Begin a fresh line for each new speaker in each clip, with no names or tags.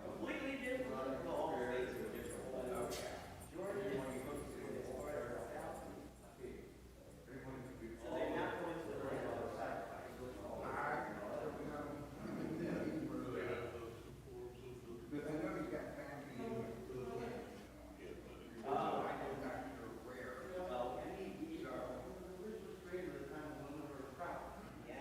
Completely different. Well, all states are different. Georgia is so they're not going to the regular sacrifice.
But I know you got family in
Oh,
I know Dr. Ware.
well, and he was created at the time when we were proud. Yeah.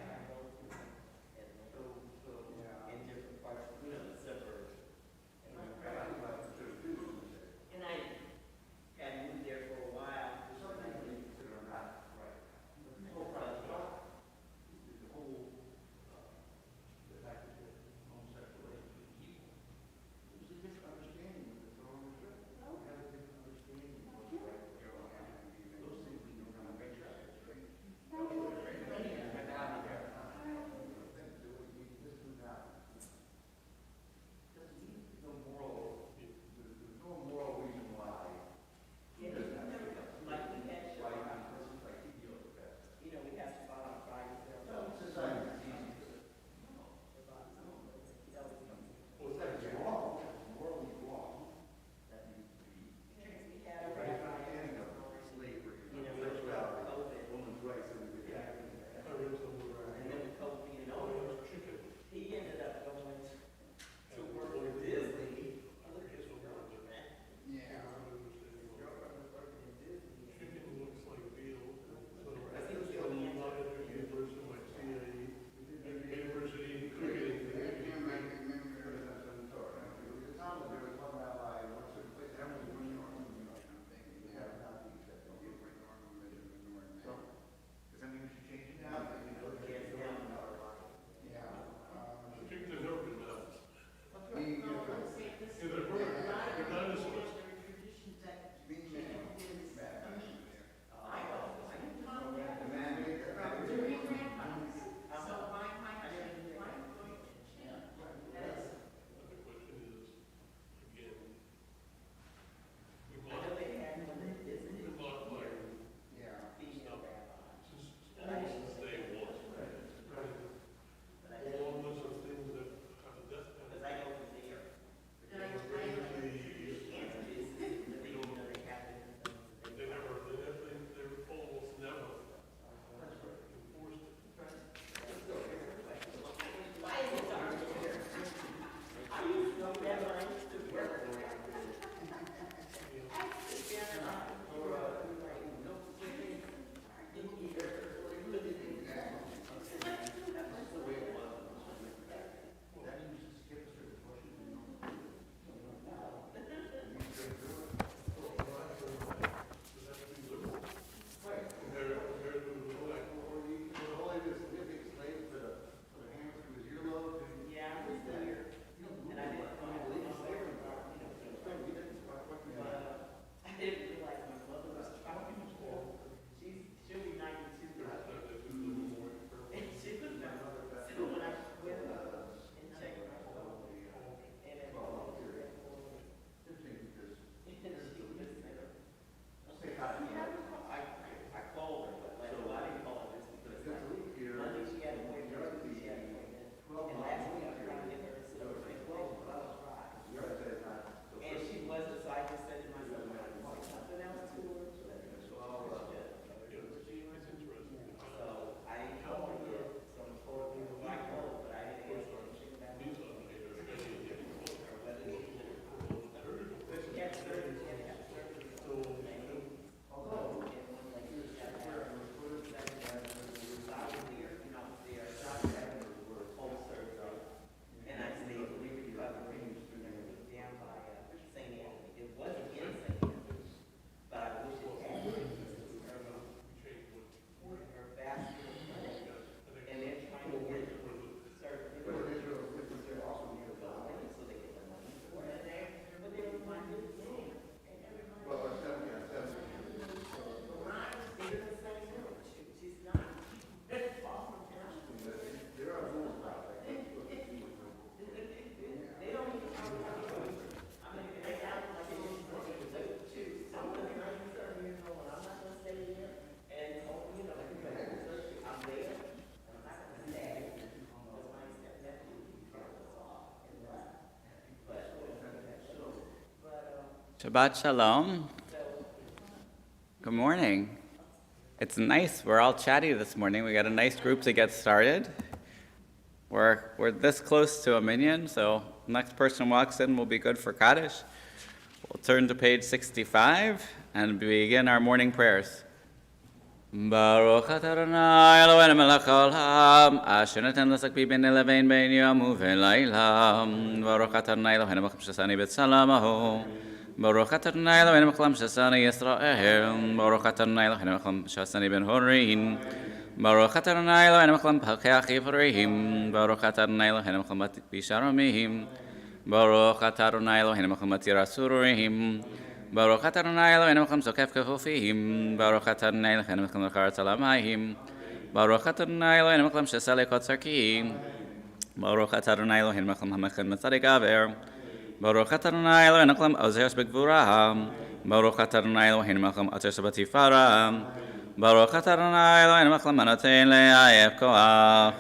Shabbat Shalom. Good morning. It's nice. We're all chatty this morning. We got a nice group to get started. We're this close to a minyan, so next person walks in will be good for Kaddish. We'll turn to page 65 and begin our morning prayers. Baruch atah Adonai Eloheinu melech haolam, asher natan l'sak b'nei levein bein yom uvein layla. Baruch atah Adonai Eloheinu melech shasani b'tzalamahu. Baruch atah Adonai Eloheinu melech shasani Yisrael. Baruch atah Adonai Eloheinu melech shasani ben horin. Baruch atah Adonai Eloheinu melech b'chakeach yivreim. Baruch atah Adonai Eloheinu melech b'sharomim. Baruch atah Adonai Eloheinu melech b'tira surim. Baruch atah Adonai Eloheinu melech zokef kefufim. Baruch atah Adonai Eloheinu melech charatz alamayim. Baruch atah Adonai Eloheinu melech shesale kotzarkim. Baruch atah Adonai Eloheinu melech hamechen mitzadik aver. Baruch atah Adonai Eloheinu melech ozer begvura. Baruch atah Adonai Eloheinu melech ozer shabatifara. Baruch atah Adonai Eloheinu melech manotein le'ayef koach.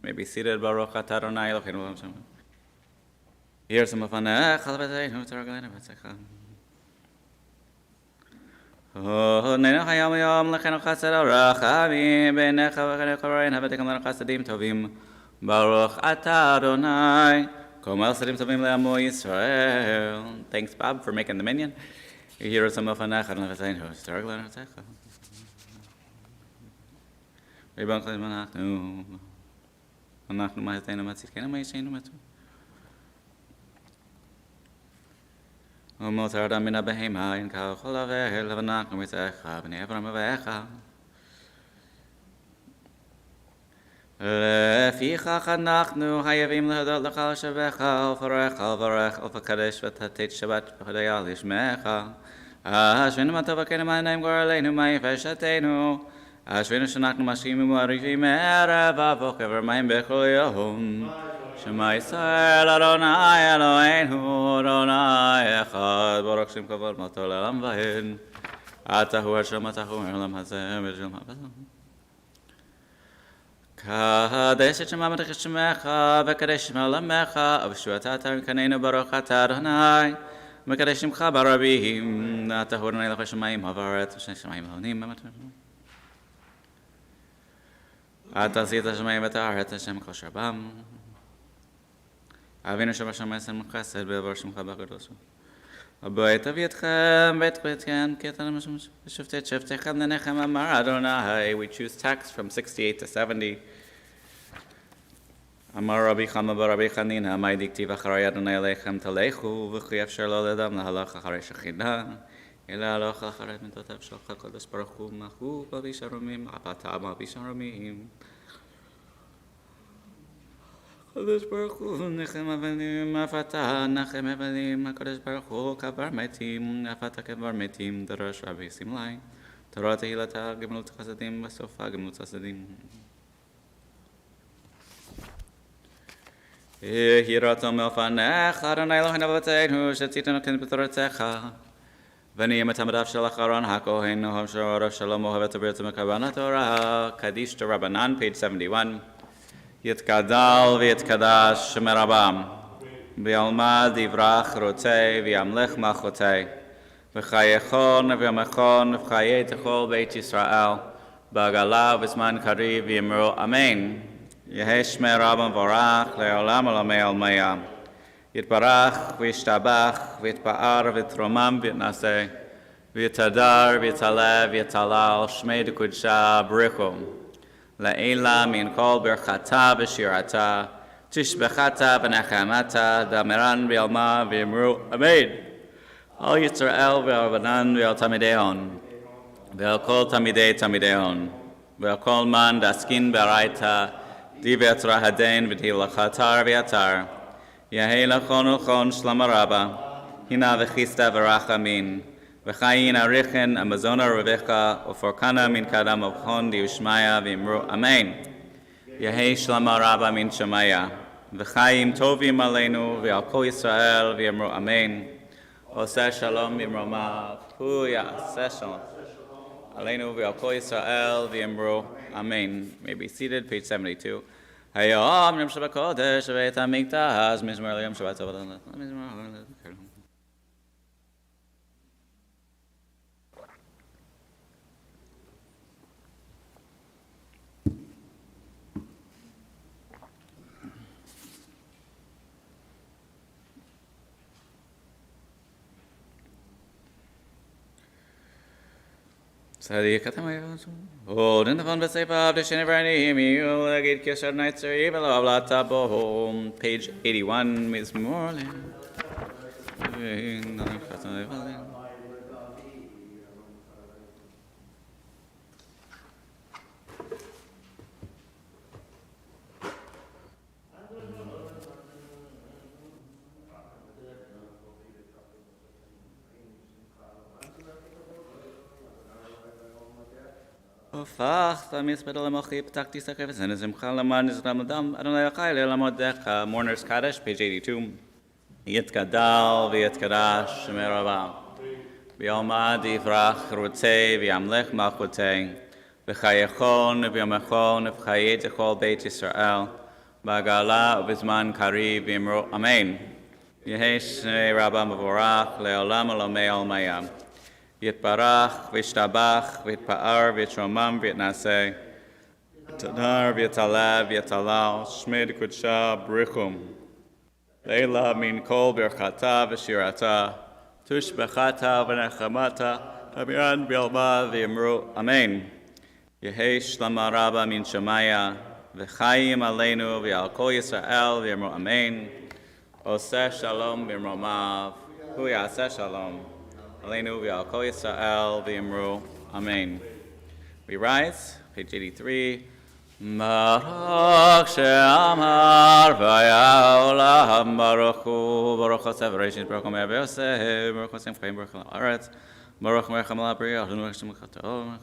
May be seated. Baruch atah Adonai Eloheinu melech. Here's some of anech halvateinu taragleinu v'tzecha. נהנה חיים היום לכן חסד הרחמים בעיניך וכן קוראים הבאתכם לנו חסדים טובים ברוך אתה אדוני כל חסדים טובים לעמו ישראל. Thanks Bob for making the minyan. Here are some of הנך לבתינו שתרג לנרתך ריבון חסדים אנחנו מעשינו מצדקנו מעשינו מצדקנו ומותר אדם מן הבהמה, אין ככל אבל, ואנחנו מצאך, בני אברהם אביך. לפיכך אנחנו חייבים להודות לך לשבח, ולברך, ולקדש ותתת שבת בהודיה לשמך. אשרינו מה טוב וכן מעיניים גורלנו, מה יבשתנו. אשרינו שאנחנו משקיעים ומעריכים ערב הבוקר ומים בכל יום. שמע ישראל אדוני אלוהינו אדוני אחד ברוך שם כבוד מלכו לעולם ועד אתה הוא השם אתה הוא העולם הזה ושם הבא קדש את שמם ותקדש שמך וקדש שם עולמך ובשבתה תרקננו ברוך אתה אדוני וקדש שמך ברבים אתה הוא אדוני אלוהי שמיים והארץ ושני שמיים העונים אתה עשית השמיים ואת הארץ השם כל שרבם אבינו שבשמיים שם חסד בעבור שמך בקדוש. הביתה ביתכם, בית ביתכם, כי אתה למשמש ושופטי את שבטיכם לנחם אמר אדוני. We choose text from 68 to 70. אמר רבי חמא ברבי חנינא, מה דכתיב אחרי אדוני אליכם תלכו, וכי אפשר לא לאדם להלך אחרי שכינה, אלא הלך אחרי מידותיו של הקדוש ברוך הוא, מחו בבישרומים, הפתה בבישרומים. הקדוש ברוך הוא נחם אבלים, אף אתה נחם אבלים, הקדוש ברוך הוא קבר מתים, אף אתה קבר מתים, דרש רבי סמלי, תורה תהילתה גמילות חסדים, בסופה גמילות חסדים. יהי רצון מלפניך, אדוני אלוהינו ואבותינו, שציוונו כן בתורתך, ונהיה מתלמידיו של אהרון הכהן, אוהב שורש שלום, אוהב את הברית ומקרבן התורה, קדיש דרבנן, page 71. יתגדל ויתקדש שם רבם, וילמד יברח רוצה וימלך מלכותי, וחייכון ויומכון וחיי תכל בית ישראל, בעגלה ובזמן קריב ויאמרו אמן. יהי שמי רבם מבורך לעולם עולמי עולמיה. יתברך וישתבח ויתפאר ויתרומם ויתנשא, ויתהדר ויתעלה ויתהלל שמי דקודשה בריחו. לעילה מן כל ברכתה ושירתה, תשבחתה ונחמתה, דאמרן בעלמה ואמרו אמן. על ישראל ועל בנן ועל תלמידיהן, ועל כל תלמידי הון, ועל כל מן דעסקין ברייתא, דיבר תורה הדין ותהילכתה ויתר. יהי לכון ולכון שלמה רבה, הנה וכיסתא ורחמין. וחיין אריכן המזון הרווחה ופורקנה מן קדם ובחון דיושמיה ואמרו אמן. יהי שלמה רבה מן שמיה וחיים טובים עלינו ועל כל ישראל ואמרו אמן. עושה שלום במרומיו הוא יעשה שלום עלינו ועל כל ישראל ואמרו אמן. May be seated, page 72. היום יום שבת קודש בית המקדש מזמור ליום שבת טוב. Tzaddik atam hayos. Hold in the fun b'seifav d'shen evranim yul agid kesher neitzeri v'lo avlata bo. Page 81, Ms. Morley. Mourners Kaddish, page 82. Yitkadal v'yitkadash merava. V'yomad yifrach rutzei v'yamlech malchutei. V'chayechon v'yomechon v'chayet echol Beit Yisrael. B'agala v'zman karib v'yimro amen. Yehesh rabba mavorach le'olam olomei olmayam. Yitbarach v'yishtabach v'yitpa'ar v'yitromam v'yitnaseh. Tadar v'yitaleh v'yitalal shmid kudsha brichum. Leila min kol birchata v'shirata, tushbechata v'nechamata, tabiran b'yalma v'yimru amen. Yehei shlama rabba min shemaya, v'chayim aleinu v'yal kol Yisrael v'yimru amen. Oseh shalom v'yimromav, hu yaseh shalom. Aleinu v'yal kol Yisrael v'yimru amen. We rise, page 83. Baruch she'amar v'ya'olam Baruch hu Baruch ha'aseh v'reishis Baruch ha'me'er v'yoseh Baruch ha'asem chayim Baruch ha'aretz Baruch merchem la'briyah Baruch she'mukhato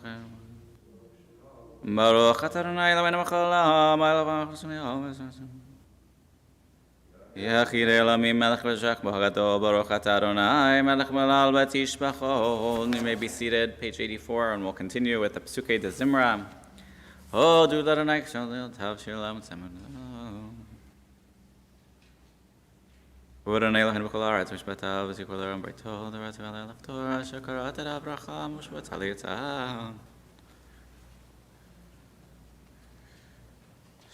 Baruch atadonai Eloheinu b'chol ha'am Yachid elamim melech v'shach b'hagadol Baruch atadonai melech melal b'tishbachol. You may be seated, page 84, and we'll continue with the Psukei de Zimra. Oh, do that night, shall have Shilam Semen. Would an Elohim Kolar, which Betav is equal and Brito, the Rat Valley of Torah, Shakarat Abraham, which was Halita.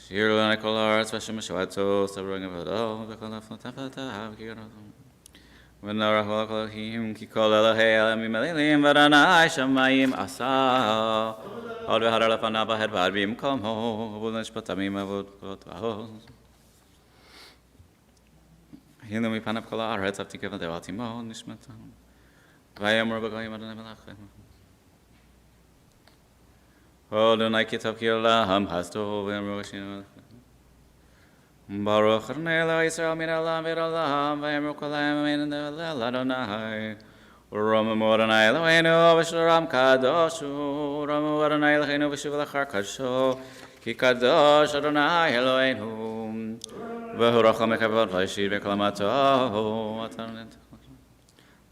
Shirla Kolar, special Mishwato, Sabring of Ado, the Kola from Tafata, have Kiro. When Nara him, Kikola Lahel, and Mimelim, Varana, Shamayim, Asa. All the Harala Panaba had Barbim come home, Bullnish Patamima would go to a house. Hilmi Panapkola, our heads up to give the Altimo, Nishmatan. Vayam Robagoyim and Melachim. Oh, the Nikit of Kila, Hasto, and Roshin. Baruch Nela Israel Minalam, Veralam, Vayam Rokolam, and the Ladonai. Rama Moranai Eloheinu v'Shuram Kadoshu Rama Moranai Eloheinu v'Shuv Lachar Kadoshu Ki Kadosh Adonai Eloheinu V'hu Racham Ekavod v'Yishir v'Kalamato Atanet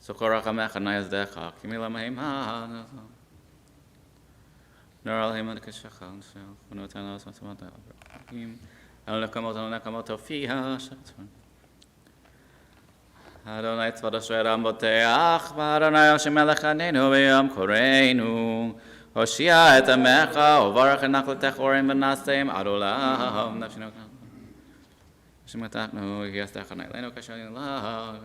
Sokor Racham Echanai Azdecha Ki Mila Mahimah Nar Alhim Adikashachal V'Notan Os Matamata Abrahim Al-Nakamot Al-Nakamoto Fiha Shatun Adonai tzvadash ve'ram boteach, Adonai Hashem melech anenu v'yom koreinu, Hoshia et amecha, uvarach et nachlatech orim v'naseim adolam. Nafshinu Hashem atachnu, yastech anayleinu kashayin lav.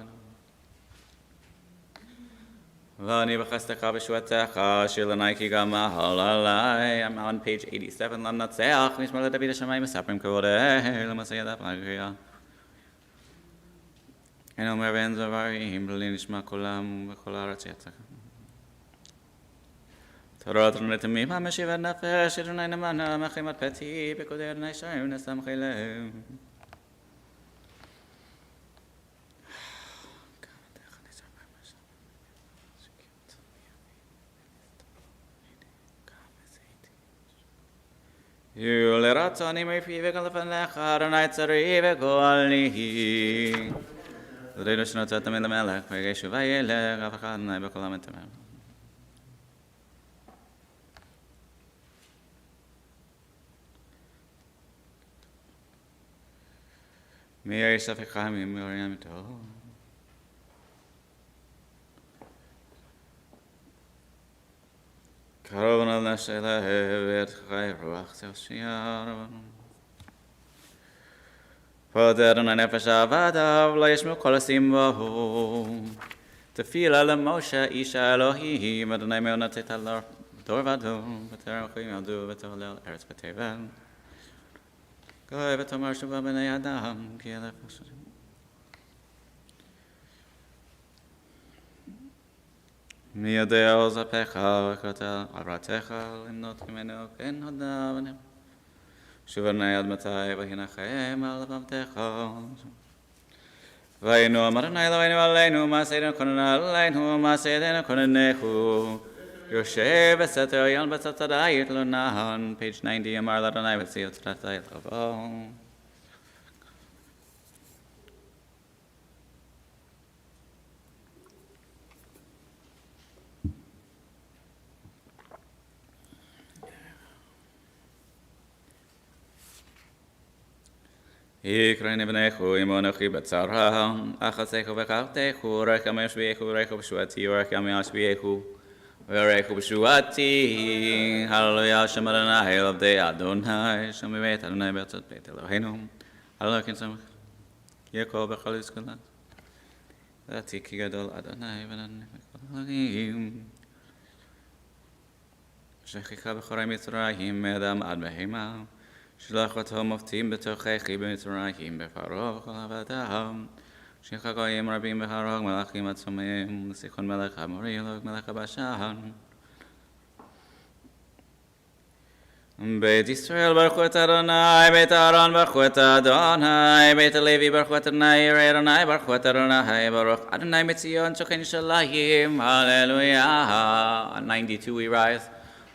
V'ani b'chastecha b'shuatecha, shir l'nai ki gam mahal alai. I'm on page 87, Lam natzeach, nishmar l'david Hashemayim, mesaprim kavodeh, l'masayadav l'agriya. And Omer ben Zavarim, B'linishma kolam v'chol haaretz yatzach. Torah Netamim HaMeshiv Nefesh, Adonai Nemana, Mechimat Peti, B'kodei Adonai Shayim, Nesam Chaylev. Yuleratzoni Mefi v'Galafalecha, Adonai Tzari v'Golnihi. The day of the Melech, Vageshu Vayelech, Avachad Naibakolam and Tamam. Mir Safekami, Miriam to Karovana Nashela, Vet Ruach Soshiar. Father and Nefesh Avadav, Laishmu Kolasim Bahu. Tefila Moshe Isha Elohim, Adonai Meonatet Allah, בתור ואדום, בתור אחים יעמדו, בתור ליל ארץ בתבל. גוי ותאמר שובה בני אדם, כי אלף השנים. מי יודע עוז אפיך וכותל עברתך, למנות ממנו כן הודה ונם. שוב בני עד מתי והנחם על לבבתך. והיינו אמר אדוני אלוהינו עלינו, מעשינו כוננה עלינו, מעשינו כוננהו. יושב בסתר ילד בצדדי יתלונן, page 90, אמר לאדוני בציון צדדי לבוא. יקראני בניכו עמו אנוכי בצרה, אחזיכו וחרתיכו, רחם ישביעכו ורחם בשועתי, ורחם ישביעכו ורחם בשועתי. הללויה שם אדוני אל עבדי אדוני, שם בבית אדוני בארצות בית אלוהינו. הללויה כן שמח, יעקב בכל יסכולת. דעתי כי גדול אדוני ונענה בכל אלוהים. שחיכה בחורי מצרים מאדם עד בהמה. שלח אותו מופתים בתוככי במצרים בפרעה וכל עבדיו. שליחה גויים רבים בהרוג מלאכים עצומים, לסיחון מלך האמורי ולעוג מלך הבשן. בית ישראל ברכו את אדוני, בית אהרון ברכו את אדוני, בית הלוי ברכו את אדוני, יראי אדוני ברכו את אדוני, ברוך אדוני מציון שוכן שלהם, hallelujah. On 92 we rise.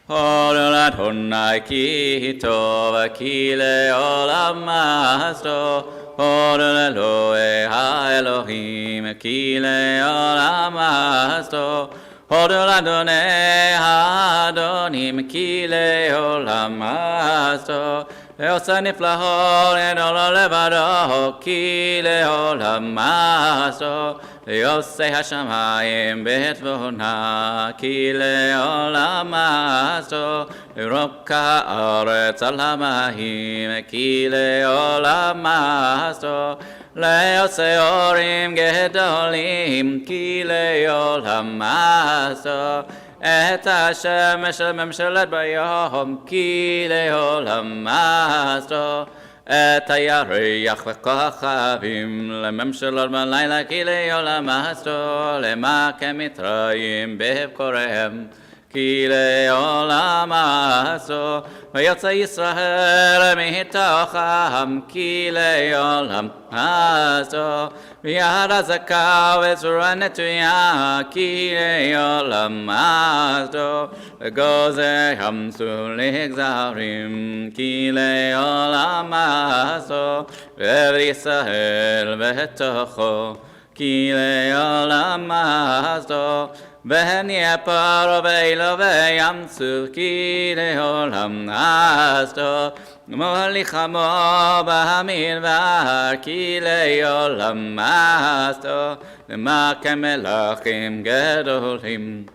Hodol Adonai ki tov ki leolam masto. Hodol Elohe ha-Elohim ki leolam masto. Hodol Adonai ha-Adonim ki leolam masto. Leosa niflaho le'olo levado ki leolam masto. Leosei hashamayim betvona ki leolam masto. Leroka haaretz al hamahim ki leolam masto. Leosei orim gedolim ki leolam masto. את השמש הממשלת ביום כי לעולם מסתו. את הירח וכוכבים לממשלות בלילה כי לעולם מסתו. למכה מצרים בבקוריהם כי לעולם מסתו. ויצא ישראל מתוכם כי לעולם מסתו. ויד הזכה וצורה נטויה כי לעולם מסתו. וגוזר ימסו לגזרים כי לעולם מסתו. ועבד ישראל בתוכו כי לעולם מסתו. והניע פרעה ואילו וימצו כי לעולם מסתו. מוליכמו במדבר כי לעולם מסתו. למכה מלכים גדולים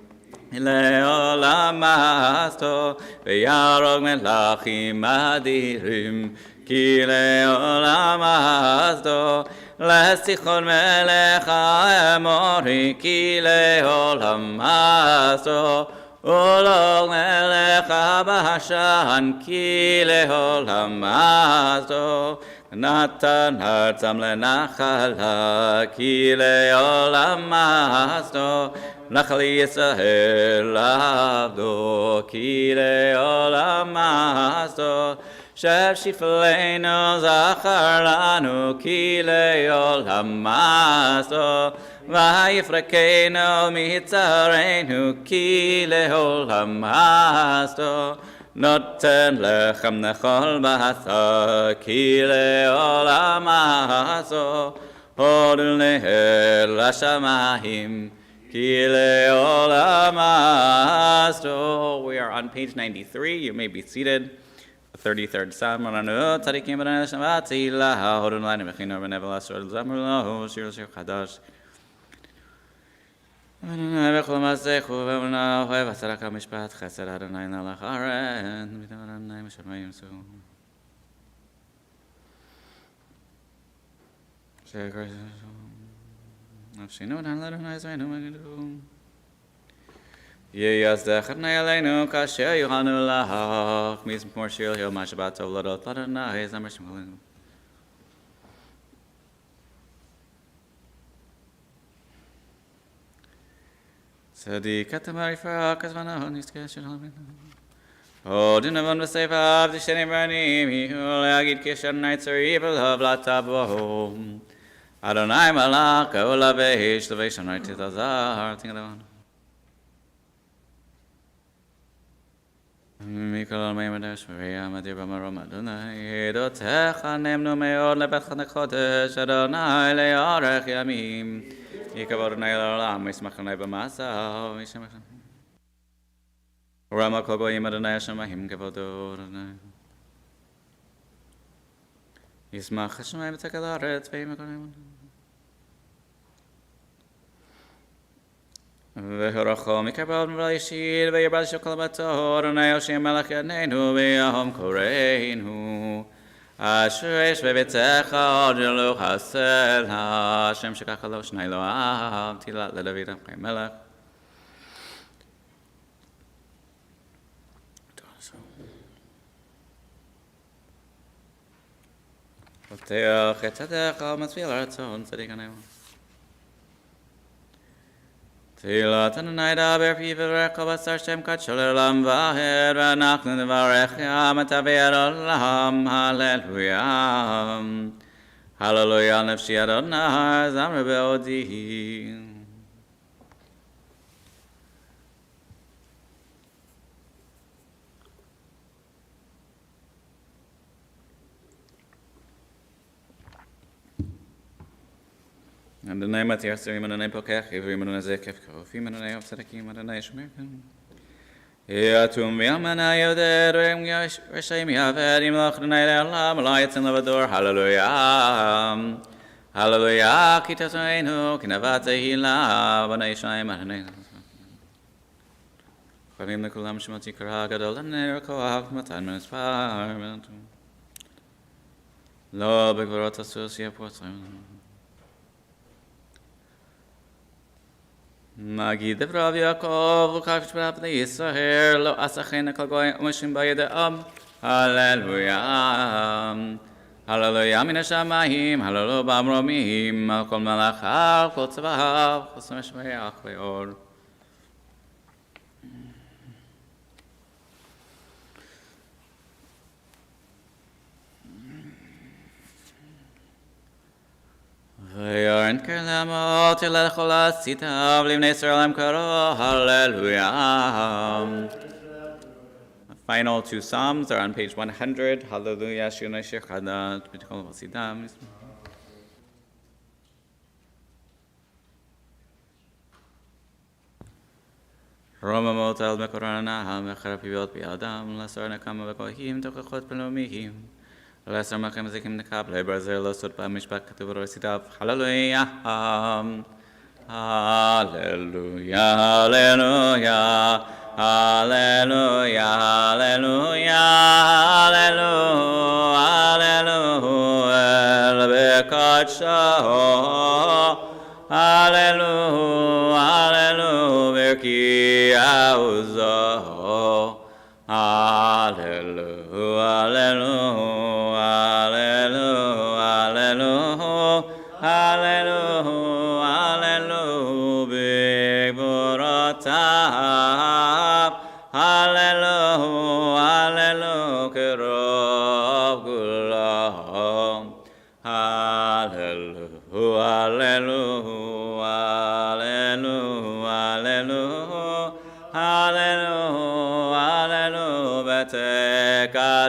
לעולם מסתו. ויהרוג מלכים אדירים כי לעולם מסתו. לסיחון מלך האמורי כי לעולם מסתו. ולעוג מלך הבשן כי לעולם מסתו. נתן ארצם לנחלה כי לעולם מסתו. נחל ישראל עבדו כי לעולם מסתו. שב שפלנו זכר לנו כי לעולם מסתו. ויפרקנו מצרינו כי לעולם מסתו. נותן לחם לכל בשר כי לעולם מסתו. הודו לאל השמיים כי לעולם מסתו. We are on page 93. You may be seated. The 33rd Psalm. Ranu tzadikim b'nei Shabbat tzilah. Hodu l'ayim v'chinu b'nevel asur l'zamru lahu shir shir chadash. Adonai b'chol ma'asechu v'emuna ohev tzedakah mishpat chesed Adonai nalach haaretz v'midat Adonai m'shamayim su. Nafshinu d'an l'Adonai zaynu m'gedu. Yeyazdech Adonai Aleinu kasher Yohanu lach Mizmor Shir Hil Mashabat Tov Ladot Ladonai Zamar Shemolenu. Sadi katamari farak azvana niske shalom. Oh, dinavon v'seifav d'shenim ranim hihu leagid kishan naitzari v'lav latabo. Adonai malach ka'ola v'hish l'veishon raitit azar tingadavon. Mikol meimadesh v'reya madir b'marom Adonai edotecha nemnu meod lebetcha nechodesh Adonai le'arech yamim. Yikavod Adonai l'olam yismachanai b'masav yishemachan. Rama kol goyim Adonai Hashem ahim kavodo Adonai. Yismach Hashem v'tekel haaretz v'yimakonim. V'horocho mikabod v'yishir v'yirbad shokol bato Adonai Hashem melech yaneinu v'yahom koreinu. Asher yesh v'vitzecha odelu chasel Hashem shekach lo shnai lo ahav tilat leDavid Amchai melech. V'teach et tzedekah v'matzvi al haratzon tzadik anayim. Tzilat Adonai daber pi v'recha b'asar Shem kachol elam v'aher v'anachnu nevarech yam et avei olam hallelujah. Hallelujah nefshi Adonai zamre be'odi. Adonai matir serim Adonai pokech ivrim Adonai zekef karofim Adonai of tzedakим Adonai shmerkim. Yatum v'yamana yoded v'yam reshaim yaved imlach Adonai le'olam lo yitzin levador hallelujah. Hallelujah ki tasoinu ki navat zehila Adonai yishayim Adonai. Chavim lekulam shemot yikra gadol Adonai koach matan menisfar lo begvorot asus yapotzim. Magid Rav Yaakov Lukavish B'Abnei Yisrael Lo Asachin Kol Goyim Umashim B'Yedam Hallelujah. Hallelujah Min HaShamayim Hallelujah B'Amromim Al Kol Malachav Kol Tzavav Chosam Shmeach Ve'or. V'yorn kerlamot yelel chol asitav livnei Yisrael karo hallelujah. The final two psalms are on page 100. Hallelujah shirnei shir chadat b'tikol v'sidam. Roma motel mekorana ham v'charapiviot bi'adam l'asor nekama v'kohim tochachot pelomihim. Lesser Machem Zikim the Kable, Brazil, Losut Mishpak Katuvarositav, Hallelujah, Hallelujah, Hallelujah, Hallelujah, Hallelujah, Hallelujah, Hallelujah, Hallelujah, Hallelujah, Virki Auzo, Hallelujah, Hallelujah.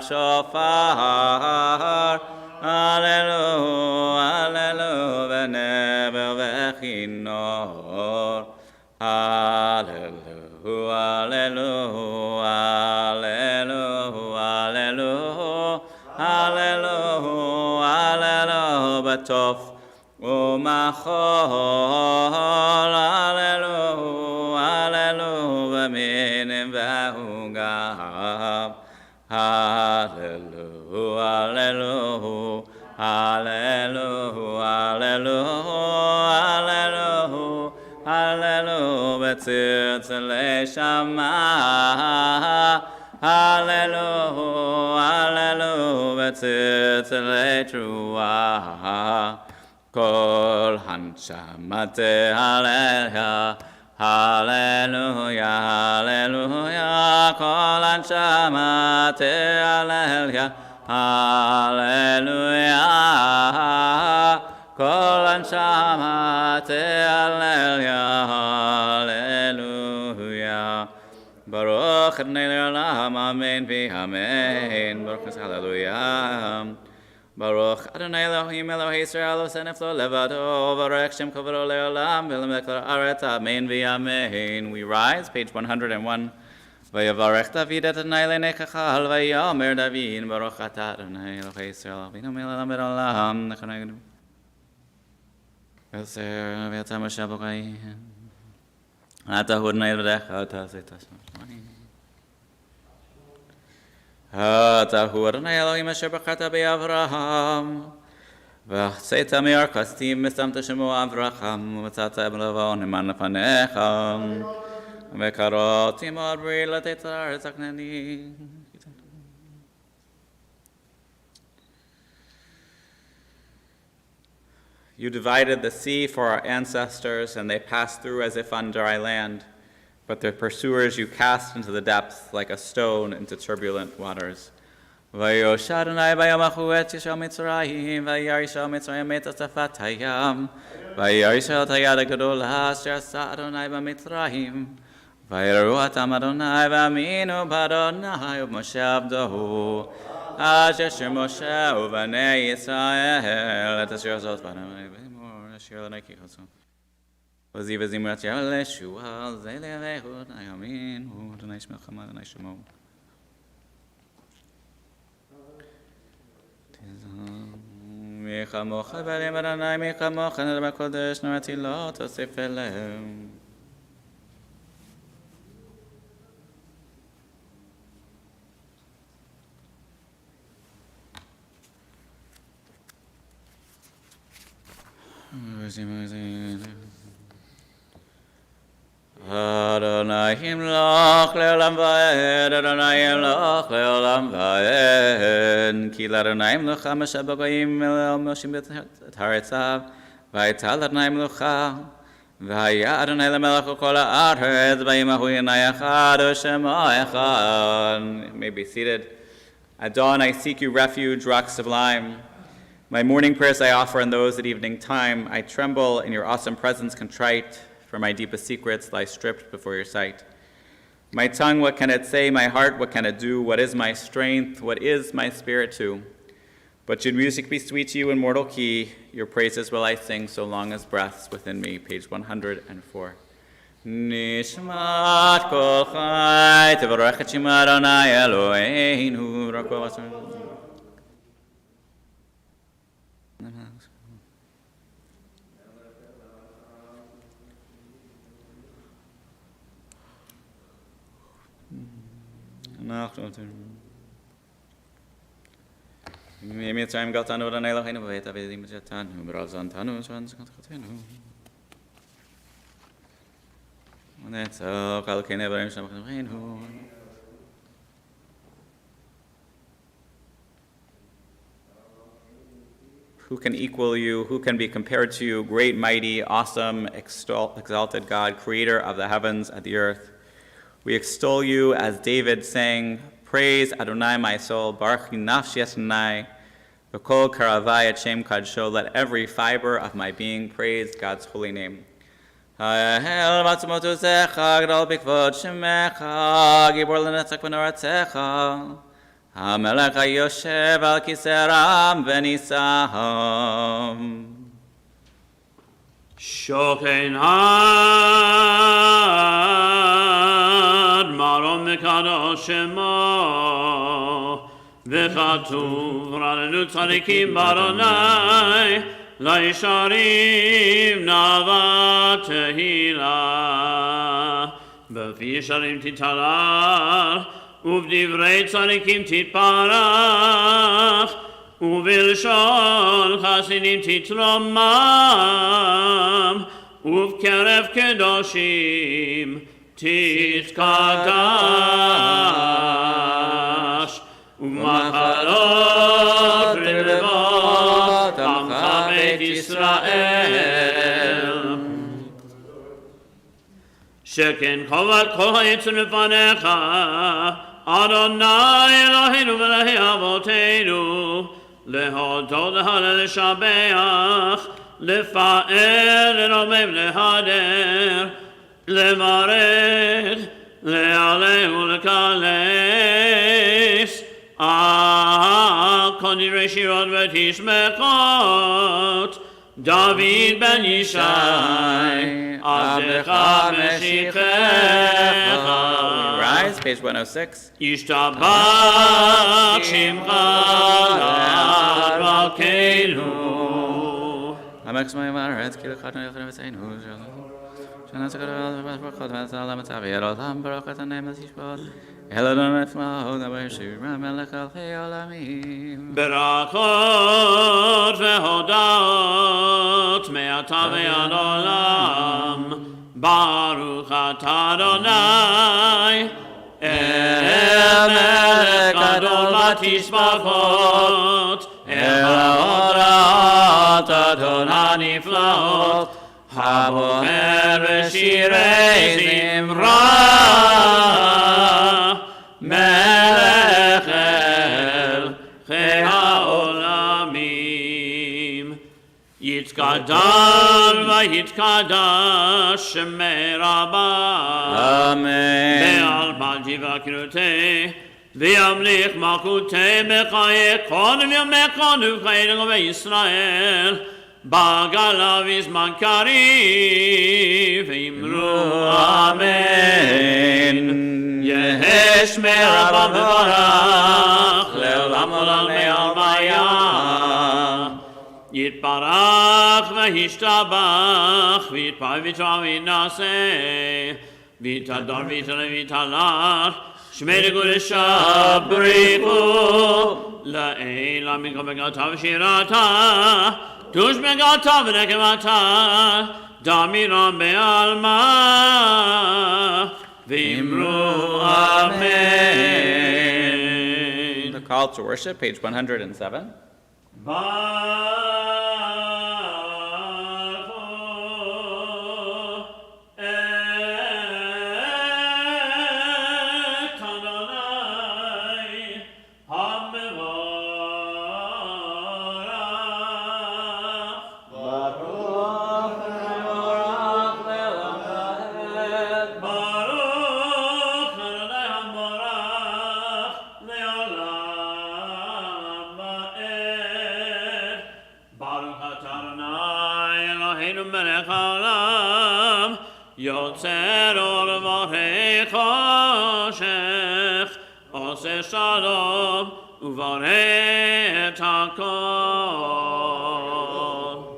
Shofar, Hallelujah, Hallelujah, v'nevel v'chinor, Hallelujah, Hallelujah, Hallelujah, Hallelujah, Hallelujah, b'tof u'machol, Hallelujah, Hallelujah, v'minim v'hugam. Hallelujah, Hallelujah, Hallelujah, Hallelujah, Hallelujah, Hallelujah, v'tzitzilei shama. Hallelujah, hallelujah, v'tzitzilei truah. Kol hanshamate hallelujah, hallelujah, hallelujah. Kol hanshamate hallelujah, hallelujah. Kol hanshamate hallelujah, hallelujah. Baruch Adonai Le'olam, amen v'amen. Baruch hallelujah. Baruch Adonai Elohim Elohei Yisrael Oseneflo Levado Baruch Shem Kovado Le'olam V'Lemelech La'aretz Amen v'Amen. We rise, page 101. Vayavarech David Adonai Le'nechachal Vayomer David Baruch Atah Adonai Elohei Yisrael Avinu Melech Olam Nechonegnu Yoser V'Yata Moshe B'Chayim Ata Hu Adonai V'Decha Ata Zeta Shemashmayim Atahu Adonai Elohim asher b'charta be'Avraham v'achtzeta me'arkastim v'samta shemo Avraham v'tzata ibn Lavon iman lefanecha v'karoti mod b'ri l'teit ha'aretz haknani. You divided the sea for our ancestors, and they passed through as if on dry land. But their pursuers you cast into the depths like a stone into turbulent waters. Vayosh Adonai vayamachu et Yishal Mitzrayim vayar Yishal Mitzrayim et asafat hayam vayar Yishal hayad hagedol asher asa Adonai b'Mitzrayim vayaru atam Adonai v'aminu b'Adonai u'Moshe abdahu asher shir Moshe u'vanei Yisrael et asher azot v'anamai v'imor asher l'nei kichotzon. Ozi v'zimrat ya'aleh shu'al ze'leh v'ehud ayamin hu Adonai shmelcha Adonai shemo. Michamocha v'alim Adonai michamocha nedar b'kodesh narati lo tosif elem. Adonai himloch le'olam va'ed, Adonai himloch le'olam va'ed. Ki l'Adonai himlocha Moshe b'goyim el Moshim et ha'aretzav, v'aytal Adonai himlocha, v'haya Adonai le'melech u'kol ha'aretz, v'yimahu Yonai echad u'shemo echad. You may be seated. At dawn I seek you refuge, rock sublime. My morning prayers I offer, and those at evening time. I tremble in your awesome presence contrite, for my deepest secrets lie stripped before your sight. My tongue, what can it say? My heart, what can it do? What is my strength? What is my spirit too? But should music be sweet to you in mortal key, your praises will I sing so long as breaths within me. Page 104. Nishmat kol chai, tevarech et shema Adonai Eloheinu, rakol asher. Mitzrayim galtanu Adonai Eloheinu v'et avedim jetanu b'rav zantanu v'shan zekatchatenu v'netzach alkei nevarim shem v'cheinu. Who can equal you? Who can be compared to you? Great, mighty, awesome, exalted God, creator of the heavens and the earth. We extol you as David sang, praise Adonai my soul, baruch nafshi Adonai, v'kol karavai et shem kadsho, let every fiber of my being praise God's holy name. Ha'el v'atzmot uzecha, g'dal b'kvod shemecha, gibor l'netzach v'noratzecha, ha'melech ha'yoshev al kisei ram v'nisam.
Shoken had marom mekadosh shemo v'chatuv ralelu tzadikim baronai laisharim navat tehila b'fi yisharim titalar uvdivrei tzadikim titparach ובלשון חסידים תתרומם, ובקרב קדושים תתקדש, ומחלות רבבות עמך בית ישראל. שכן חובת כל היצר לפניך, אדוני אלוהינו ואלוהי אבותינו, להודות להלל לשבח, לפאר לרומם להדר, לברך, להלל ולקלס, על כל דברי שירות ותשבחות, דוד בן ישי, עבדך משיחך.
Rise, page 106.
ישתבח שמך לעד מלכנו.
המקסימום הארץ, כאילו חתנו יפנו וציינו, שנעשה כל דבר וברכות ועשה למצב, יעלותם ברוך את הנעים לשפוט, ילדון נפלאות, דבר שיר המלך על חיי עולמים.
ברכות והודות מעתה ועד עולם, ברוך אתה אדוני, אל מלך גדול בתשבחות, אל ההודות אדוני נפלאות, הבוחר בשירי זמרה, מלך אל חיי העולמים. יתקדם ויתקדש שמי רבה,
אמן.
בעלמא דבקרותי, וימליך מלכותי בחיי קודם ימי קודם חיינו בישראל, בגלה בזמן קריב, אמרו אמן. יהא שמי רבה מברך, לעולם עולם מעלמיה. יתברך וישתבח, ויתפאר ויתרע וינשא, ויתהדר ויתעלה ויתהלך, שמי לקודשה בריחו, לעילה מקבגתה ושירתה, תושבגתה ונקמתה, דמירם בעלמא, ואמרו אמן.
The call to worship, page 107.
יוצר אור ובורא חושך, עושה שלום ובורא את הכל.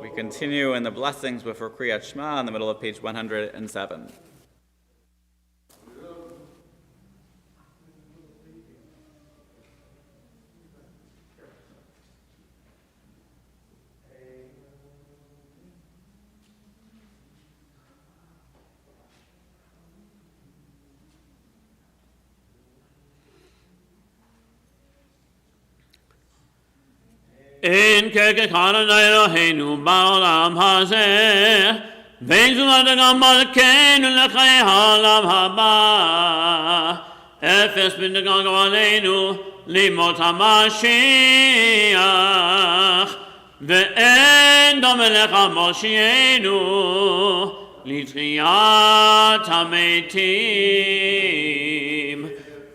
We continue in the blessings before Kriyat Shema in the middle of page 107.
אין ככחן אלוהינו בעולם הזה, ואין זולת גם מלכנו לחיי העולם הבא. אפס בנגן עלינו לימות המשיח, ואין דומה לך מושיענו לתחיית המתים.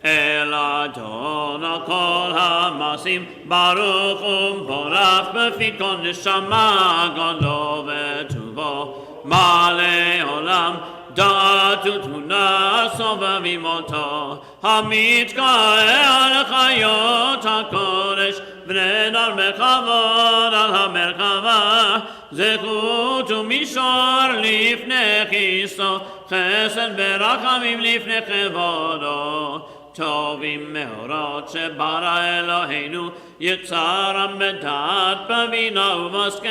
אל אדון על כל המעשים, ברוך ומבורך בפי כל נשמה, גדלו וטובו מלא עולם, דעת ותבונה סובבים אותו, המתגאה על חיות הקודש, ונדר בכבוד על המרכבה, זכות ומישור לפני כיסו, חסד ורחמים לפני כבודו. טובים מאורות שברא אלוהינו, יצרם בדעת בבינה ובשכל,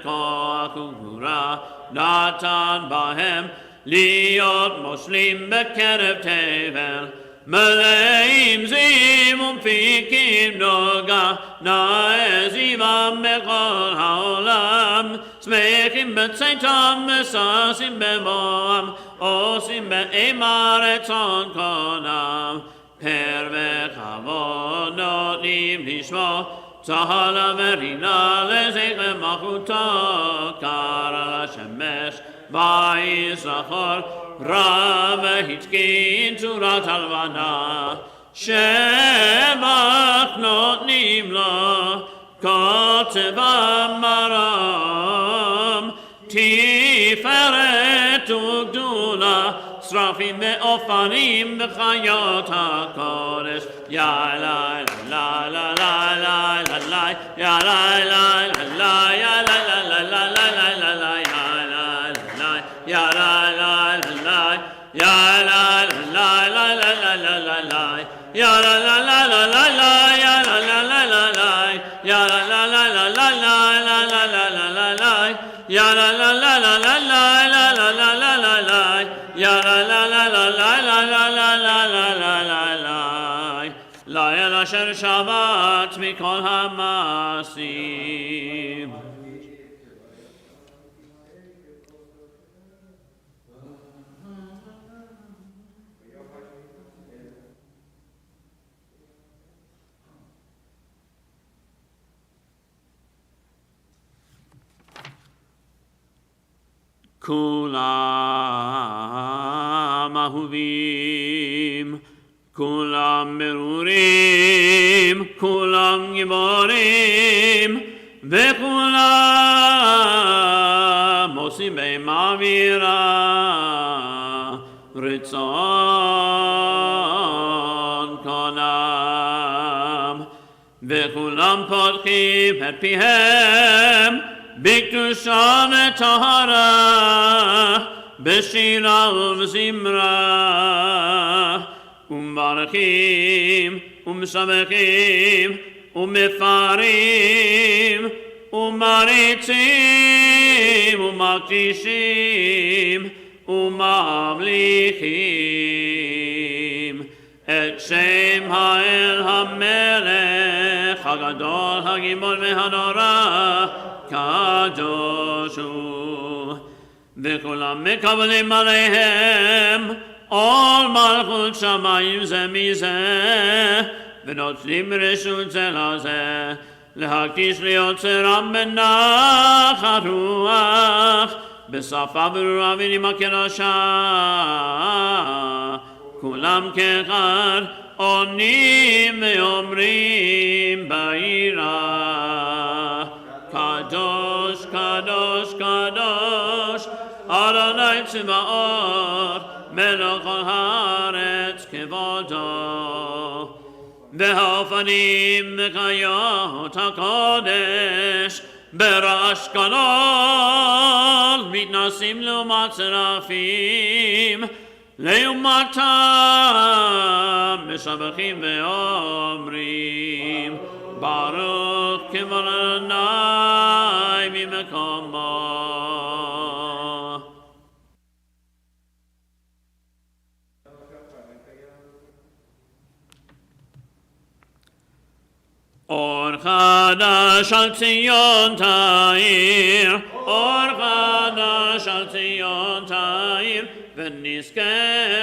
כוח וגבורה נתן בהם להיות מושלים בקרב תבל, מלאים זיו ומפיקים נוגה, נעזיבם בכל העולם, שמחים בצאתם, מששים במועם, עושים באימה רצון קונם, פר וכבוד נותנים לשמו, צהלה ורינה לזכר מלכותו, קרא לשמש ויזכור, רב והתקין צורת הלבנה, שבח נותנים לו, כל צבא מרום, תפארת וגדולה, שרפים ואופנים וחיות הקודש, יא לה לה לה לה לה לה לה, יא לה לה לה לה, יא לה לה לה לה לה לה לה, יא לה לה לה, יא לה לה לה לה לה לה לה, יא לה לה לה לה לה לה, יא לה לה לה לה לה, יא לה לה לה לה לה לה לה לה לה לה לה, יא לה לה לה לה לה לה לה לה לה לה לה, יא לה לה לה לה לה לה לה לה לה לה לה, לאל אשר שבת מכל המעשים. כולם אהובים, כולם ברורים, כולם גיבורים, וכולם עושים בהם אווירה, רצון קונם, וכולם פותחים את פיהם, בקדושה וטהרה, בשירה ובזמרה, ומברכים ומשבחים ומפארים ומריצים ומקדישים וממליכים את שם האל המלך הגדול הגיבור והנורא, קדוש הוא. וכולם מקבלים עליהם עול מלכות שמיים זה מזה, ונותנים רשות זה לזה, להקדיש ליוצרם בנחת רוח, בשפה ברורה ונימה כראשה, כולם כאחד עונים ואומרים ביראה, קדוש קדוש קדוש אדוני צבאות מלך כל הארץ כבודו. והאופנים וחיות הקודש ברעש גדול מתנסים לעומת שרפים, לעומתם משבחים ואומרים ברוך כבוד אדוני ממקומו. אור חדש על ציון תאיר, אור חדש על ציון תאיר, ונזכה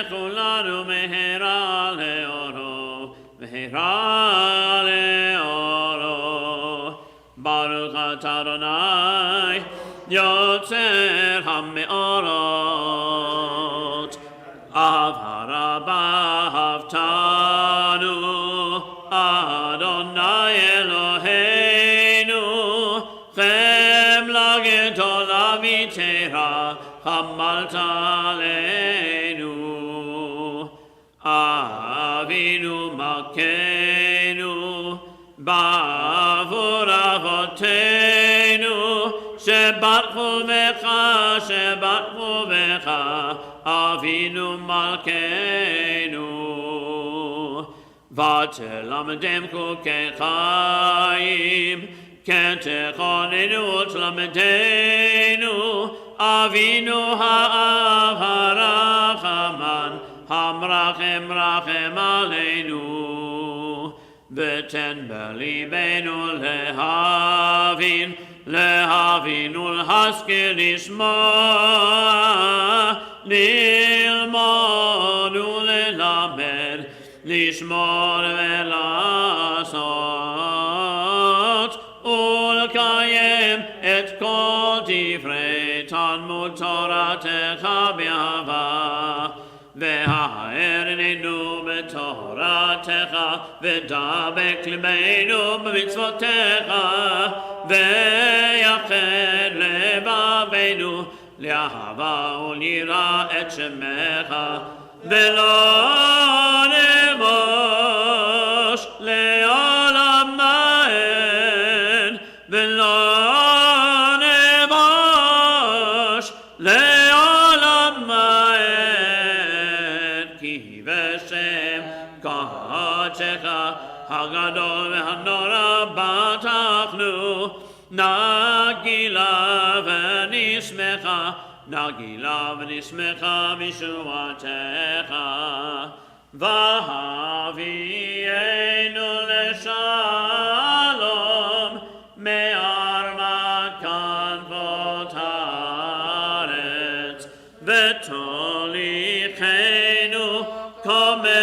כולנו מהרה לאורו, מהרה לאורו. ברוך אתה אדוני יוצר המאורות, אהב הרבה אהבתנו, אדוני אלוהינו, חמלה גדולה ויתרה חמלת עלינו. אבינו מלכנו בעבור אבותינו, שבטחו בך, שבטחו בך, אבינו מלכנו. ותלמדם חוקי חיים, כן תכוננו ותלמדנו, Avinu ha'av harachaman, hamrachem rachem aleinu, v'ten belibenu lehavin ulhaskir lishma, lilmod ulelamed, lishmor velasot, ulkayem et kol divrei Talmud Toratecha b'ahava, v'ha'ernenu b'Toratecha, v'dabek libeinu b'mitzvotecha, v'yached lebavenu le'ahava u'lira et shemecha, v'lo nemosh le'olam ma'en, v'lo le'olam ma'ed, ki v'shem kahachecha hagadol v'hanora batachnu, nagila v'nismecha mishuatecha, v'havienu le'shalom me'armat kanvot v'tolichenu komemiut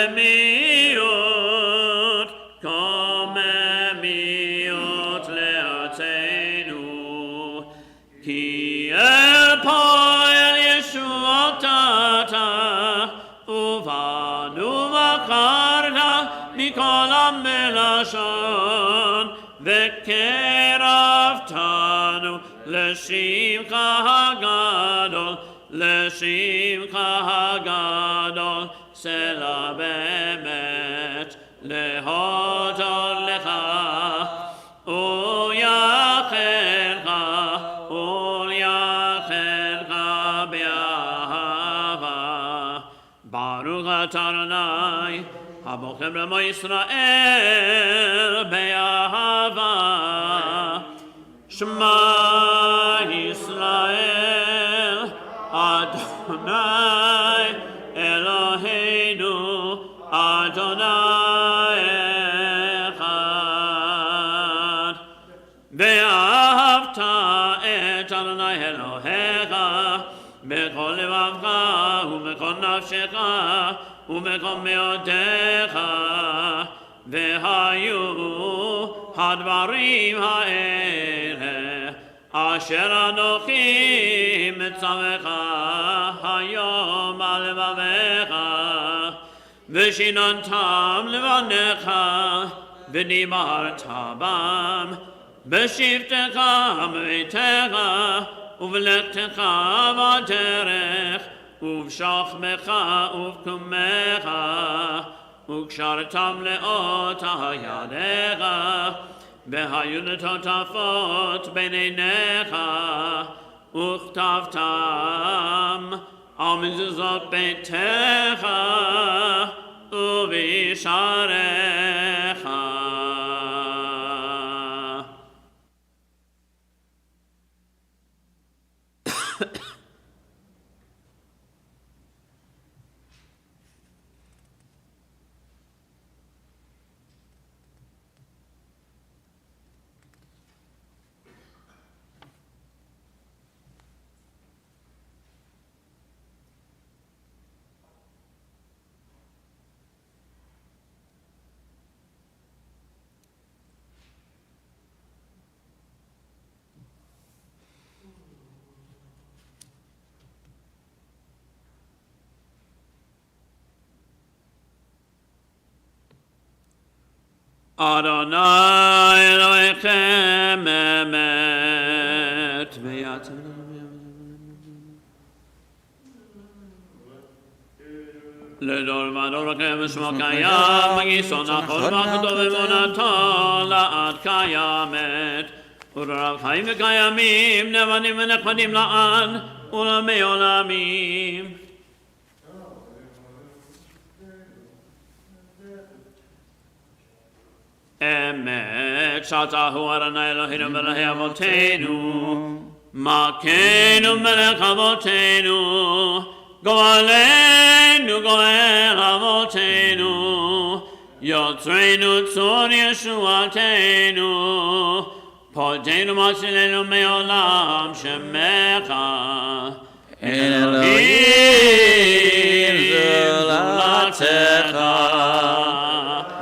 le'atzenu, ki el po'el yeshuotata, uvanu v'karta mikol ha'melashon, v'keraftanu l'shimcha hagadol, לשמחה הגדול, סלע באמת, להודות לך, ולייחלך באהבה. ברוך אתה אדוני, הבוחר במו ישראל באהבה. שמע ישראל, Adonai Eloheinu, Adonai Echad. Ve'ahavta et Adonai Elohecha bechol levavcha ubechol nafshecha ubechol meodecha. Ve'hayu hadvarim ha'eleh asher anochi mitzavecha hayom al levavecha, v'shinantam levanecha v'nimarta bam, b'shivtecha b'beitecha uv'lechtecha b'derech uv'shachmecha uv'kumecha וקשרתם לאות הידיך, והיו לטוטפות בין עיניך, וכתבתם על מזוזות ביתך ובשעריך. Adonai Elohechem emet v'yatzim לדור ודור לכם ושמו קיים, מגיסו נכון ואחדו ואמונתו לעד קיימת, ולרב חיים וקיימים, נבנים ונכבדים לעד ולעולמי עולמים. אמת שתהו אדוני אלוהינו ואלוהי אבותינו, Makenu melech avotenu, goalenu goel avotenu, yotzreinu tzor yeshuatenu, podenu matzilenu me'olam shemecha,
Elohim zulatecha,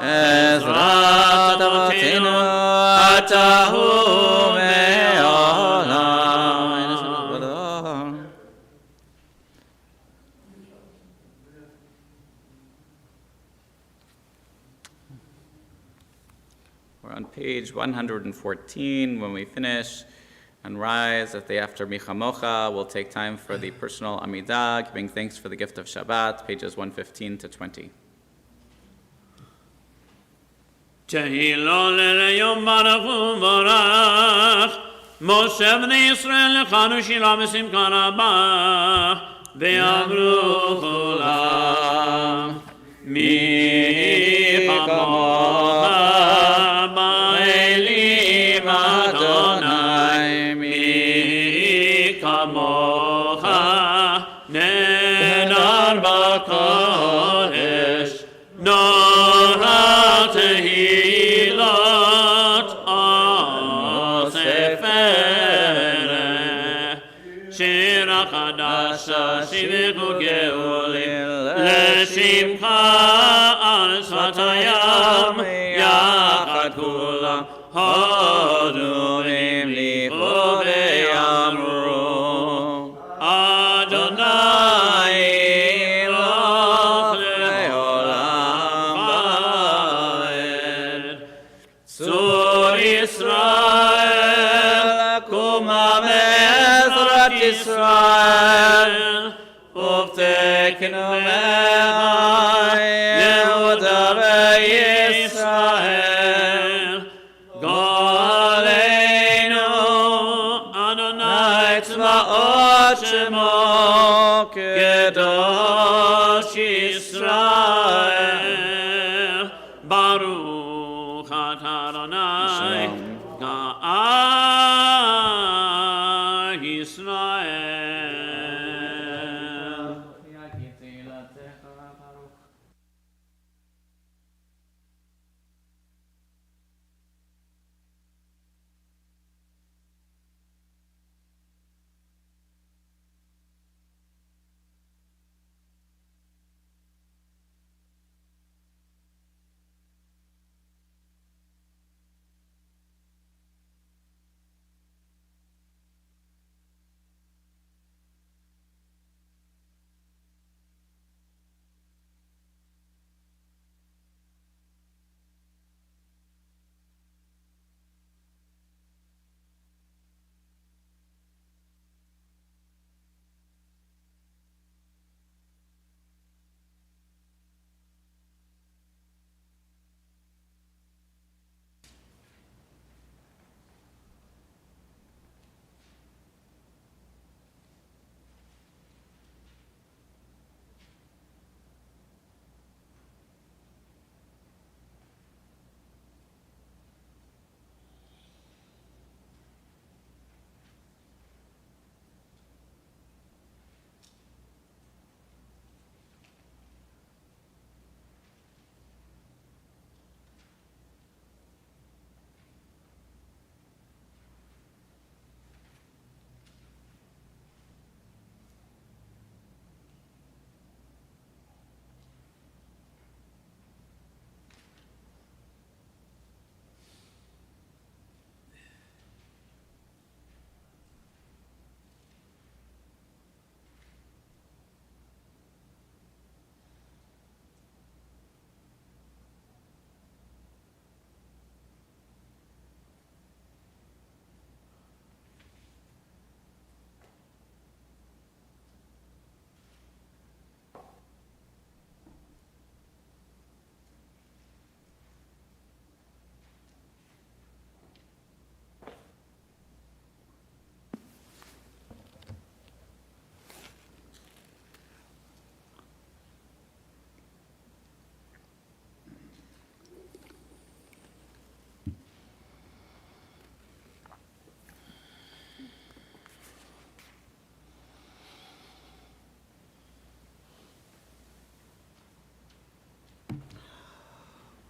Ezrat avotenu, atahu me'olam. We're on page 114. When we finish and rise at the after Michamocha, we'll take time for the personal Amidah, giving thanks for the gift of Shabbat, pages 115 to 20.
Tehillah le'yom baruch u'barach, Moshe b'nei Yisrael lechanu shira v'simcha rabah, ve'amru kulam, mi kamocha ba'elim Adonai, mi kamocha nedar b'kodesh, Nora tehilot osefere, shira chadasha shivichu geulim, leshimcha al svatayam, yachad kulam, hodumim lipo ve'amru, Adonai Eloch le'olam va'ed. Tzur Yisrael, kuma me'ezrat Yisrael, uvtekenu me'ai Yehuda ve'Yisrael, go'aleinu Adonai tzva'ot shemo, Kedosh Yisrael, Baruch atah Adonai, Ga'al Yisrael.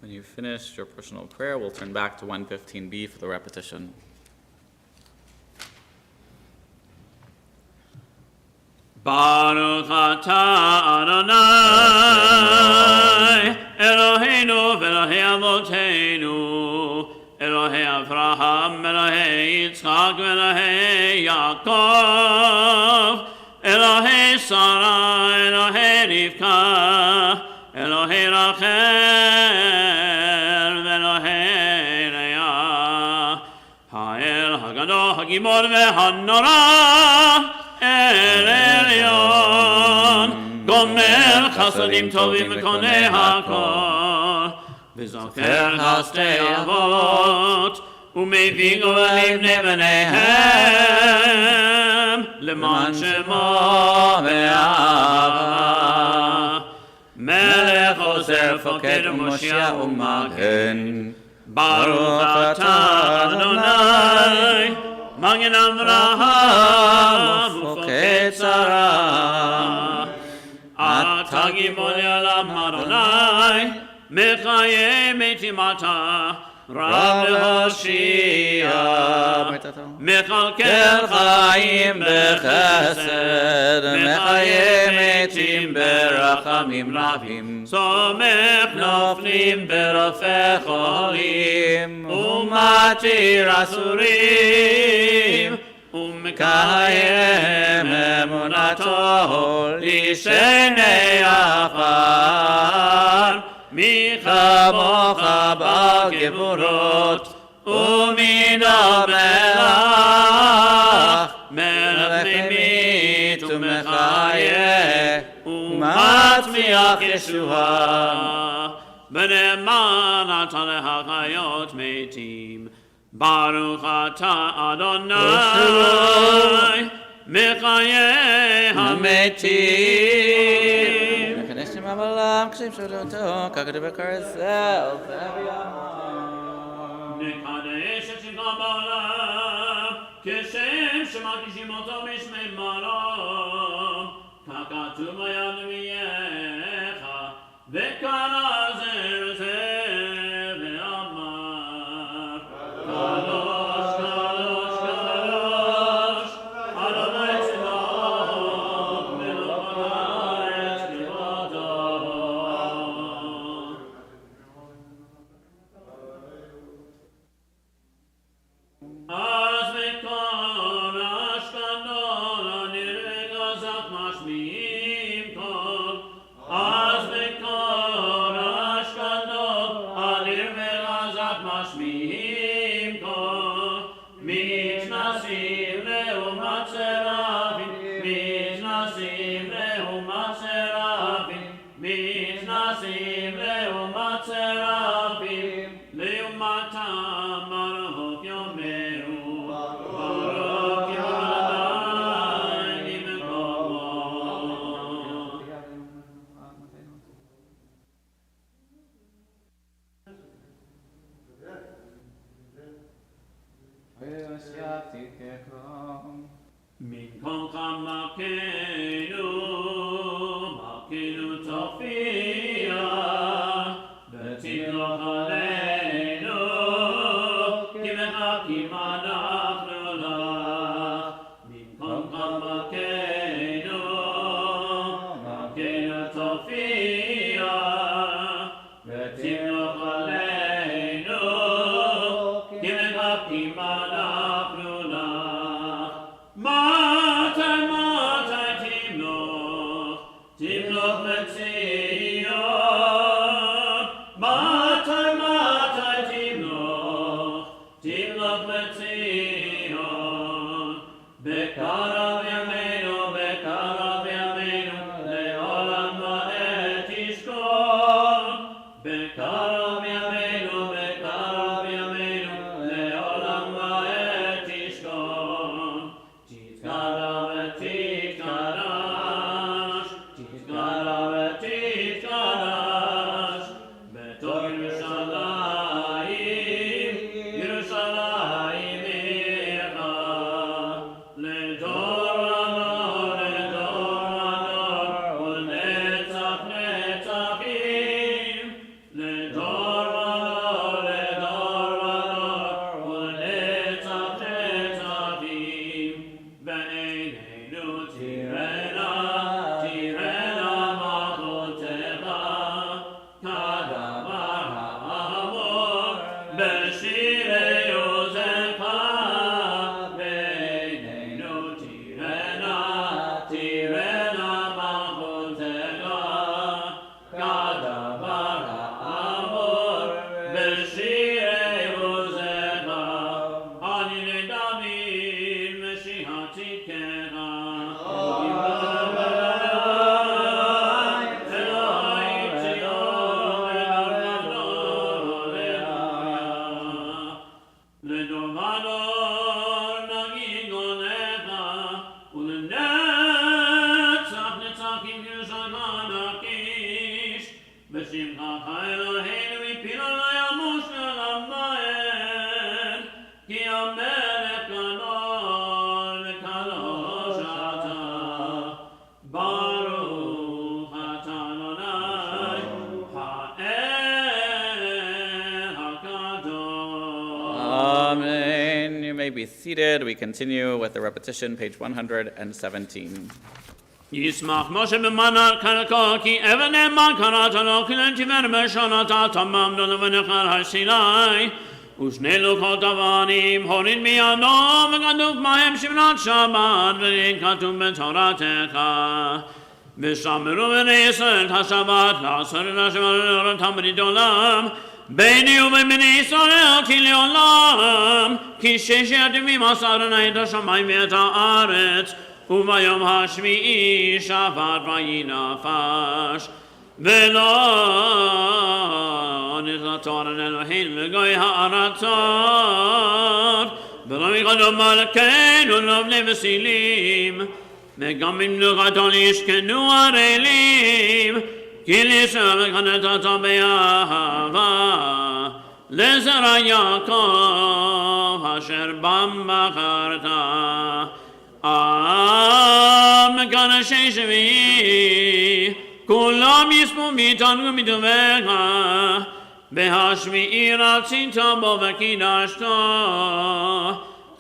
When you've finished your personal prayer, we'll turn back to 115b for the repetition.
Baruch atah Adonai Eloheinu v'Elokei Avoteinu Elokei Avraham Elokei Yitzchak v'Elokei Yaakov Elokei Sarah Elokei Rivka Elokei Rachel v'Elokei Leah Ha'el Hagadol Hagimor v'Hanora El Elyon Gomer Chasadim Tovim V'Konei HaKol V'Zocher Chasdei Avot U'Mevig U'Livnei B'neihem L'man Shemo Ve'ahava Melech Ozer Foked U'Moshiach U'Magen Baruch atah Adonai Magen Avraham Ufoked Sarah Ata Gimel Olam Adonai Mechayem Metim Ata Rab Lehoshia Mechalkel Chaim Bechesed Mechayem Metim Berachamim Ravim Somech Noflim Berofei Cholim Umatir Asurim Umekayem Emunato Lishenei Afar Micha Mocha B'Geburot Umido Melach Melech Mimit Umechayeh Umatzmiach Yeshua B'ne'eman Ata Lehachayot Metim Baruch atah Adonai Mechayeh HaMetim
Nekadesh Amalam Kshim Shodoto Kakadu B'Karisel V'Aviyamah
Nekadesh et Shemam Ba'olam Keshem Shemakdishim Oto Mishmei Marom Kakatu Mayad Miyecha V'Kara Zer Zer V'Amar Kadosh, Kadosh, Kadosh Adonai Tzedok Melech Haaretz Kvodo Az v'kol Ashkelon Anireh Gazak Mashmi'im Kol Az v'kol Ashkelon Anireh Gazak Mashmi'im Kol Mitnasim Leumat Serafim Mitnasim Leumat Serafim Mitnasim Leumat Serafim Leumatam Baruch Yomeru Baruch Yadai Nimekomo Minkom Makenu Tofia V'Tidloch Aleinu Kimechakim Anachnu Lach Minkom Makenu Tofia V'Tidloch Aleinu Kimechakim Anachnu Lach Matai Timno עליך, ולנצח נצחים ירושלים נקיש, בשמך אלוהינו מפינו לא ימוש לעולם ועד, כי המלך גדול וקדוש אתה, ברוך אתה אדוני, האל הקדוש.
Amen. You may be seated. We continue with the repetition, page 117.
ישמח משה במנה קרקו, כי אבן נאמן קראת לו, כי לנתיבן בשונות תמם דונבנך על סיני, ושני לוחות אבנים הוריד בידו, וכתוב בהם שמרת שבת, וכתוב בתורתך. ושמרו בני ישראל את השבת, לעשות את השבת לאורתם ברית עולם, ביני ובין בני ישראל כי לעולם, כי ששת ימים עשה אדוני את השמיים ואת הארץ, וביום השביעי שבת וינפש, ולא נכלתו על אלוהים לגוי הארצות, ולא יכולו מלכנו לבני וסילים, וגם במנוחתו ישכנו ערלים, כי לישראל וקנתו באהבה, לזרע יעקב אשר בם בחרת. מקדשי שביעי, כולם יספו ויתענגו מטובך, בהשביעי רצית בו וקידשתו,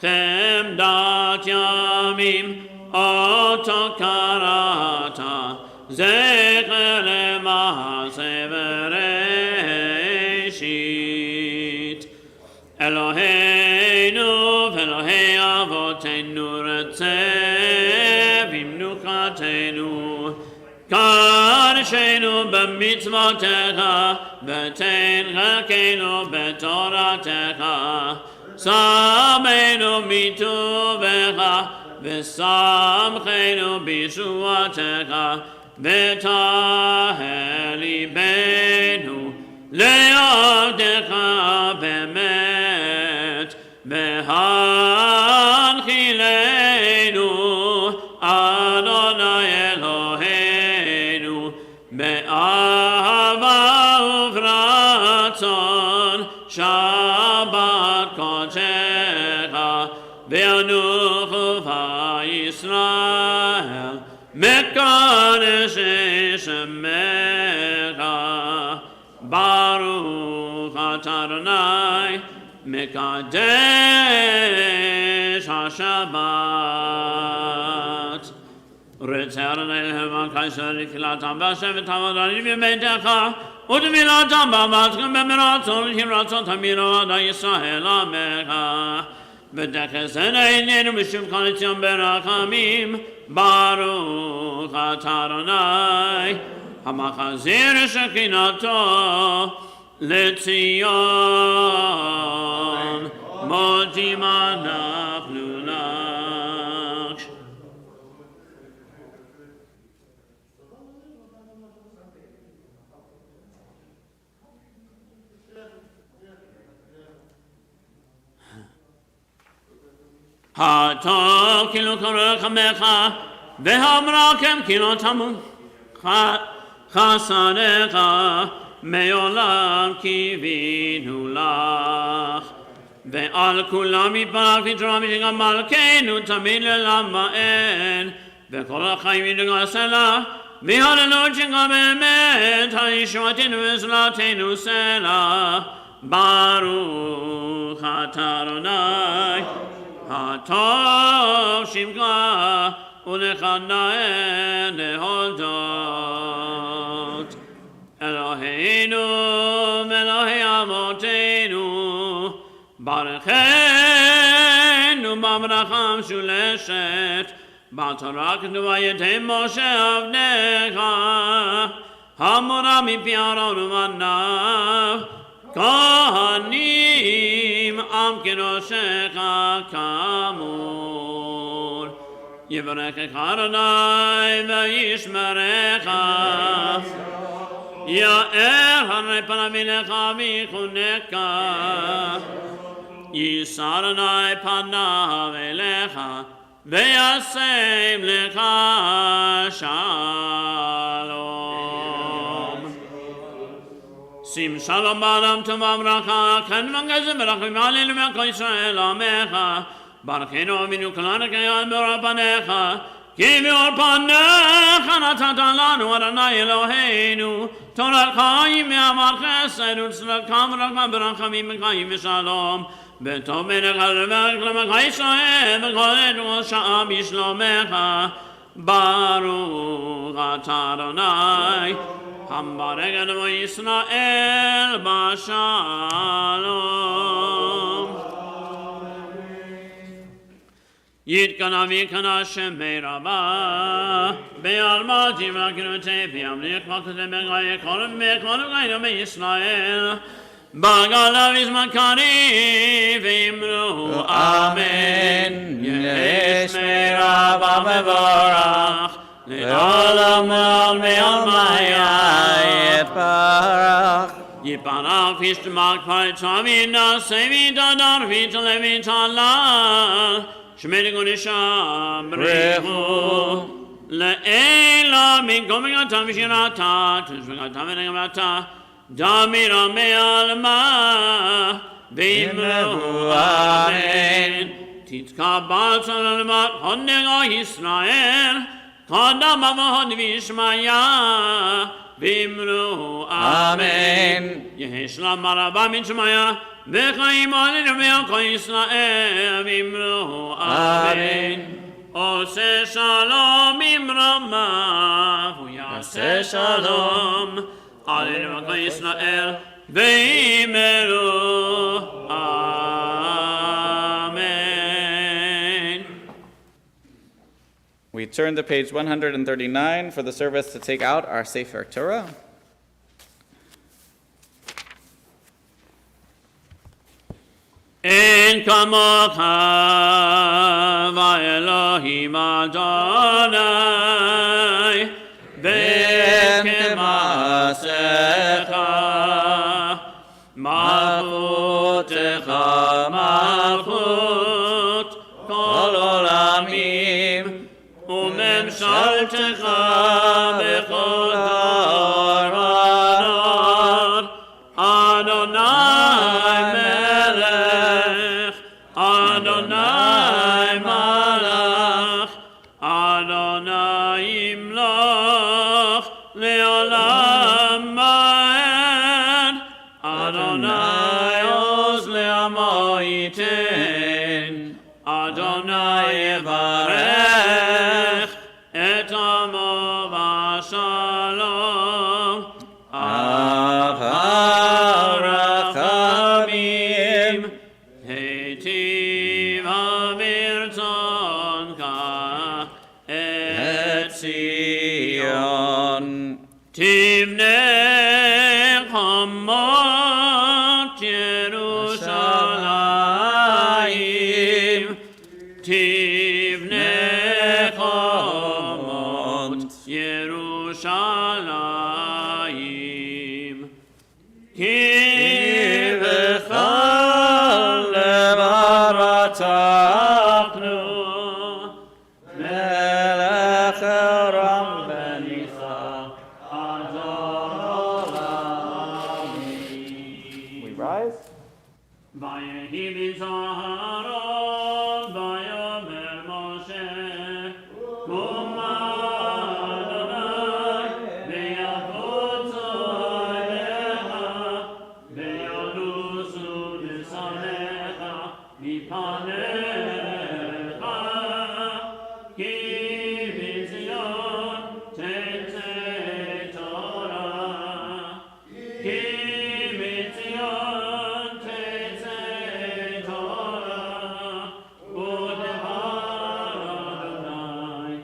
חמדת ימים אותו קראת, זכר למעשה בראשית. אלוהינו ואלוהי אבותינו רצה במנוחתנו, קדשנו במצוותיך, ותן חלקנו בתורתך, שמנו מטובך, ושמחנו בישועתך, ותהל ליבנו לעבדך באמת, והנחילנו אדוני אלוהינו באהבה וברצון, שבת קודשך ואנוכו בישראל מקדשי שמך. ברוך אתה אדוני מקדש השבת. רצה אדוני להמה קייסר לתפילתם בשבת עבודני בביתך, ותפילתם בבתכם במרצון כרצון תמירו עד ישראל עמך. ותחסן עינינו בשובך לציון ברחמים. ברוך אתה אדוני המחזיר שכינתו לציון, מודים אנחנו לך. הטוב כי לא קורא חמך, והמרקם כי לא תמות חסדיך, מעולם קיווינו לך. ועל כולם יתברך ויתרום שגם מלכנו תמיד לעולם ועד, וכל החיים יתגשם לך, והללות שגם באמת הישועתנו וזלתנו סלע. ברוך אתה אדוני הטוב שמך ולך נאה להודות. אלוהינו ואלוהי אבותינו ברכנו בברכה משולשת בתורה כתובה ידי משה עבדך, המורה מפי אהרון ובניו, כהנים עם קדושך כאמור. יברכך אדוני וישמרך, יאר הרי פניו אליך ויחונך, יישא אדוני פניו אליך וישם לך שלום. שים שלום בעולם טוב וברכה, כאן וגזם ורחמים עלינו מכל ישראל עמך, ברכנו אבינו כולנו כיד באור פניך, כי באור פניך נתת לנו אדוני אלוהינו, תורת חיים ואמר חסד וצדקה ורחמים ברחמים וחיים ושלום, בטוב בנך לברך למך ישראל בכל עת ושעה בשלומך, ברוך אתה אדוני המברך את עמו ישראל בשלום. יתקנה ויקנה שמי רבה בעלמא תברכנו וימליך וכתב בגיא כל וגיינו בישראל בגלה בזמן קריב ואמרו אמן. יהי שמי רבה מבורך לעולם ועד מעלמיה יתברך. יתברך וישתבח פרצה וינשא ויתהדר ויתעלה ויתהלל שמי קודשא בריחו לעילה מכל מגעתה ושירתה תשבחתה ונגמתה דמירה מעלמה ואמרו אמן. תתקבל צלמת הונגו ישראל קדם אבות וישמעיה ואמרו אמן. יהי שלום רבה משמעיה וחיים עלינו מכל ישראל ואמרו אמן. עושה שלום עם רמה ויעשה שלום עלינו מכל ישראל ואמרו amen.
We turn to page 139 for the service to take out our Sefer Torah.
אין כמוך ואלוהים אדוני ואין כמעשיך מלכותך מלכות כל עולמים וממשלתך בכל דור ודור. אדוני Adonai Malach, Adonai Imloch, Leolam Ma'ed, Adonai Oz Le'amo Yiten, Adonai Yevarech, Et Amo V'Shalom, Avarachamim, Tivne Hamot Yerushalayim, Tivne Hamot Yerushalayim, Ki v'chal levaratachnu melech Ram b'nisa.
Rise.
Vayehi b'Zaharon, vayomer Moshe, Kuma Adonai, ve'yavotzu elecha, ve'yalusu b'samecha, mipanecha, ki b'Zion tetzei Torah, ki b'Zion tetzei Torah, u'devar Adonai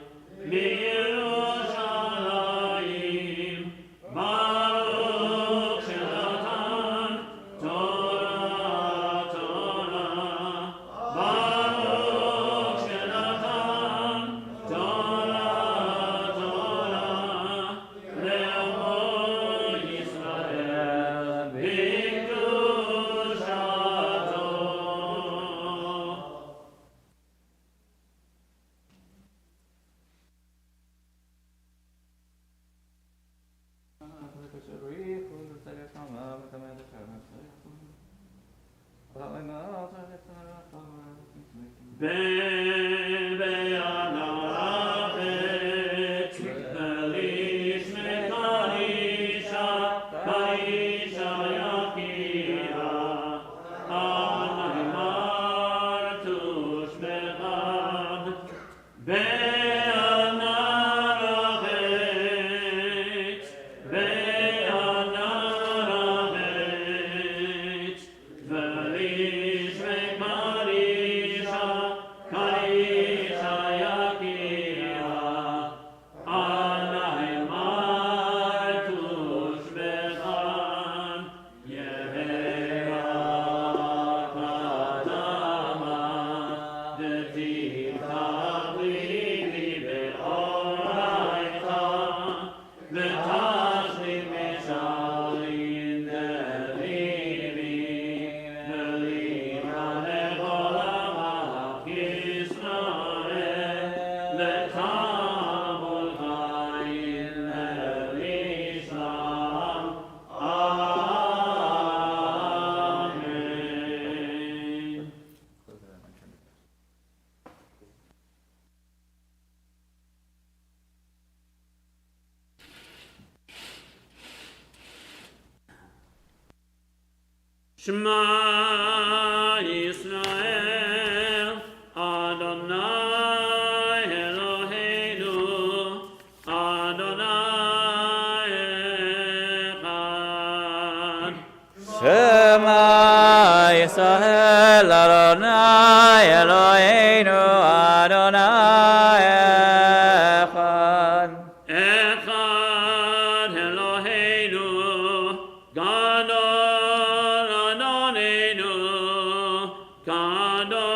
Shema Yisrael, Adonai Eloheinu, Adonai Echad.
Shema Yisrael, Adonai Eloheinu, Adonai Echad.
Echad Eloheinu, Gadol Adonenu, Kadosh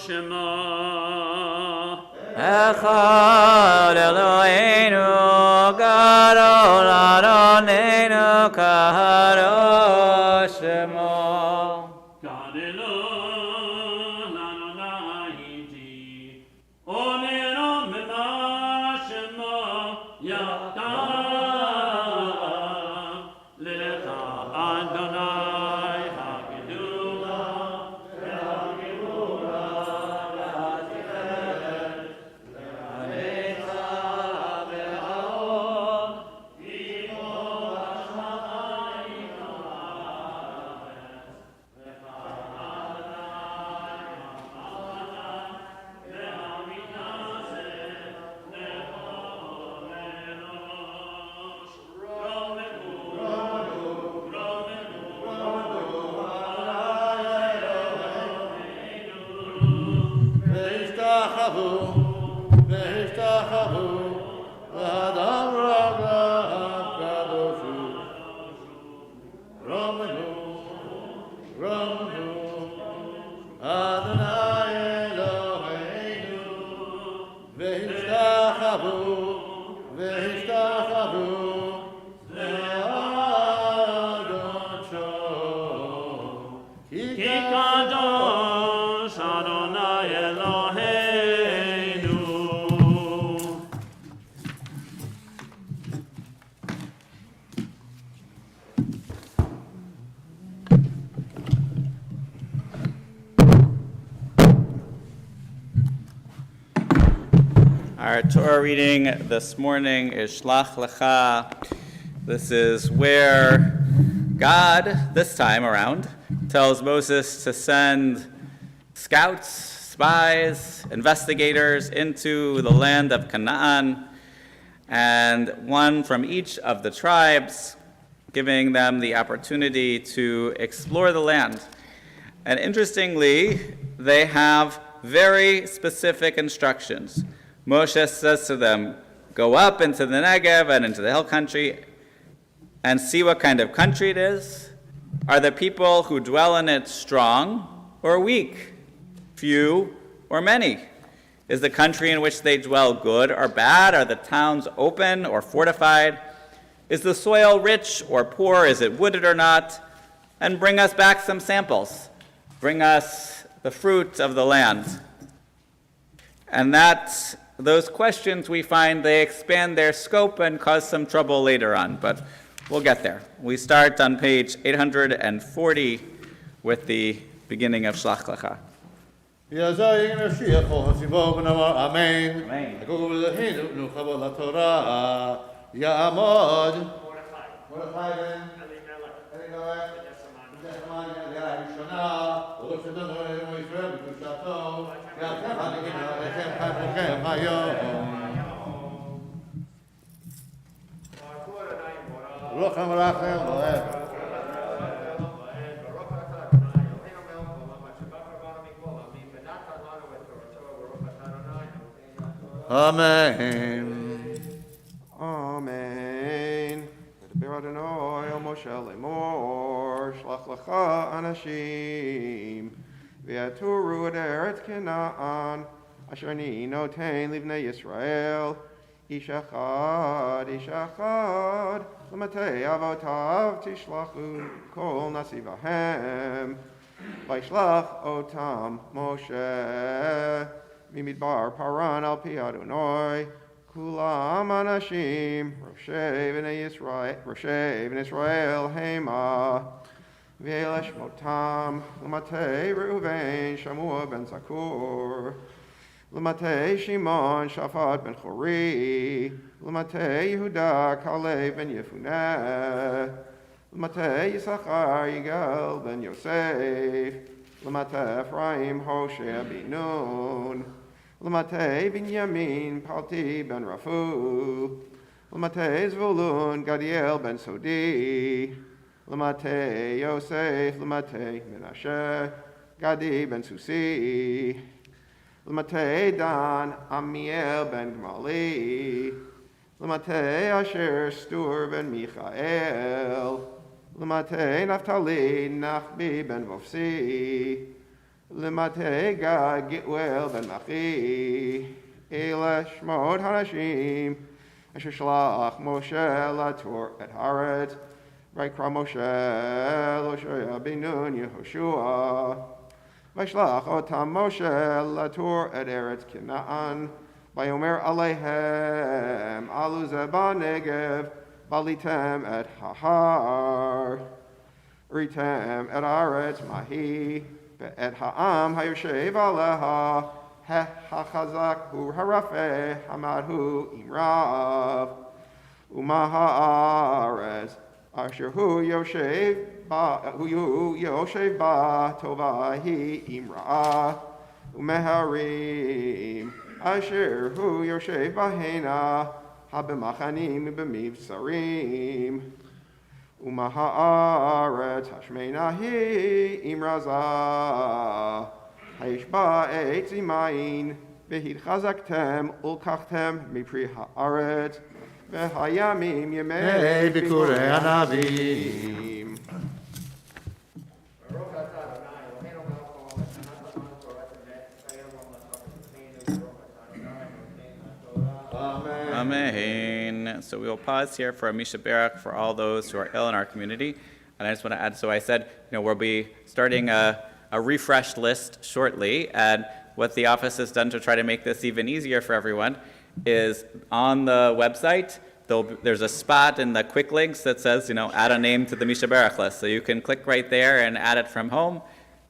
Shema.
Echad Eloheinu, Gadol Adonenu, Kadosh Shema.
Gadol Adonai iti, Onenu Mena Shema, Yatav Lecha Adonai HaGedula, HaGevura, HaTiferet, HaNetzach, HaHod, Imo HaShamayim HaAretz, Lecha Adonai HaMalach, VeHaMitnaseh, Lechol Elosh, Romenu, Ki Kadosh Adonai Eloheinu.
Our Torah reading this morning is Shlach Lecha. This is where God, this time around, tells Moses to send scouts, spies, investigators into the land of Canaan, and one from each of the tribes, giving them the opportunity to explore the land. And interestingly, they have very specific instructions. Moshe says to them, go up into the Negev and into the hill country and see what kind of country it is. Are the people who dwell in it strong or weak, few or many? Is the country in which they dwell good or bad? Are the towns open or fortified? Is the soil rich or poor? Is it wooded or not? And bring us back some samples. Bring us the fruit of the land. And those questions, we find they expand their scope and cause some trouble later on, but we'll get there. We start on page 840 with the beginning of Shlach Lecha.
יזעים משיח חסיבו ונאמר אמן.
אמן.
הגוגו ולהינו נוחבו לתורה יעמוד. מרדכי בן אלימלך. נחמן עלייה הראשונה, ולא שדונו אלוהינו ישראל בקדושתו, ואתם הנגידים עליכם חיים היום. רוחם ורחם ואוהב. אמן.
Amen. V'daber Adonai el Moshe lemor, shlach lecha anashim, v'yaturu et eretz Canaan, asher ani noten livnei Yisrael, ish echad, l'matei avotav tishlachu kol nasivahem, v'yishlach otam Moshe, mimidbar paran al pi Adonai, Kulam anashim, Roshei b'nei Yisrael, Hema, v'elesh motam, l'matei Reuven, Shamua ben Zakur, l'matei Shimon, Shafat ben Chori, l'matei Yehuda, Kalev ben Yefuneh, l'matei Yisachar, Yigal ben Yosef, l'matei Ephraim, Hoshea ben Nun, L'matei Binyamin, Palti ben Rafu, L'matei Zvulun, Gadiel ben Sodi, L'matei Yosef, L'matei Menashe, Gadi ben Susi, L'matei Dan, Amiel ben Gmali, L'matei Asher, Stur ben Michael, L'matei Naftali, Nachbi ben Vofsi, L'matei Gad Gitwel ben Machi, Ele Shmod Hanashim, Asher Shalach Moshe Lator et Haaretz, Vayikra Moshe L'Hoshea ben Nun Yehoshua, Vayshlach Otam Moshe Lator et Eretz Canaan, Vayomer Alehem Alu Ze Ba'negev, Valitem et Hahar, Ritem et Haaretz Mahi, Et ha'am hayoshev aleha, ha'chazak hu harafe, hamadhu imrav, umaha'aretz, asher hu yoshev ba, tova hi imra, umeharim, asher hu yoshev bahena, habemachanim b'mivsarim, Umaha'aretz hashmeina hi imraza hayishba eitz imayin v'hid chazaktem ulkachtem mipri ha'aretz v'hayamim yemei
bikurei hanavim.
Amen. So we will pause here for a Misha Barak for all those who are ill in our community. And I just want to add, so I said, we'll be starting a refreshed list shortly. And what the office has done to try to make this even easier for everyone is on the website, there's a spot in the quick links that says, add a name to the Misha Barak list. So you can click right there and add it from home.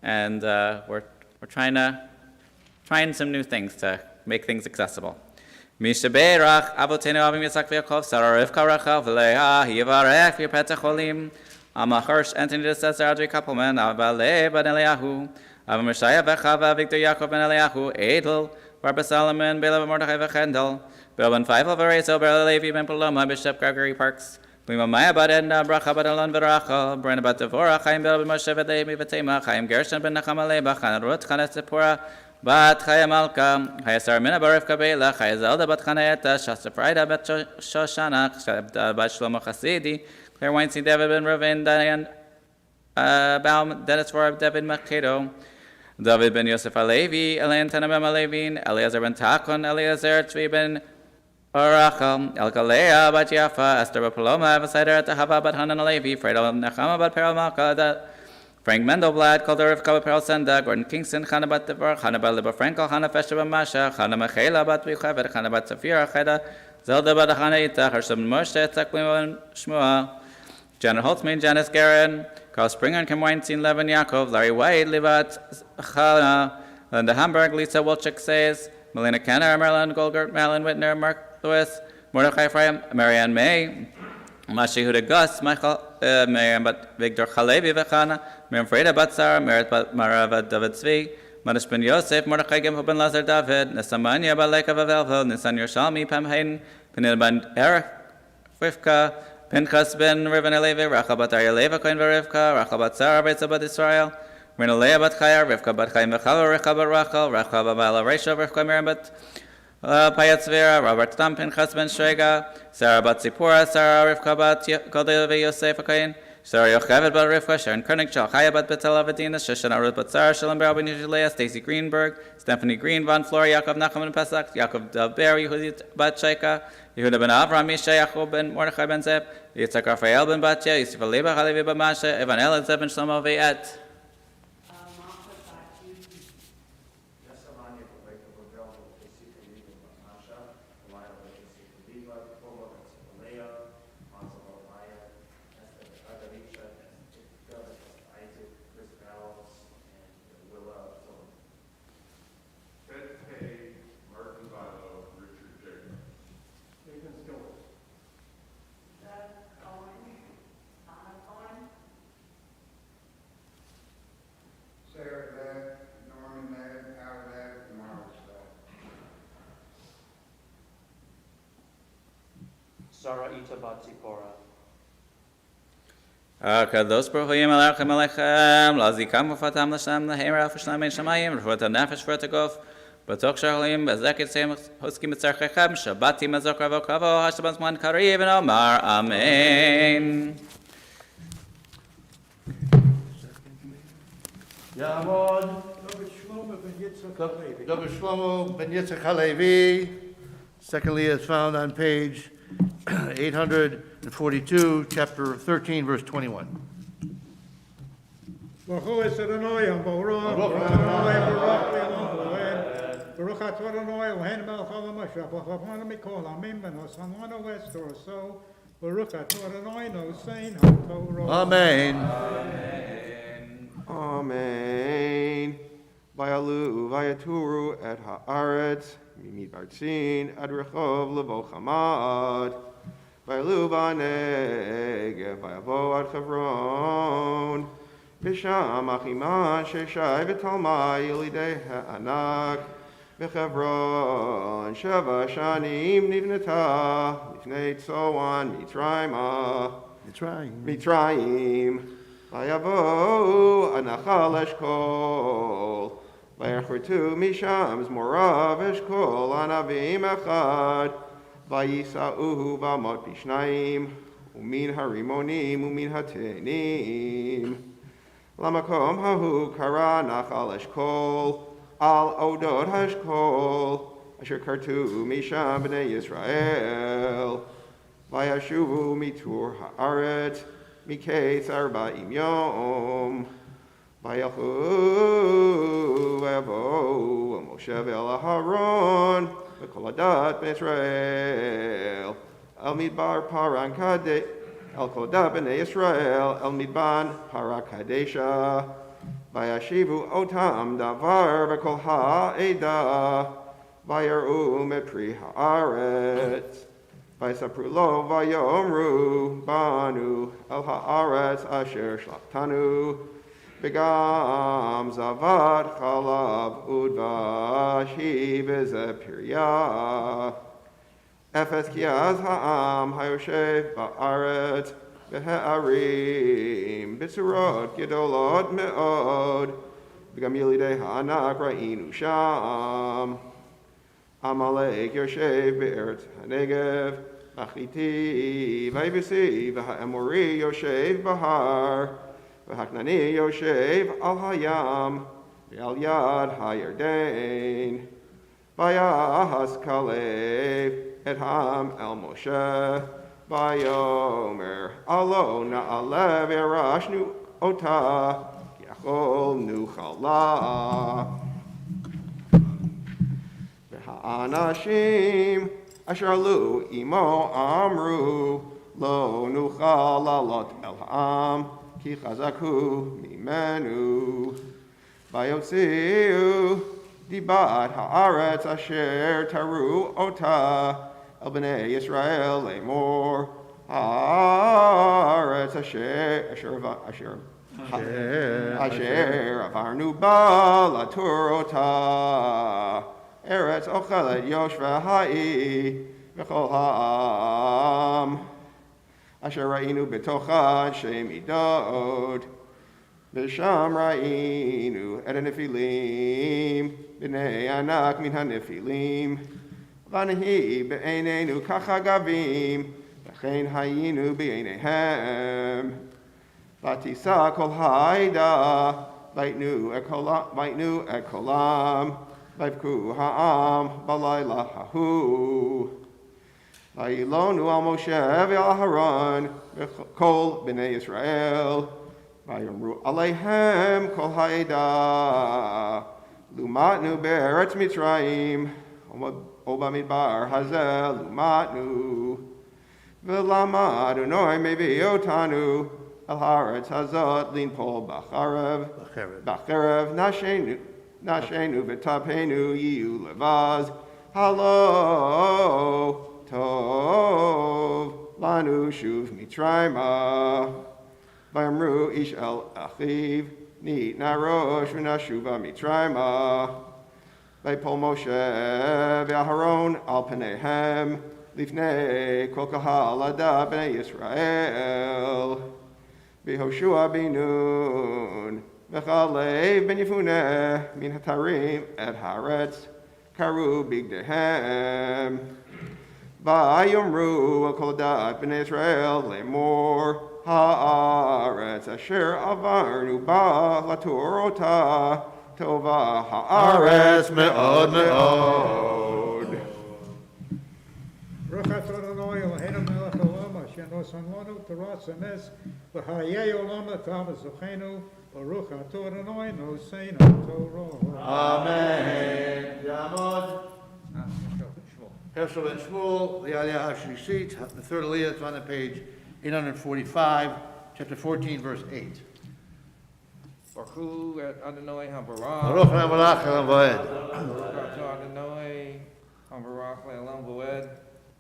And we're trying some new things to make things accessible. Mishaberach Avotenu Avim Yitzchak v'Yaakov Sarah Rivka Rachel v'Leah Yivarech v'Yipetach Cholim Amachorsh Anthony DeCesar Audrey Kappelman Avaleh ben Eliyahu Avam Mishaya v'Chava Victor Yaakov ben Eliyahu Edel Barbara Solomon Bela Mordechai v'Chendel Bill ben Feifel v'Reisel Bela Levi ben Paloma Bishop Gregory Parks Lima Maya bat Edna Bracha bat Elon v'Rachel Brenda bat Devorah Chaim Bela ben Moshe v'Levi v'Tema Chaim Gershon ben Nacham Aleba Chan Ruth Chanes Zipporah Bat Chaya Malka, Chaya Sarmina Barivka Beila, Chaya Zelda Bat Chanayeta, Shasta Frida Bat Shoshana, Bat Shlomo Chasidi, Claire Weinstein, David Ben Ravin, Diane Baum, Dennis Vorab, David Makedo, David Ben Yosef Alevi, Elaine Tanamem Alevin, Eliezer Ben Takon, Eliezer Tzvi Ben Orachel, Elkalea Bat Yafa, Esther Bat Paloma, Avasider Tahava Bat Hanan Alevi, Fredo Nechama Bat Peral Malka, Frank Mendelblad, Calder of Kava Pearl Senda, Gordon Kingston, Hanabat Devar, Hannibal Liba Frankel, Hannah Feshaba Masha, Hannah Michaela Bat Vichavet, Hannabat Safira, Cheda, Zelda Bat Hanaita, Hersham Moshe, Tzaklim Shmua, Janet Holtzman, Janice Guerin, Carl Springer and Kim Weinstein, Levin Yaakov, Larry White, Libat Chala, Linda Hamburg, Lisa Wilczek says, Melina Kenner, Marilyn Goldgert, Madeline Whitner, Mark Lewis, Mordechai Ephraim, Marianne May, Mashi Huda Gus, Michael, Miriam Victor Chalevi Vechana, Miriam Freda Batzar, Merit Marava David Zvi, Manish Ben Yosef, Mordechai Gimel Ben Lazar David, Nesamanya Baleka Vavelvo, Nisan Yerushalmi, Pam Hayden, Penil Ben Erich, Rivka, Pinchas Ben Riven Elevi, Rachel Bat Arya Leva Kohen Verivka, Rachel Bat Sarah Beitza Bat Israel, Rina Leah Bat Chaya, Rivka Bat Chaim Vechal, Rechel Bat Rachel, Rachel Bat Bala Rachel, Rivka Miriam Bat Payat Zvira, Robert Tam, Pinchas Ben Shrega, Sarah Bat Zipporah, Sarah Rivka Bat Goldelevi Yosef Kohen, Sarah Yocheved Bat Rivka, Sharon Koenig, Shal Chaya Bat Betel Avadina, Shoshana Ruth Bat Sarah, Shalom Ber Ben Yishlea, Stacy Greenberg, Stephanie Green, Von Flora, Yaakov Nachum Ben Pesach, Yaakov Daber, Yehudi Bat Shaika, Yehuda Ben Avram, Misha, Yaakov Ben Mordechai Ben Zeb, Yitzhak Raphael Ben Batya, Yosef Aleba, Halevi Ben Masha, Evan Elazeb Ben Shlomo Ve'et.
Sarah Beck, Norman Beck, Howard Beck, Mark Beck.
Sarah Ita Bat Zipporah.
Kadosh Baruch Hu Yimelech Alechem, Lazikam Ufatam Lashem, Lahem Raf Shnam En Shamayim, Rufat Nefesh Vertigov, Batok Shalim, Bezeket Sem Huskim Mitzarchechem, Shabbati Mazok Ravo Kavo, Hashabans Man Kariv and Omar, Amen.
Ya'amod. David Shlomo Ben Yitzchak Halevi. Secondly, is found on page 842, chapter 13, verse 21.
Baruch es Adonai, Baruch
Baruch
Adonai, Baruch Adonai, Baruch Adonai, Eloheinu melech haolam asher b'chavonu mikol hamim v'nosanu Esther so Baruch Adonai nosein haTorah.
Amen.
Amen. Vayalu, vayaturu et haaretz, mimit bartzin, ad rechov levo chamad. Vayalu v'negev, vayavo ad Chevron. Bisham achiman sheshai v'talmai yilidei ha'anak. B'Chevron sheva shanim nivneta, nifnei tzoan mitzrayma. Mitzrayim. Vayavo anachal eshkol, vayachortu misham zmorav eshkol anavim echad, vayisauhu v'amot bishnaim, umin harimonim umin hatenim. Lamakom hahu kara nachal eshkol, al odot hashkol, asher kartu misham b'nei Yisrael, vayashuvu mitur haaretz, Miketz arba'im yom, vayalchu vayavo Moshe ve'el Aharon v'kol hadat b'Yisrael el midbar paran kadesh el kol hadat b'nei Yisrael el midban paran kadesha vayashivu otam davar v'kol ha'eda vayaru mepri haaretz. Vayisapru lo vayomru banu el haaretz asher shlachtanu begam zavad chalav udvash hi v'zepirya efes kiaz ha'am hayoshev ba'aretz v'ha'arim b'tzurot gedolot me'od begam yilidei ha'anak ra'inu sham Amalek Yoshev be'eretz hanegev, Achiti v'Yebusi v'Ha'emori Yoshev b'Har, v'Haknani Yoshev al Hayam, v'al Yad HaYarden. Vayahas Kalev et Ham el Moshe, Vayomer Alo na'alev yarashnu ota, Yachol nuchala. Anashim asher alu imo amru lo nuchal lalot el ha'am ki chazaku mimenu vayotziu Dibat haaretz asher taru ota el bnei Yisrael lemor haaretz asher avarnu ba latur ota eretz ochelet yoshva hai v'chol ha'am asher ra'inu betocha shem idod v'sham ra'inu et hanefilim b'nei anak min hanefilim v'anahi b'einenu kachagavim v'chein hayinu b'eineihem v'tisa kol haida v'itnu et kolam v'ivku ha'am b'layla hahu v'ilonu al Moshe v'al Aharon v'kol b'nei Yisrael v'yomru aleihem kol haida lumatnu be'eretz Mitzrayim ובמדבר הזה lumatu ולמה אדוני מביא אותנו אל הארץ הזאת לנפול בחרב נשנו וטפנו יהיו לבז הלא טוב לנו שוב מצרימה ואמרו איש אל אחיו ניתנה ראש ונשובה מצרימה ויפול משה ואהרון על פניהם לפני כל קהל עדה בני ישראל ויהושע בן נון וכלב בן יפונה מן התרים את הארץ קראו בגדיהם ויאמרו אל כל דת בני ישראל לאמור הארץ אשר עברנו בה לתור אותה טובה הארץ מאוד מאוד.
ברוך אתה אדוני אלוהינו מלך העולם אשר נתן לנו תורת אמת וחיי עולם אתה וזוכנו ברוך אתה אדוני נושאנו תורה.
Amen. Yamod. Herschel and Shmuel, the Aliyah HaShlishit, the third Aliyah is on the page 845, chapter 14, verse 8.
Baruch hu Adonai
Baruch
habarach.
HaMelech Elam Voed.
Baruch atah Adonai habarach le'elam voed.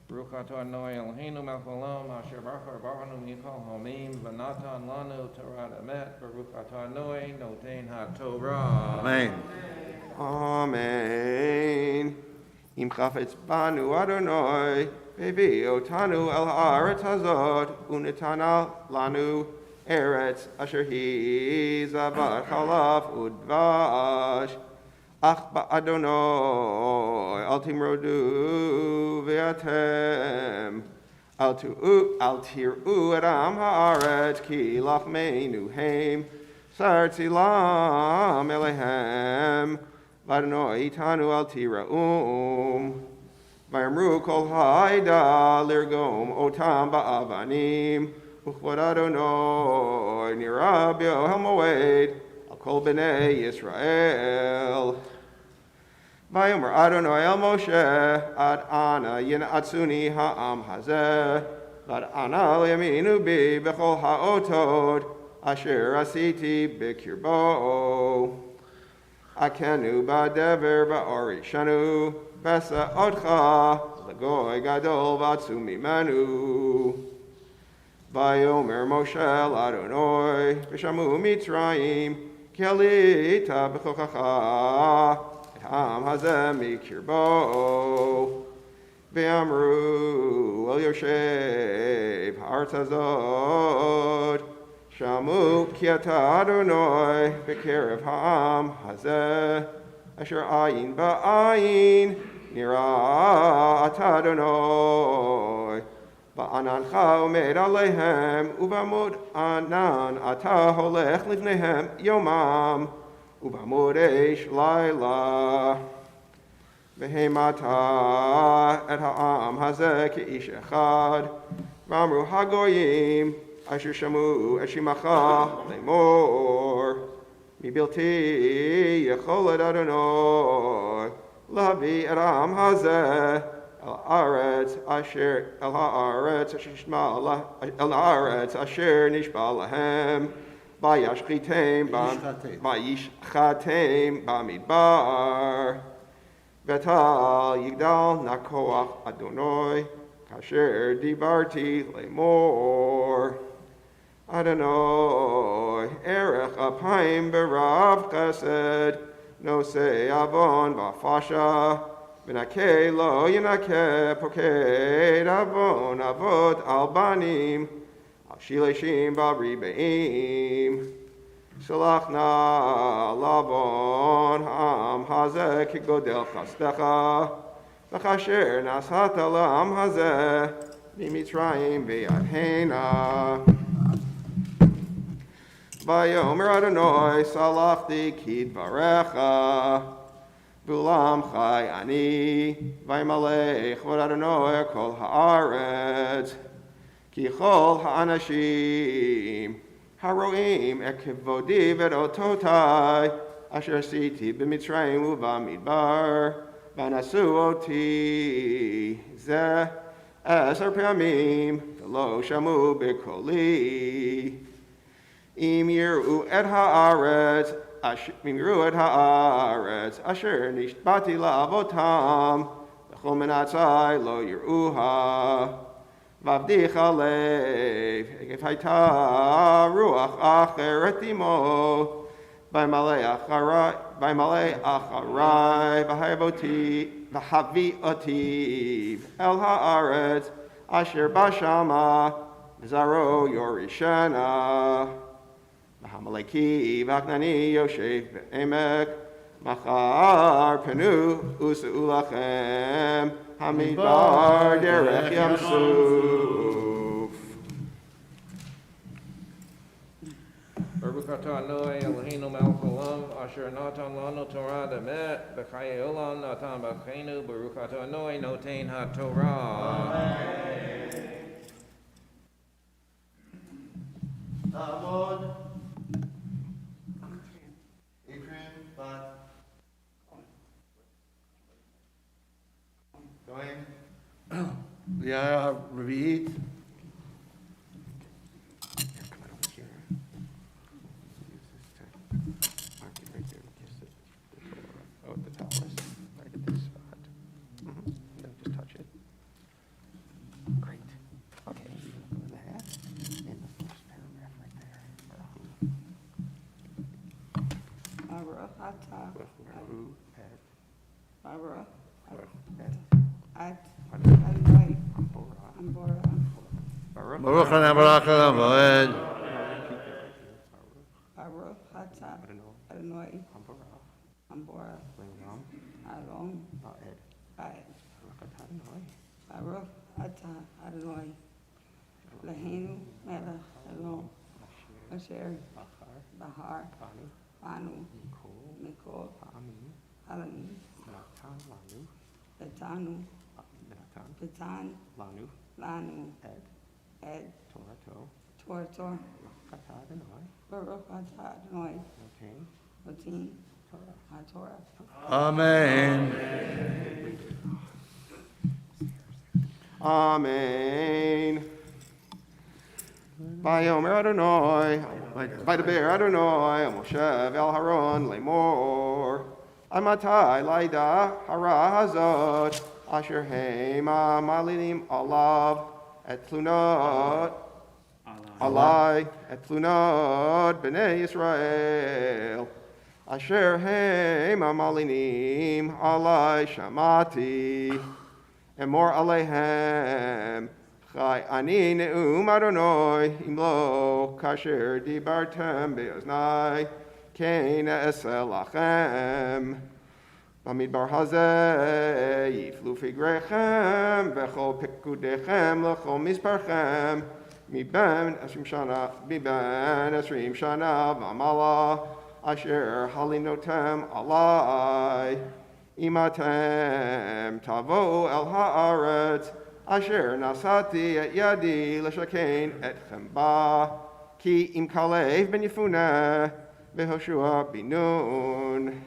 Baruch atah Adonai Eloheinu melech haolam asher barachanu mikol hamim v'natan lanu torat emet. Baruch atah Adonai noten haTorah.
Amen.
Amen. Im chafetz banu Adonai והביא אותנו אל הארץ הזאת ונתנה לנו ארץ אשר היא זבת חלב ודבש אך באדוני אל תמרדו ואתם אל תראו את עם הארץ כי לחמנו הם שר צילם אליהם ואדוני איתנו אל תיראום ויאמרו כל העדה לרגום אותם באבנים וכבוד אדוני נראה באוהל מועד על כל בני ישראל. ויאמר אדוני אל משה עד אנה ינעצוני העם הזה ועד אנה לא יאמינו בי בכל האותות אשר עשיתי בקרבו. עקנו בדבר ואורישנו ואשא אותך לגוי גדול ועצום ממנו. ויאמר משה אל אדוני ושמעו מצרים כי עלית בכוחך את העם הזה מקרבו. ואמרו אל יושב הארץ הזאת שמעו כי אתה אדוני בקרב העם הזה אשר עין בעין נראה אתה אדוני בעננך עומד עליהם ובעמוד ענן אתה הולך לפניהם יומם ובעמוד אש לילה. והימדת את העם הזה כאיש אחד ואמרו הגויים אשר שמעו את שמך לאמור מבלתי יכול את אדוני להביא את העם הזה אל הארץ אשר נשבע להם Vayashchitem bamidbar. Vetal yigdal nakoach Adonai kasher dibarti lemor. Adonai erech apayim berav chesed nosei avon bafasha v'nakei lo yinakeh poked avon avot albanim al shileshim baribeim. Shalachna lavon ham hazeh kigodel chastecha v'chasher nasata lam hazeh mimitzrayim v'yadhena. Vayomer Adonai salachti kidvarecha v'ulam chai ani vaymalech v'od Adonai kol haaretz ki chol ha'anashim haroim ekevodi v'ototai asher asiti b'mitzrayim u'bamidbar v'nasu oti zeh 10 פעמים ולא שמעו בקולי. אם יראו את הארץ אשר נשבעתי לאבותם וכל מנצי לא יראוה. ועבדיך לב היקף הייתה רוח אחרת עמו וימלא אחרי והביא אותי אל הארץ אשר בשמה זרעו יורישנה. והמלאכי והכנעני יושב בעמק מחר פנו וסעו לכם המדבר דרך ים סוף.
Baruch atah Adonai Eloheinu melech olam asher natan lanu Torah emet b'chayei olam natan b'chenu Baruch atah Adonai noten haTorah.
Amod. Ephraim, Bat. Going. Yeah, Revi'it.
Oh, at the top list, right at this spot. No, just touch it. Great. Okay, you can go to that in the first paragraph right there.
Baruch atah
Adonai.
Baruch Hanam Barak Hanam Moed.
Baruch atah Adonai Ambora Alon Baed. Baruch atah Adonai Eloheinu melech Elon asher bahar banu mikol ha'alamin Betan lanu ed Torah Baruch atah Adonai noten haTorah.
Amen.
Amen. Vayomer Adonai, Vaydaber Adonai, Moshe vel Haron lemor, Amatai laida hara hazot, asher hema malinim alav et tlunot, alai et tlunot b'nei Yisrael, asher hema malinim alai shamati, emor aleihem. Chai ani ne'um Adonai imlo kasher dibartem be'oznai kein e'eseh lachem b'midbar hazeh yiflu figrechem v'chol pikudechem l'chol misparchem miben 20 shana v'amala asher halinotem alai imatem tavo el haaretz asher nasati et yadi l'shakein etchem ba ki im Kalev ben Yefuneh v'Hoshua bin Nun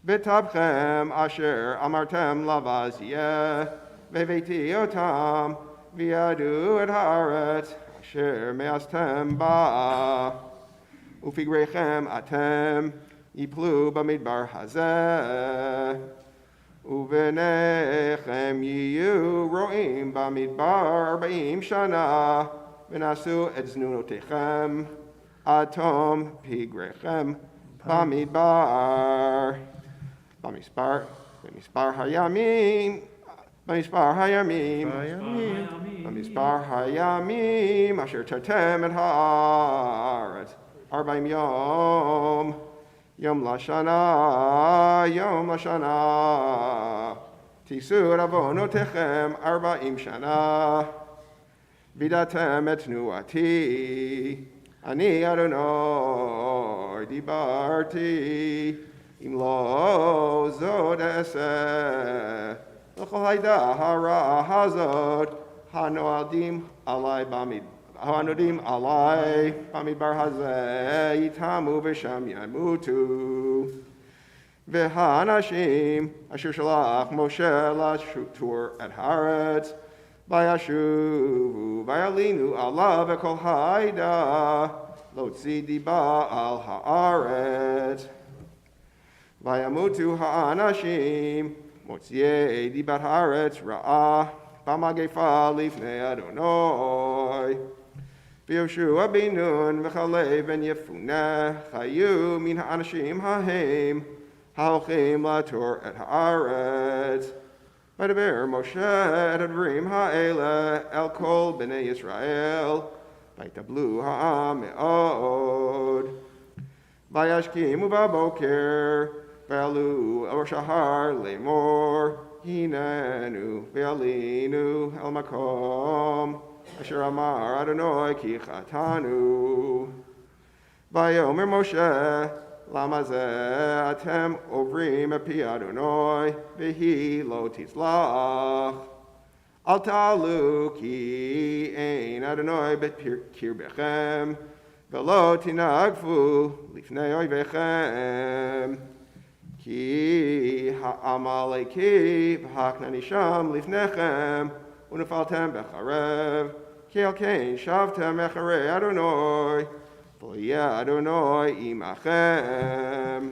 v'tabchem asher amartem lavaziyeh v'veiti otam v'yadu et haaretz asher me'astem ba ופגריכם אתם יפלו במדבר הזה. ובניכם יהיו רועים במדבר 40 שנה, ונעשו את זנונותיכם עד תום פגריכם במדבר. במספר הימים אשר תרתם את הארץ 40 יום, יום לשנה, תישאו את עוונותיכם 40 שנה, וידעתם את תנועתי, אני אדוני דיברתי, אם לא זאת אעשה, לכל העדה הרעה הזאת, הנועדים עלי במדבר הזה, יטמאו ושם ימותו. והאנשים אשר שלח משה לתור את הארץ, וישובו וילינו עליו וכל העדה, להוציא דיבה על הארץ. וימותו האנשים מוציאי דיבת הארץ רעה במגפה לפני אדוני. ויהושע בן נון וכלב בן יפונה היו מן האנשים ההם ההולכים לתור את הארץ. וידבר משה את הדברים האלה אל כל בני ישראל, ויתאבלו העם מאוד. וישכימו בבוקר ועלו אל ראש ההר לאמור, הננו ועלינו אל מקום אשר אמר אדוני כי חטאנו. ויאמר משה, למה זה אתם עוברים מפי אדוני והיא לא תצלח? אל תעלו כי אין אדוני בקרבכם, ולא תנגפו לפני אויביכם. כי העמלקי והכנעני שם לפניכם, ונפלתם בחרב, כי על כן שבתם אחרי אדוני, ויהיה אדוני עמכם.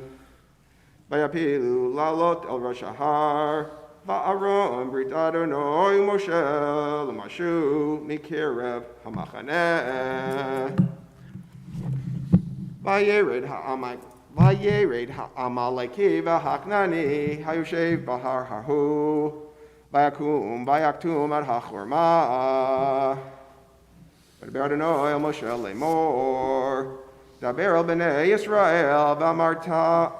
ויפילו לעלות אל ראש ההר, וארון ברית אדוני ומשה למשו מקרב המחנה. וירד העמלקי והכנעני היושב בהר ההוא, ויקום ויקטום עד החורמה. ודבר אדוני אל משה לאמור, דבר אל בני ישראל ואמרת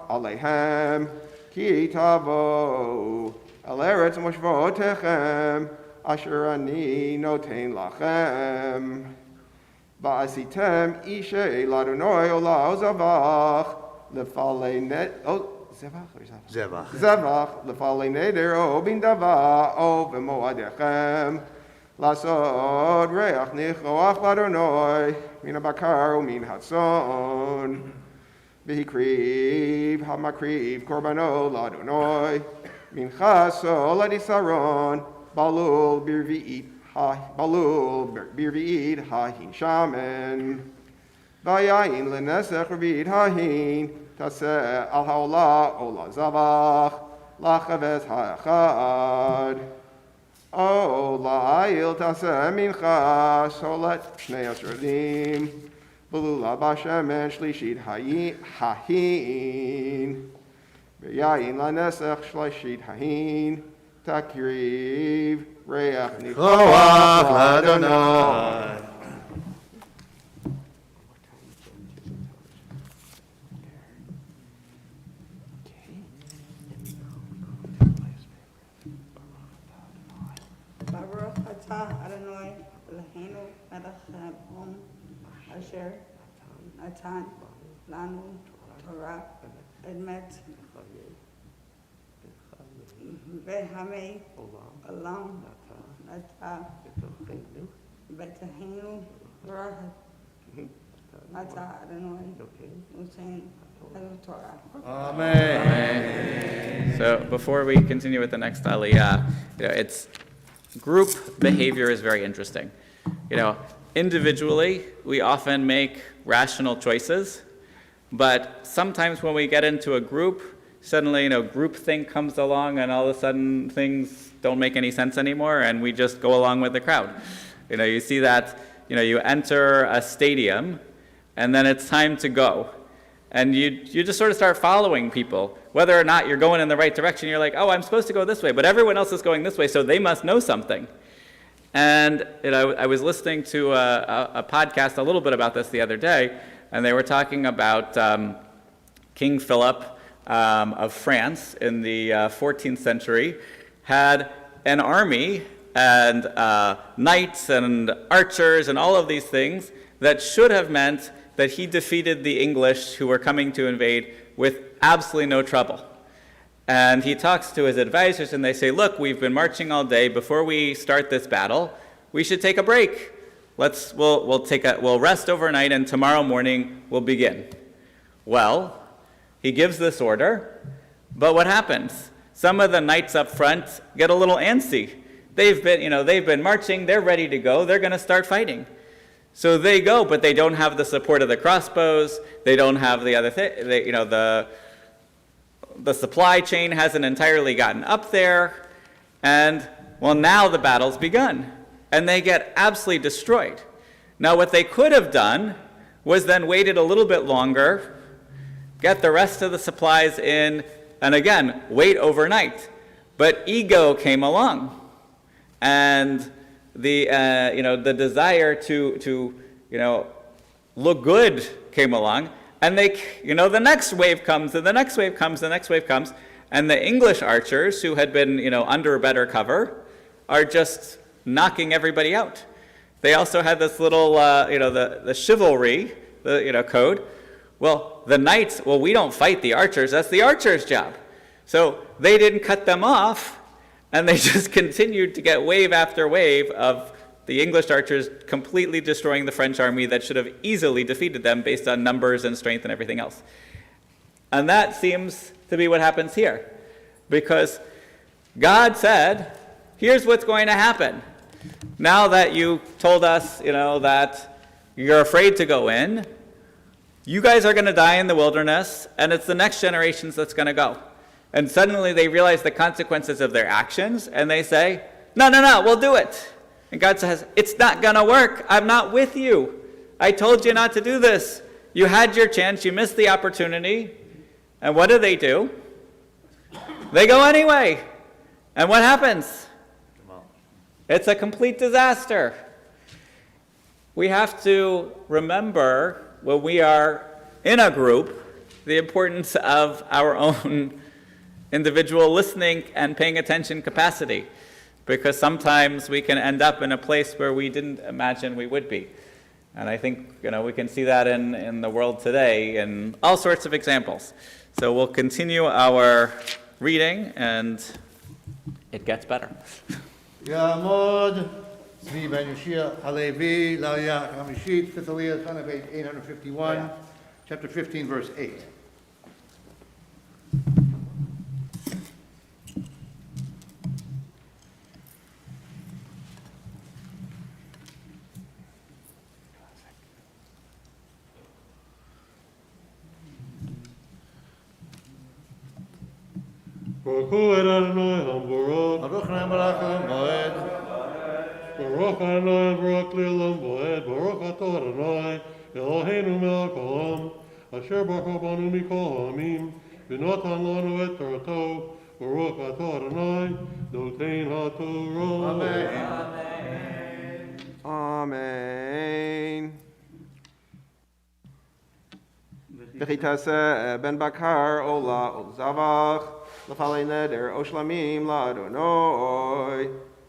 עליהם, כי תבואו אל ארץ מושבותיכם אשר אני נותן לכם. ועשיתם אישי לאדוני עולה וזבח זבח לפעלי נדר או בנדבה או במועדיכם, לעשות ריח ניחוח לאדוני מן הבקר ומן הצאן. והקריב המקריב קורבנו לאדוני, מנחסו לדיסרון בלול ברביעית ההין שמן. ויין לנסך רביעית ההין תעשה על העולה עולה זבח לחבץ האחד. או לעיל תעשה מנחה סולת 12 בלולה בשמן שלישית ההין. ויין לנסך שלישית ההין תקריב ריח ניחוח לאדוני.
Baruch atah Adonai Eloheinu melech haolam asher natan lanu Torah emet v'hamei olam nata b'tahenu baruch atah Adonai noten Torah.
Amen. So before we continue with the next aliyah, it's group behavior is very interesting. Individually, we often make rational choices, But sometimes when we get into a group, suddenly, groupthink comes along and all of a sudden things don't make any sense anymore and we just go along with the crowd. You see that, you enter a stadium and then it's time to go. And you just sort of start following people. Whether or not you're going in the right direction, you're like, oh, I'm supposed to go this way, but everyone else is going this way, so they must know something. And I was listening to a podcast a little bit about this the other day, and they were talking about King Philip of France in the 14th century had an army and knights and archers and all of these things that should have meant that he defeated the English who were coming to invade with absolutely no trouble. And he talks to his advisors and they say, look, we've been marching all day. Before we start this battle, we should take a break. We'll rest overnight and tomorrow morning we'll begin. Well, he gives this order, but what happens? Some of the knights up front get a little antsy. They've been marching, they're ready to go, they're going to start fighting. So they go, but they don't have the support of the crossbows, they don't have the other thing, the supply chain hasn't entirely gotten up there, and, well, now the battle's begun, and they get absolutely destroyed. Now, what they could have done was then waited a little bit longer, get the rest of the supplies in, and again, wait overnight. But ego came along, and the desire to look good came along, and the next wave comes, and the next wave comes, the next wave comes, and the English archers who had been under a better cover are just knocking everybody out. They also had this little the chivalry code. Well, the knights, we don't fight the archers, that's the archers' job. So they didn't cut them off, and they just continued to get wave after wave of the English archers completely destroying the French army that should have easily defeated them based on numbers and strength and everything else. And that seems to be what happens here. Because God said, here's what's going to happen. Now that you told us, that you're afraid to go in, you guys are going to die in the wilderness, and it's the next generations that's going to go. And suddenly they realize the consequences of their actions, and they say, no, we'll do it. And God says, it's not going to work. I'm not with you. I told you not to do this. You had your chance. You missed the opportunity. And what do? They go anyway. And what happens? It's a complete disaster. We have to remember when we are in a group the importance of our own individual listening and paying attention capacity, because sometimes we can end up in a place where we didn't imagine we would be. And I think we can see that in the world today in all sorts of examples. So we'll continue our reading, and it gets better.
Ya'amod Zvi ben Yoshia Halevi La'aliyah Hamishit, Fifth Aliyah, son of 851, chapter 15, verse 8.
Baruch hu Adonai HaMbarak.
Baruch Ne'emalach Moed.
Baruch Adonai Baruch Le'olam Moed. Baruch Atah Adonai Eloheinu melech haolam. Asher baruch banu mikol ha'amim. V'natan lanu et Torato. Baruch Atah Adonai Notein HaTorah.
Amen. Amen. V'chitase ben bakar ola ol zavach. L'falei neder o shlamim la'adonoi.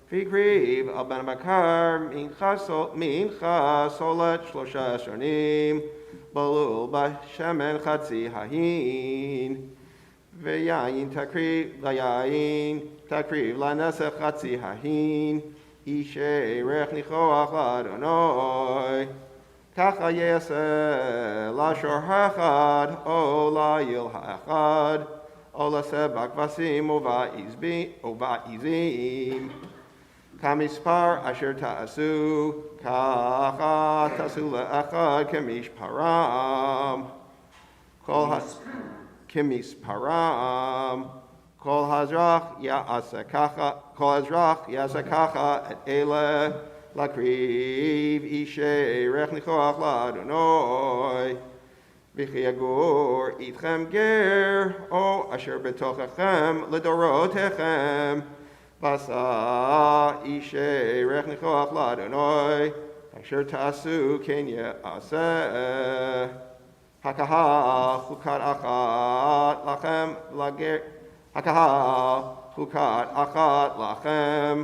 V'kriv al ben bakar mincha solet shlosha shonim. Balul b'shemen chatzi hahin. V'yayin takriv la'nesech chatzi hahin. Ishe rech nichoach la'adonoi. Kacha yaseh la'shor ha'achad o la'yil ha'achad. Ola sebak vasim uva'izim. Kamispar asher ta'asu. Kacha tasu le'achad kemish param. Kimis param. Kol hazrach yasakacha et ele lakriv ishe rech nichoach ladonoi. V'chiagur itchem ger o asher betochachem ledorotechem. Vasa ishe rech nichoach ladonoi. Asher tasu kenya aseh. Hakaha chukat achat lachem lager. Hakaha chukat achat lachem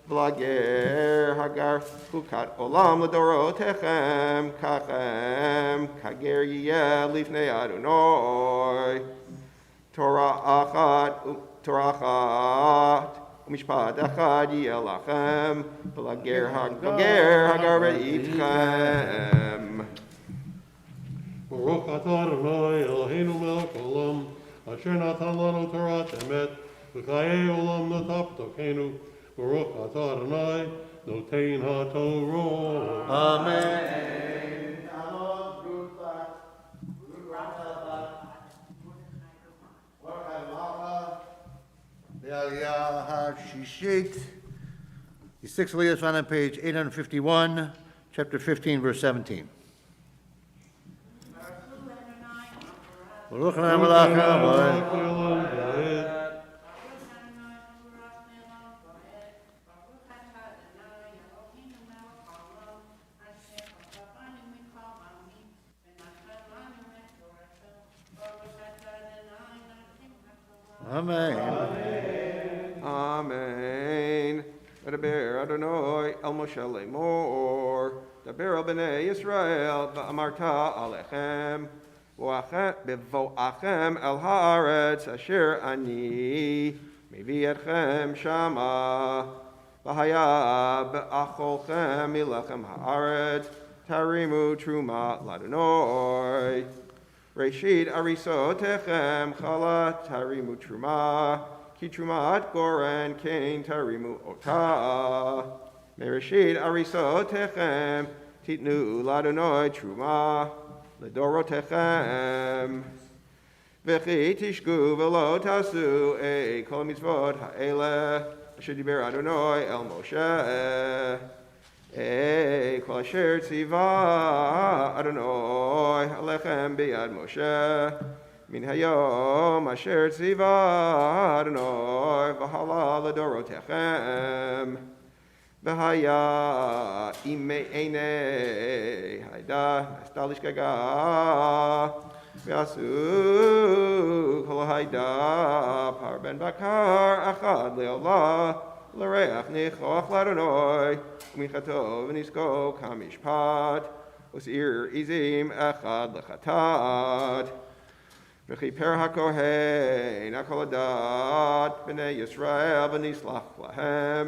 lager hagar chukat olam ledorotechem kachem kager yeh lifnei Adonai. Torah achat umishpat echad yeh lachem lager hagar beitchem.
Baruch atah Adonai Eloheinu melech olam, asher natan lanu Torat emet, v'chayei olam natap tokenu. Baruch atah Adonai notein haTorah.
Amen. The Aliyah HaShishit. The sixth Aliyah is found on page 851, chapter 15, verse 17. Baruch Adonai Melech Haolam. Amen.
Amen. V'daber Adonai el Moshe lemor, daber el bnei Yisrael, v'amarta alechem, b'vo'achem el haaretz asher ani mevi etchem shama, v'haya b'acholchem milechem haaretz, tarimu truma ladonai. Reshit arisotechem chala tarimu truma, ki trumat goren kain tarimu ota. Mereshit arisotechem titnu ladonai truma ledorotechem. V'chi tishku v'lo tasu kol mitzvot ha'ele asher diber Adonai el Moshe. Kol asher tziva Adonai alechem biyad Moshe min hayom asher tziva Adonai v'hala ledorotechem v'haya imei einei hayda nastalish gaga v'asu kol hayda par ben bakar achad leolah l'reach nichoach l'Adonai u'michatov v'nisko kamishpat u'sir izim echad l'chatat v'chiper hakohen akol adat b'nei Yisrael v'nislach lahem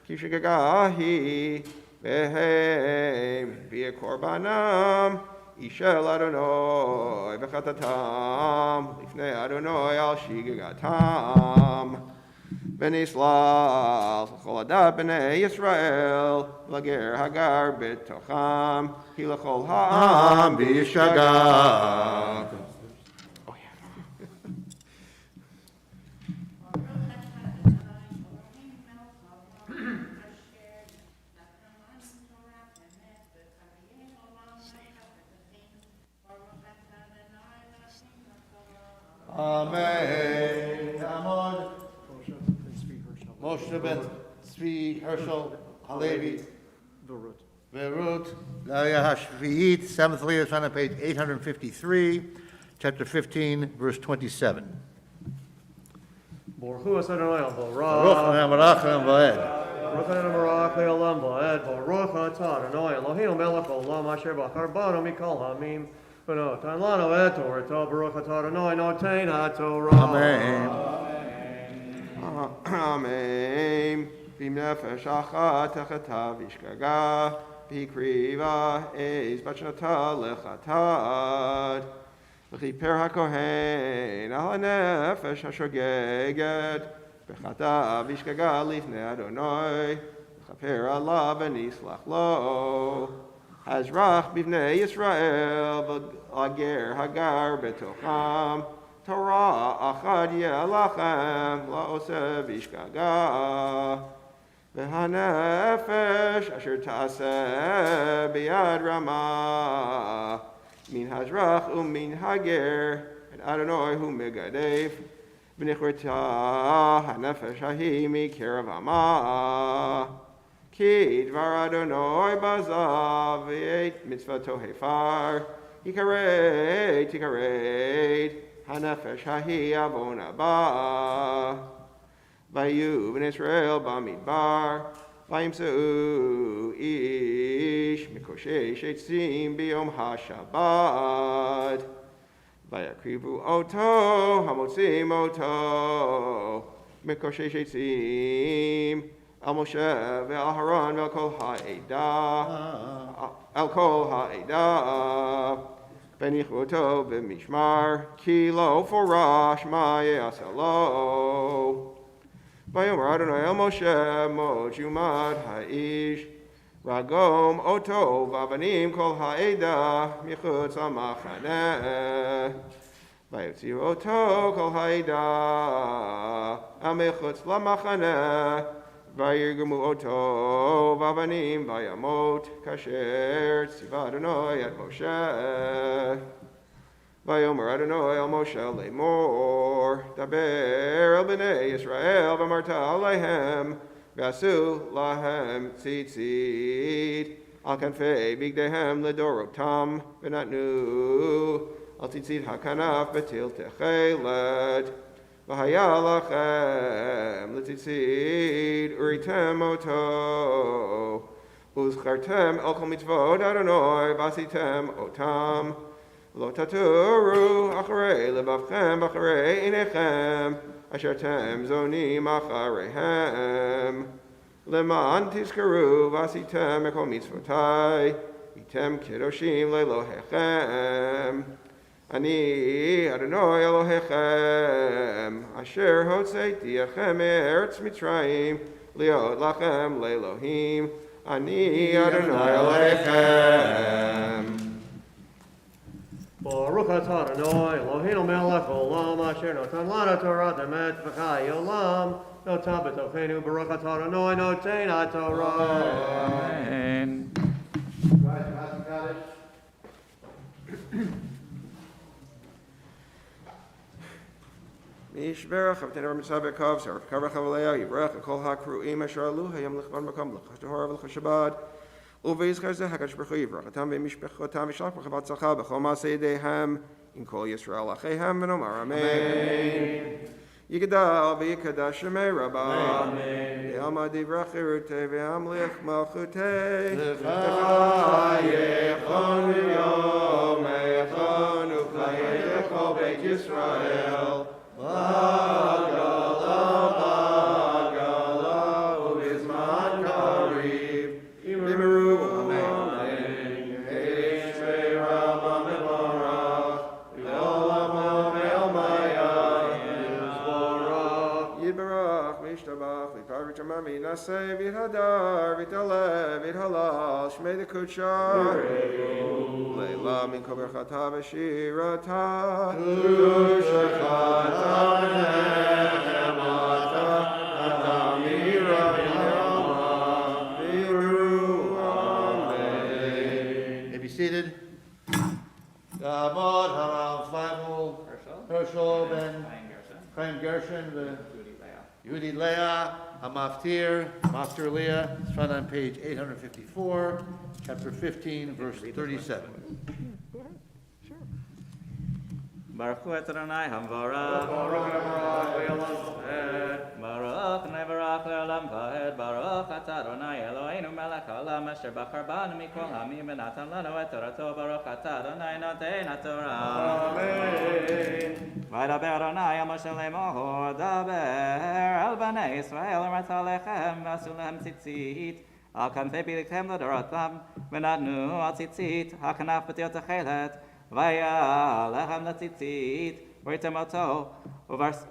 ki shegagahi v'hem v'yekorbanam ishel Adonai v'chatatam lifnei Adonai al shigagatam V'nislach l'chol adat b'nei Yisrael lager hagar b'tocham ki l'chol ha'am b'yishagah. Oh yeah.
Amen. Amod. Moshe ben Tzvi Herschel Halevi. Verut. Aliyah HaShvi'it, seventh Aliyah is found on page 853, chapter 15, verse 27.
Baruch Hu Adonai
Baruch Adonai Melech Haolam.
Baruch Adonai Melech Haolam. Baruch Atah Adonai Eloheinu melech olam asher bachar banu mikol hamim v'notan lanu et Torah. Baruch Atah Adonai notein haTorah.
Amen.
Amen. V'nefesh achat techata v'ishgaga v'hikriva eis b'shnata lechatad v'chiper hakohen al hanefesh hashogeget b'chata v'ishgaga lifnei Adonai v'chaper alav v'nislach lo Hazrach b'vnei Yisrael v'ager hagar betocham Torah achad yelachem la'oseh bishgaga v'hanefesh asher ta'aseh biyad ramah min hazrach u'min hager and Adonai hu megadev v'nichrita hanefesh hahi mikerav amah ki dvar Adonai bazav v'yet mitzvato hefar Tikareit hanefesh hahi avon haba Vayu ben Israel bamidbar vayimseu ish mikoshesh etzim biyom hashabbat vayakrivu oto hamotzim oto mikoshesh etzim al Moshe ve'al Haran ve'al kol ha'edah v'nichvoto b'mishmar ki lo forash ma ye'asalo Vayomer Adonai el Moshe mot yumad ha'ish ragom oto v'avanim kol ha'edah michutz ha'machaneh vayotziu oto kol ha'edah amichutz lamachaneh vayirgemu oto v'avanim vayamot kasher tziva Adonai et Moshe Vayomer Adonai el Moshe lemor daber el bnei Yisrael v'amarta alehem v'asu lahem tzitzit al kanfei bigdehem ledorotam v'natnu al tzitzit hakanaf betil techelet v'haya lachem letzitzit uritem oto uzchartem el kol mitzvot Adonai v'asitem otam Lo taturu acharei lebavchem v'acharei einechem asher tem zonim achareihem leman tizkaru v'asitem ekol mitzvotai item kedoshim lelohechem ani Adonai Elohechem asher hotzeiti echem me'eretz Mitzrayim liot lachem le'elohim ani Adonai Elohechem
Baruch atah Adonai Eloheinu melech olam asher notan lana Torah emet v'chai olam notan b'tochenu Baruch atah Adonai noten haTorah.
Amen.
Mishberach avtenu mitzvah bekov ser kavach avalei yivrach kol hakruim asher alu hayam lechvan makam lechashtor v'lechashabad uveischar zeh hakadosh baruch hu yivrach atam v'mishpechotam v'shalach b'chavat tzalcha b'chol ma'aseh yedeihem in kol Yisrael acheihem v'nomar amen. Yigdal v'yikadash shemei Rabbah v'yalma divrach chirutei v'yamlich malchutei v'chayechon v'yom echon u'chayech kol beit Yisrael Bagala ubizman karib Imeru amen Yeshvei Rabba mevorach V'olamo ve'omaya Yidbarach Mishtabach V'kar v'tamami Naseh v'hadar v'talev v'halal Shmei d'kutshar Leila min kol berchata v'shirata Kushachata nechemata Adamira v'yama V'ru amen.
May be seated. Davod Harav Flavel Herschel Ben Chaim Gershon Yehudi Leah Hamaftir Maftir Leah. It's found on page 854, chapter 15, verse 37.
Baruch hu et Adonai hamvarach Baruch nevarach le'olam va'ed Baruch atah Adonai Eloheinu melech haolam asher bachar banu mikol hamim v'natan lanu et torato Baruch atah Adonai noten haTorah Amen. V'daber Adonai el Moshe lemor daber el bnei Yisrael u'marta lechem v'asu lehem tzitzit al kanfei bilikhem l'dorotam v'natnu al tzitzit hakanaf b'til techelet Vaya lechem letzitzit, v'ritem oto,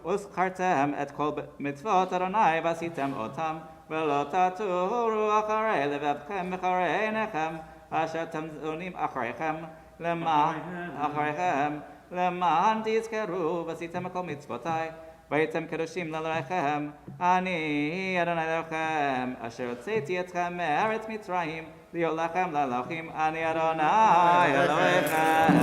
וזכרתם את כל מצוות אדוני ועשיתם אותם, ולא תטורו אחרי לבבכם ואחרי עיניכם, אשר תמזונים אחריכם, למען תזכרו ועשיתם כל מצוותיי, והייתם קדושים לאלוהיכם. אני אדוני אלוהיכם, אשר הוצאתי אתכם מארץ מצרים, להיות לכם לאלוהים. אני אדוני אלוהיכם.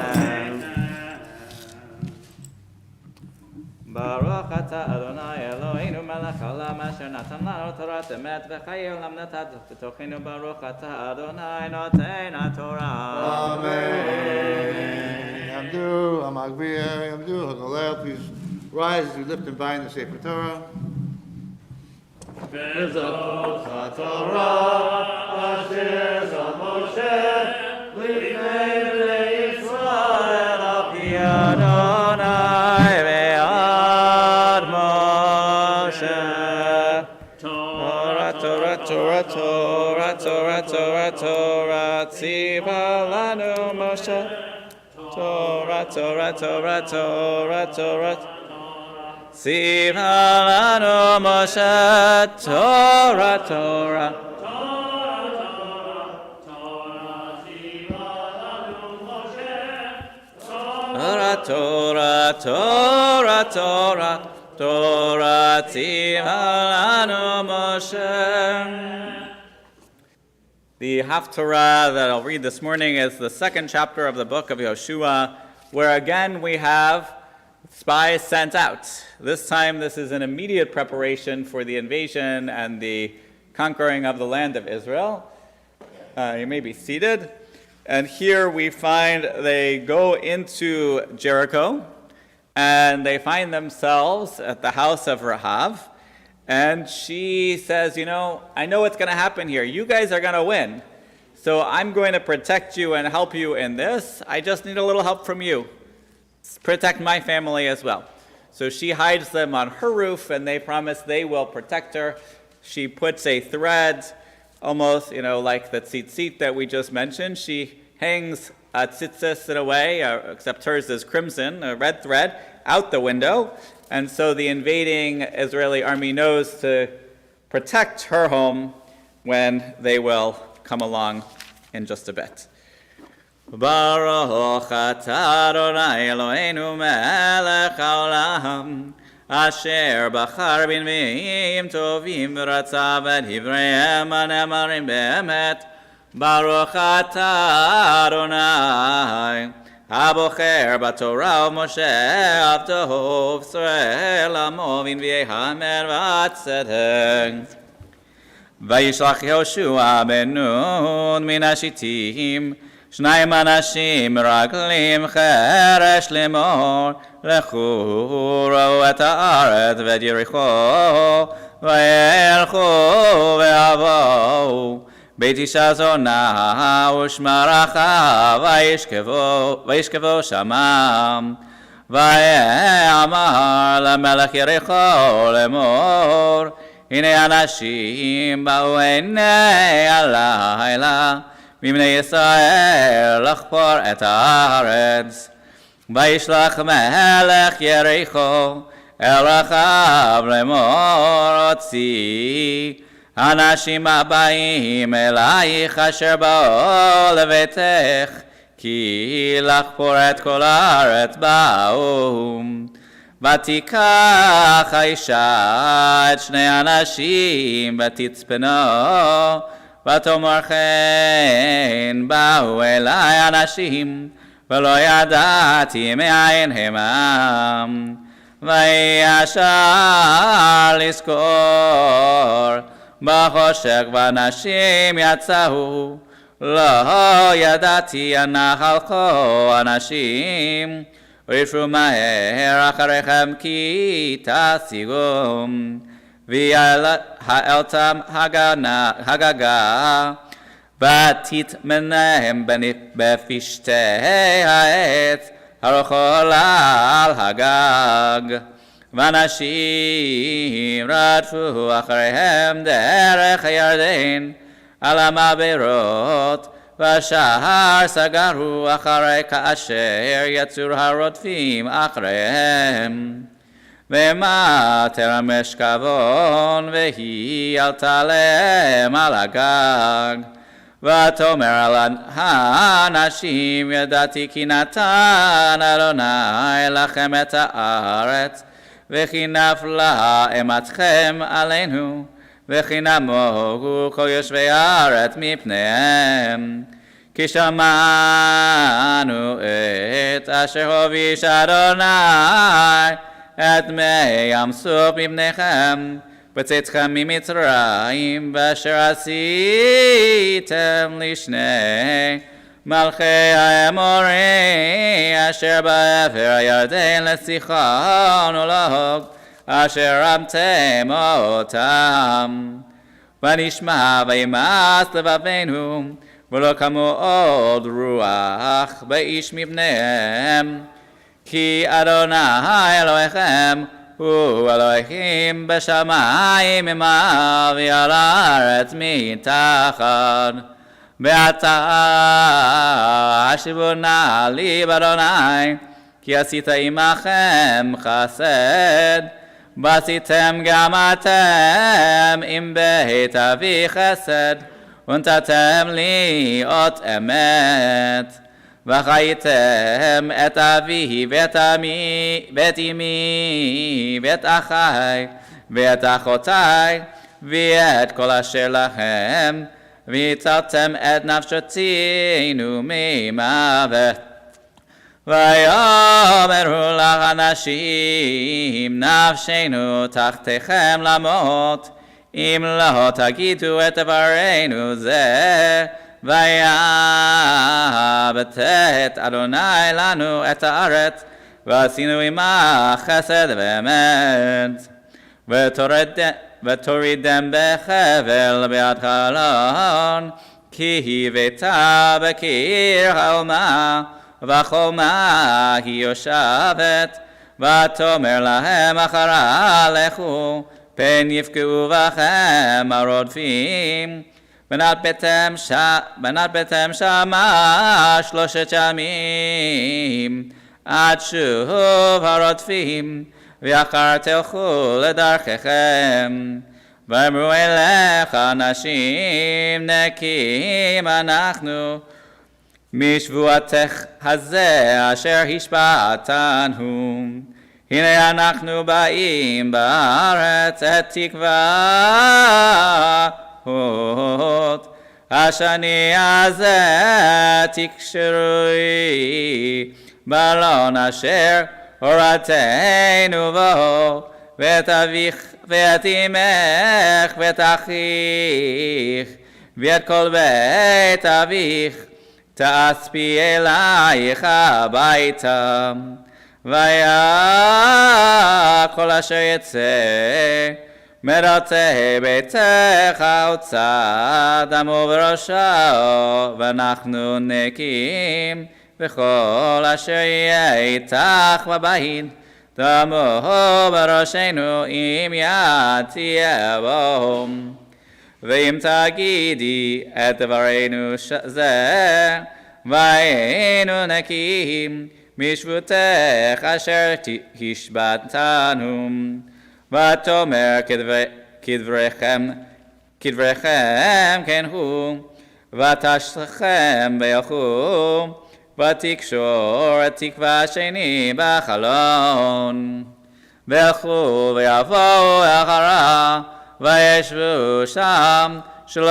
ברוך אתה אדוני אלוהינו מלך העולם אשר נתן לנו תורת אמת וחיי עולם נתת בתוכנו. ברוך אתה אדוני נותן התורה.
Amen. Yamdu, Amagbiya, Yamdu, Hagalel. Please rise as we lift and bind the Sefer Torah.
Bezot HaTorah asher zal Moshe lifnei bnei Yisrael al pi
Adonai ve'ad Moshe. Torah, Torah, Torah, Torah, Torah, Torah, Torah, tziva lanu Moshe. Torah, Torah, Torah, Torah, Torah. Tziva lanu Moshe. Torah, Torah. Torah, Torah, Torah, Torah, tziva lanu Moshe. The Haftarah that I'll read this morning is the second chapter of the book of Yoshua, where again we have spies sent out. This time this is an immediate preparation for the invasion and the conquering of the land of Israel. You may be seated. And here we find they go into Jericho, and they find themselves at the house of Rahav. And she says, I know what's going to happen here. You guys are going to win. So I'm going to protect you and help you in this. I just need a little help from you. Protect my family as well. So she hides them on her roof, and they promise they will protect her. She puts a thread, almost, like the tzitzit that we just mentioned. She hangs a tzitzis in a way, except hers is crimson, a red thread, out the window. And so the invading Israeli army knows to protect her home when they will come along in just a bit. Baruch atah Adonai Eloheinu melech haolam, asher bachar b'nviim tovim v'ratzav et hivreihem הנאמרים באמת. Baruch atah Adonai הבוחר בתורה ומשה עבדו ובשראל עמו בנביאי האמת והצדק. וישלח יהושע בן נון מן השיטים 2 אנשים רגלים חרש לאמור, לכו ראו את הארץ ואת יריחו, וילכו ויבואו בית אישה זונה ושמרחה וישכבו שמם. ויאמר למלך יריחו לאמור, הנה אנשים באו הנה הלילה מבני ישראל לחפור את הארץ. וישלח מלך יריחו אל רחב לאמור, הוציא אנשים הבאים אלייך אשר באו לביתך, כי לחפור את כל הארץ באו. ותיקח האישה את 2 אנשים ותצפנו, ותאמר כן באו אליי אנשים ולא ידעתי מאין הם. וישר לזכור בחושך ואנשים יצאו, לא ידעתי אנה הלכו אנשים, ויפרו מהר אחריכם כי תשיגום. ויעלתם הגגה ותטמנם בפשטי העץ הרוכול על הגג. ואנשים רדפו אחריהם דרך הירדן על המעברות, והשער סגרו אחרי כאשר יצאו הרודפים אחריהם. ומטר המשכבון והיא עלתה להם על הגג, ותאמר על האנשים, ידעתי כי נתן אדוני לכם את הארץ, וכי נפלה אימתכם עלינו, וכי נמוגו כל יושבי הארץ מפניהם. כי שמענו את אשר הוביש אדוני את מי ים סוף מפניכם, בצאתכם ממצרים, ואשר עשיתם לשני מלכי האמורי אשר בעבר הירדן לסיחון ולעוג, אשר רמתם אותם. ונשמע וימאס לבבנו, ולא קמו עוד רוח באיש מבניהם, כי אדוני אלוהיכם הוא אלוהים בשמיים ממעל ועל הארץ מתחת. ועתה השיבו נא לי באדוני, כי עשית עמכם חסד, ועשיתם גם אתם עם בית אבי חסד, ונתתם לי אות אמת. וחייתם את אבי ואת אמי ואת אמי ואת אחי ואת אחותי ואת כל אשר לכם, והצלתם את נפשותינו ממוות. ויאמרו לך אנשים, נפשנו תחתיכם למות, אם לא תגידו את דברנו זה. ויבטט אדוני לנו את הארץ, ועשינו עמה חסד ואמת. ותורידם בחבל ביד חלון, כי הבאתה בקיר חלמה, וחלמה היא יושבת. ותאמר להם אחרה לכו, פן יפגעו בכם הרודפים. ונטבתם שמה 3 ימים, עד שוב הרודפים, ואחר תלכו לדרככם. ואמרו אליך אנשים, נקיים אנחנו משבועתך הזה אשר השבעתנו. הנה אנחנו באים בארץ את תקווה, השני הזה תקשרי בלון אשר הורדתנו בו, ואת אביך ואת אמך ואת אחיך ואת כל בית אביך תאספי אלייך הביתה. והיה כל אשר יצא מרצה ביתך הוצא דמו בראשו, ואנחנו נקיים וכל אשר יהיה איתך בבית דמו בראשנו, אם יד תהיה בו. ואם תגידי את דברנו זה, והיינו נקיים משבותך אשר השבעתנו. ותאמר כדבריכם כן הוא, ותשלכם וילכו, ותקשור את תקווה שני בחלון. וילכו ויבואו אחרה, וישבו שם 3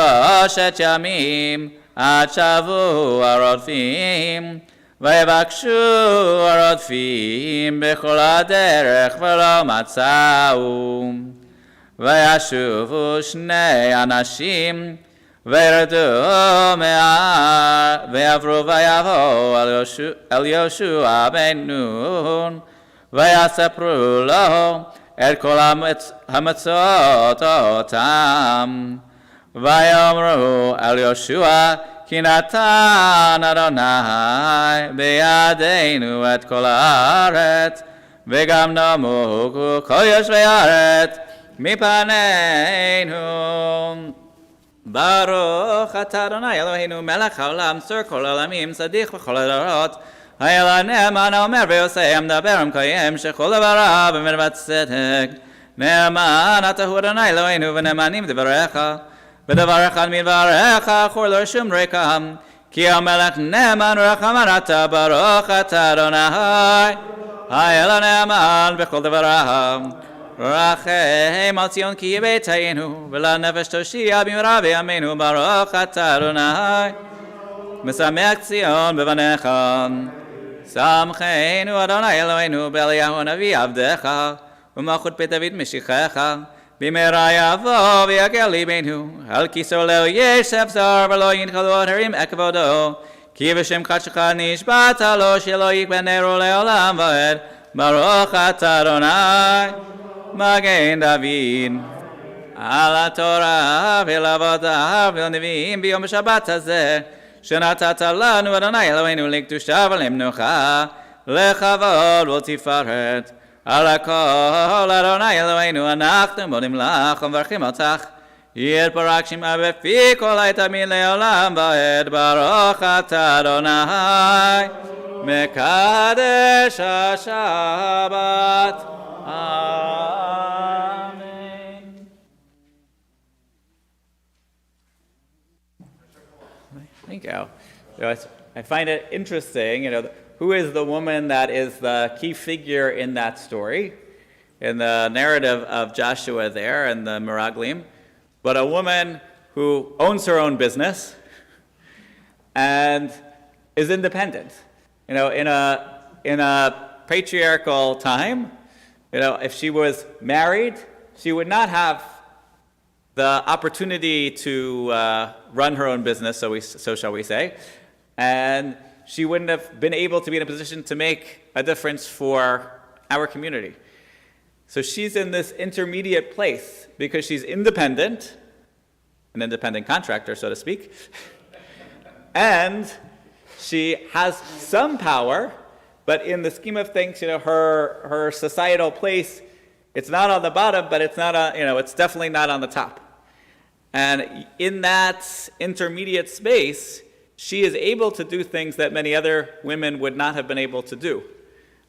ימים, עד שבו הרודפים. ויבקשו הרודפים בכל הדרך ולא מצאו. וישובו 2 אנשים וירדו מההר, ועברו ויבואו אל יהושע בן נון, ויספרו לו את כל המצות אותם. ויאמרו אל יהושע, כי נתן אדוני בידינו את כל הארץ, וגם נמוגו כל יושבי הארץ מפנינו. ברוך אתה אדוני אלוהינו מלך העולם, צור כל העולמים, צדיק בכל הדורות. היה לנאמן האומר ועושה, המדבר ומקיים, שכל דבריו במדבר צדק. נאמן אתה הוא אדוני אלוהינו, ונאמנים דבריך. ודברך על מדבריך חור לא שום רקם, כי המלך נאמן ורחמן אתה, ברוך אתה אדוני, האל הנאמן בכל דבריו. רחם על ציון כי ביתנו, ולנפש תושיע במהרה בימינו, ברוך אתה אדוני. משמח ציון בבניך, שמחנו אדוני אלוהינו באליהו הנביא עבדך, ומלכות בית דוד משיחך, במהרה יבוא ויגל ליבנו, על כיסאו לא ישב זר ולא ינחלו הרים כבודו, כי בשם קדשך נשבעת לו שלא יקבנרו לעולם ועד, ברוך אתה אדוני מגן דוד. על התורה ולעבודה ולנביאים ביום השבת הזה, שנתת לנו אדוני אלוהינו לקדושה ולמנוחה, לכבוד ולתפארת. על הכל אדוני אלוהינו אנחנו מודים לך ומברכים אותך, יתברך שמך בפי כל עת תמיד לעולם ועד, ברוך אתה אדוני מקדש השבת. Amen. Thank you. I find it interesting, who is the woman that is the key figure in that story, in the narrative of Joshua there and the Meraglim, but a woman who owns her own business and is independent. In a patriarchal time, if she was married, she would not have the opportunity to run her own business, so shall we say, and she wouldn't have been able to be in a position to make a difference for our community. So she's in this intermediate place because she's independent, an independent contractor, so to speak, and she has some power, but in the scheme of things, her societal place, it's not on the bottom, but it's not it's definitely not on the top. And in that intermediate space, she is able to do things that many other women would not have been able to do.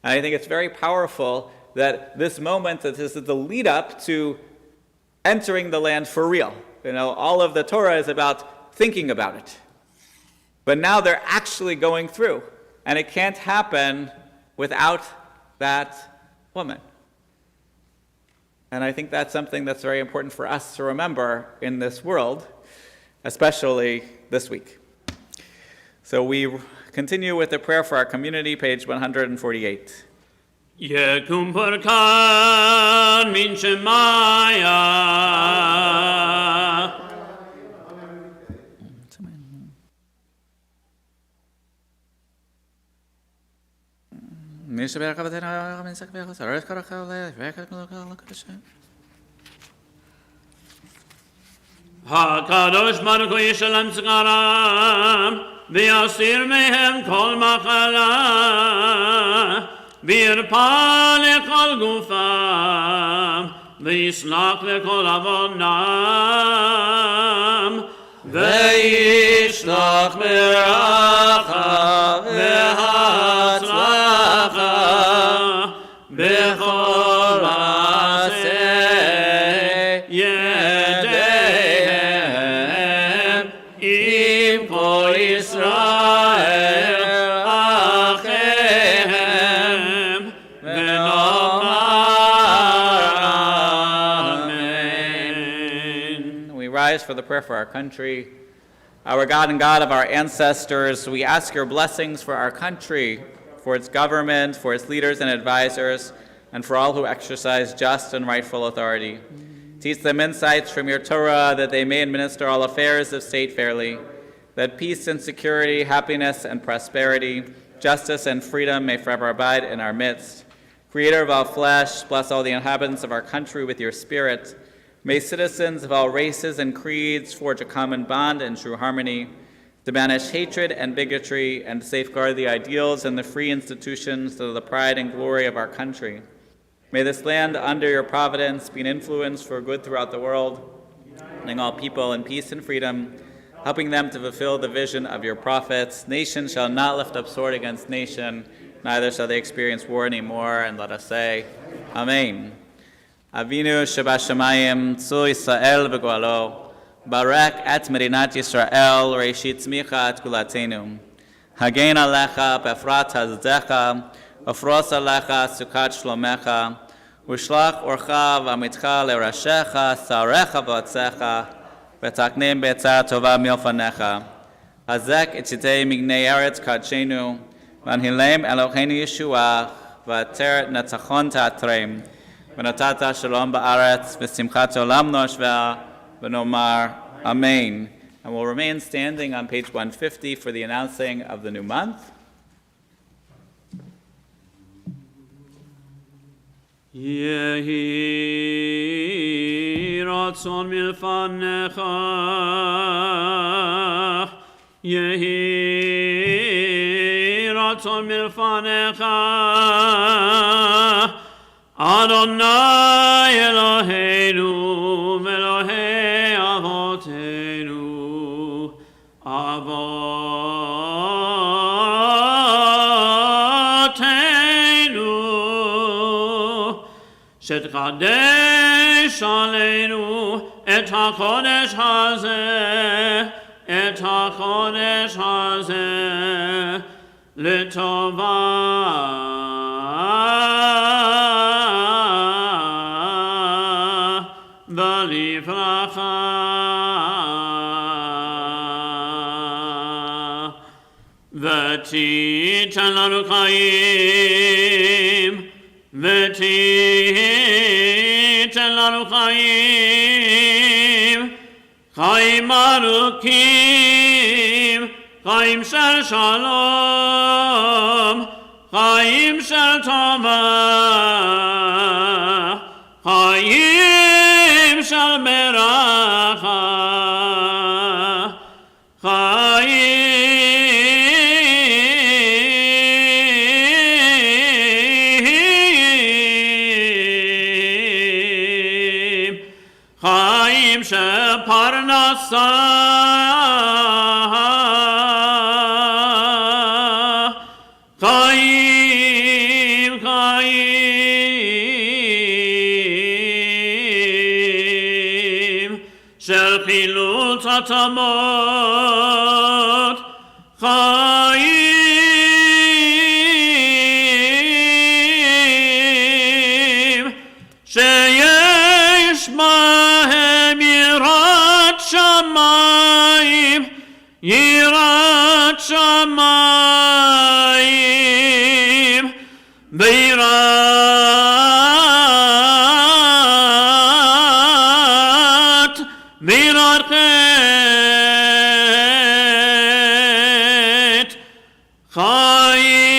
And I think it's very powerful that this moment, that this is the lead up to entering the land for real. All of the Torah is about thinking about it. But now they're actually going through. And it can't happen without that woman. And I think that's something that's very important for us to remember in this world, especially this week. So we continue with the prayer for our community, page 148.
Yekum Parkan min Shemaya. HaKadosh Baruch Hu Yishalem Tzgaram V'yasir mehem kol machala V'yirpa lekol gufam V'yislach lekol avonam V'yishlach beracha v'hatzlacha B'chol aseh yedehem Im kol Yisrael achehem V'nomar Amen.
We rise for the prayer for our country. Our God and God of our ancestors, we ask your blessings for our country, for its government, for its leaders and advisors, and for all who exercise just and rightful authority. Teach them insights from your Torah that they may administer all affairs of state fairly, that peace and security, happiness and prosperity, justice and freedom may forever abide in our midst. Creator of all flesh, bless all the inhabitants of our country with your spirit. May citizens of all races and creeds forge a common bond in true harmony, to banish hatred and bigotry and safeguard the ideals and the free institutions that are the pride and glory of our country. May this land under your providence be an influence for good throughout the world, uniting all people in peace and freedom, helping them to fulfill the vision of your prophets. Nation shall not lift up sword against nation, neither shall they experience war anymore. And let us say, Amen. Avinu Shebashamayim, Tzu Yisrael v'Goalo, Barek et Medinat Yisrael, Reshit Tzmicha et Kulatenu. Hagen alecha befrat hazdecha, Afros alecha sukat shlomecha, Ushlach orcha v'amitcha lerashecha, Sarecha v'atzecha, V'taknem be'etzah tova milfanecha. Hazek itzitei mignei eretz kadshenu, V'anhilem Eloheinu Yeshua, V'ater netachon ta'atrem, V'natata shalom ba'aretz, V'simchat olam noshveh, V'nomar Amen. And we'll remain standing on page 150 for the announcing of the new month.
Yehi ratzon milfanecha, Yehi ratzon milfanecha, Adonai Eloheinu, Elohei Avotenu, Avotenu, Shetchadesh Aleinu, Et HaKodesh Hazeh, Et HaKodesh Hazeh, L'Tovah, V'Livracha, V'Titan Lanu Chaim, V'Titan Lanu Chaim, Chaim Arukim, Chaim Shel Shalom, Chaim Shel Tova, Chaim Shel Meracha, Chaim Shel Parnassah, Chaim, Chaim Shel Chilut Atamot, Chaim Sheyesh Bahem Yirat Shamayim, Yirat Shamayim, Virat Chet, Chaim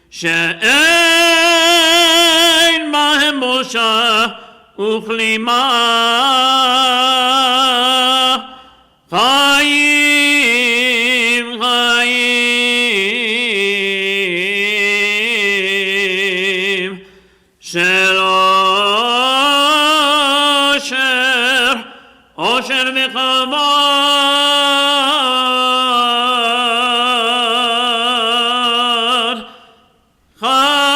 She'ein Bahem Bosha Uchlima, Chaim, Chaim Shel Osher v'chavod, Chaim,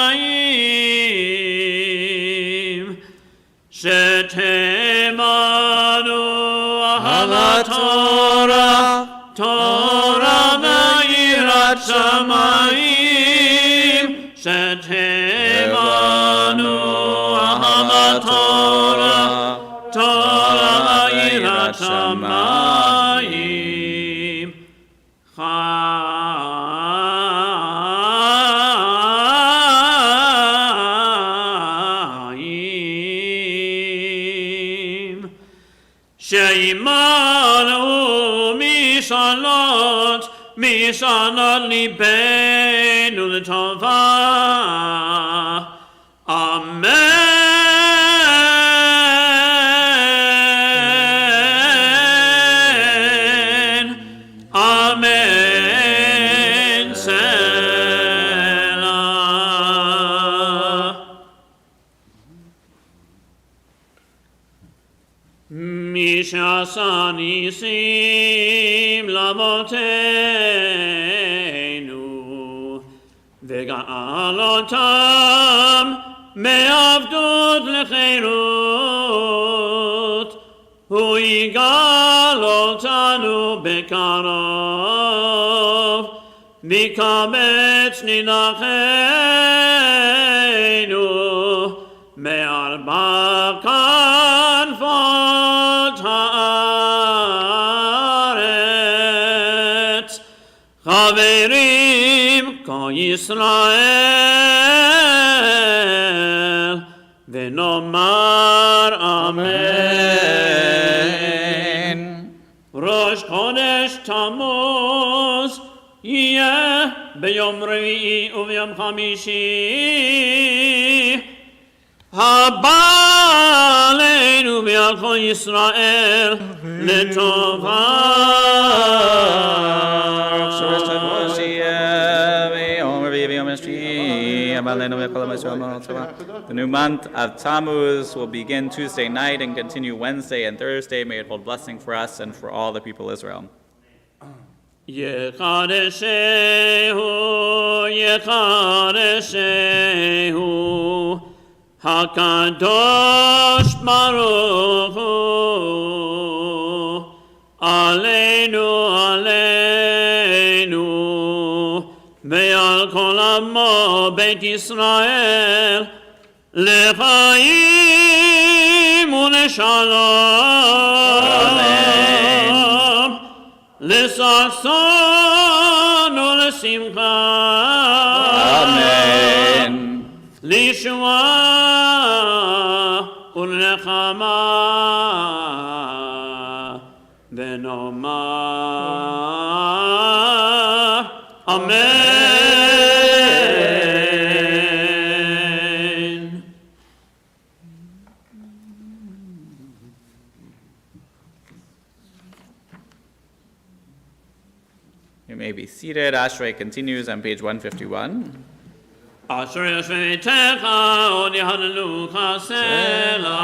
Chaim Shetemanu Ahavat Torah, Torah v'yirat shamayim, Shetemanu Ahavat Torah, Torah v'yirat shamayim, Chaim Sheimanu mishalot, mishalot libenu l'tovah, Amen, Amen, Selah. שעשה ניסים לאבותינו, וגאל אותם מעבדות לחירות, הוא יגאל אותנו בקרוב, מקבץ נינחנו מארבע כנפות הארץ. חברים כה ישראל, ונאמר אמן. ראש חודש תמוז יהיה ביום רביעי וביום חמישי, הבא עלינו ועל כל ישראל לטובה.
The new month of Tammuz will begin Tuesday night and continue Wednesday and Thursday. May it hold blessing for us and for all the people of Israel.
Yekadeshehu, Yekadeshehu, HaKadosh Baruch Hu, Aleinu, Aleinu, Ve'al Kol Amo Beit Yisrael, Lechaim u'Leshalom, לששון ולשמחה,
Amen.
לישועה ולנחמה, ונאמר אמן.
You may be seated. Ashrei continues on page 151.
אשר ישבתך עוד יהללוך סלע.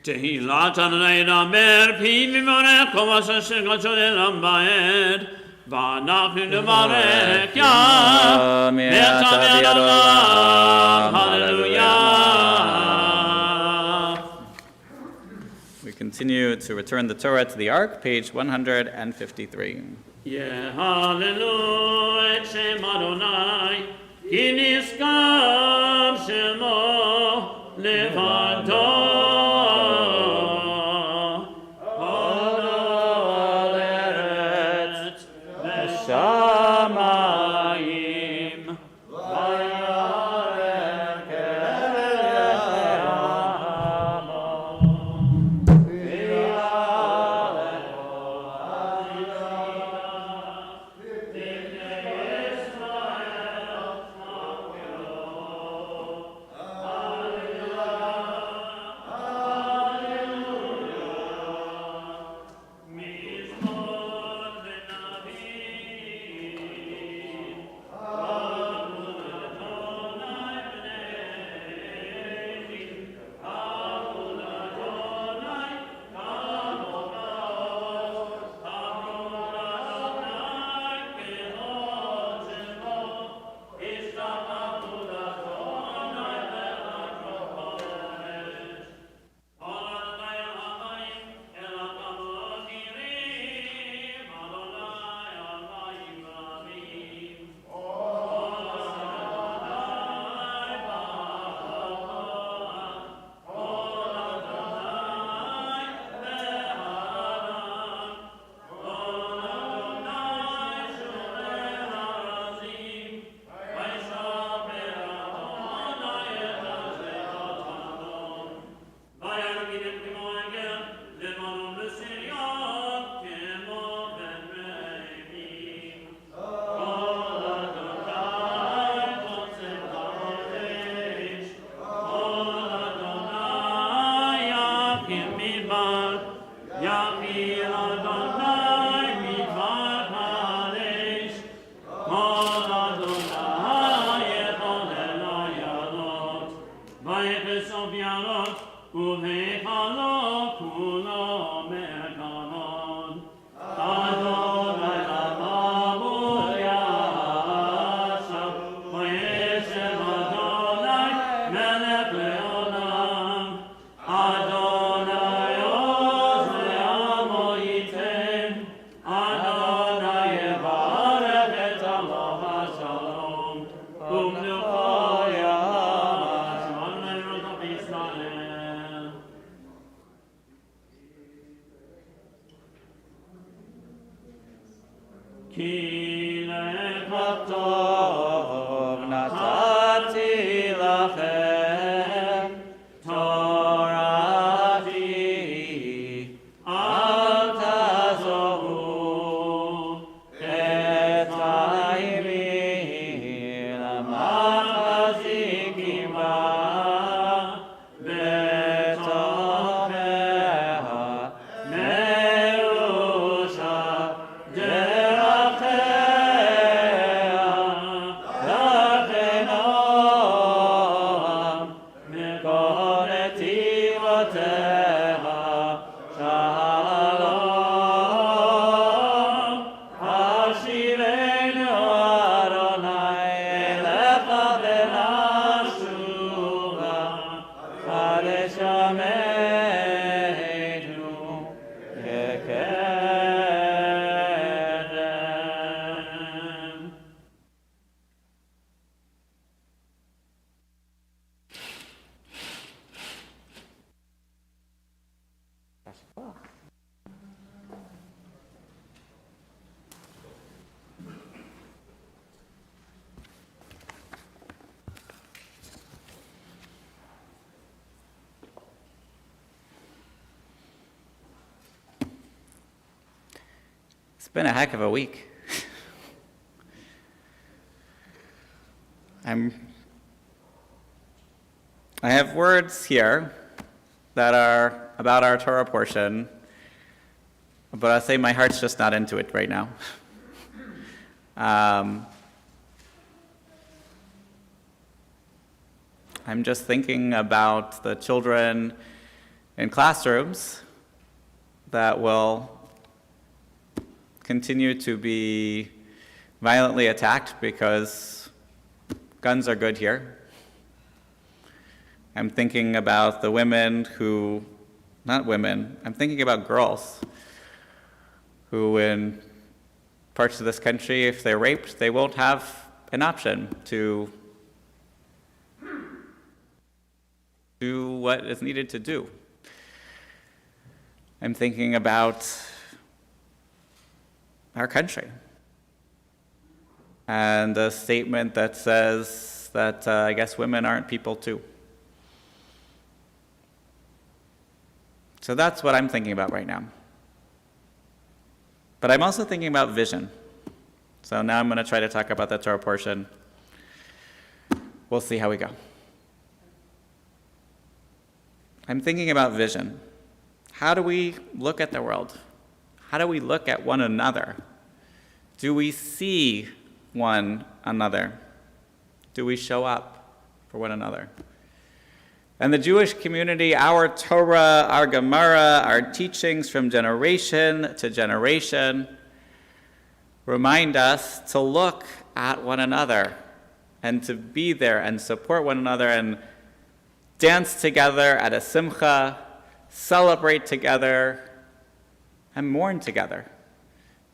תהילת אדוני ידבר פי מברך כל אשר שגדשו אליו בעת, ואנחנו נברך יא מעתה ועד עולם. Hallelujah.
We continue to return the Torah to the Ark, page 153.
יהללו את שם אדוני, כי נשגב שמו לבדו. השמיים וירא ויחשוף ירוק ובהיכלו כולו מכבוד. אדוני לבבו ישב וישב אדוני מלך לעולם. אדוני עוז לעמו ייתן. אדוני יברך את עמו בשלום ומנוחו יבש. אדוני ירדוף ישראל. כי לך
טוב נתתי לכם תורתי, אל תעזבו את חייבי למחזיקים בה בתוכיה מרושע דרכיה לחינם מכל נתיבותיה שלום. השיבנו אדוני אליך ונשובה חדש ימינו כקדם. It's been a heck of a week. I have words here that are about our Torah portion, but I say my heart's just not into it right now. I'm just thinking about the children in classrooms that will continue to be violently attacked because guns are good here. I'm thinking about the women who, not women, I'm thinking about girls who in parts of this country, if they're raped, they won't have an option to do what is needed to do. I'm thinking about our country and a statement that says that I guess women aren't people too. So that's what I'm thinking about right now. But I'm also thinking about vision. So now I'm going to try to talk about the Torah portion. We'll see how we go. I'm thinking about vision. How do we look at the world? How do we look at one another? Do we see one another? Do we show up for one another? And the Jewish community, our Torah, our Gemara, our teachings from generation to generation remind us to look at one another and to be there and support one another and dance together at a simcha, celebrate together, and mourn together,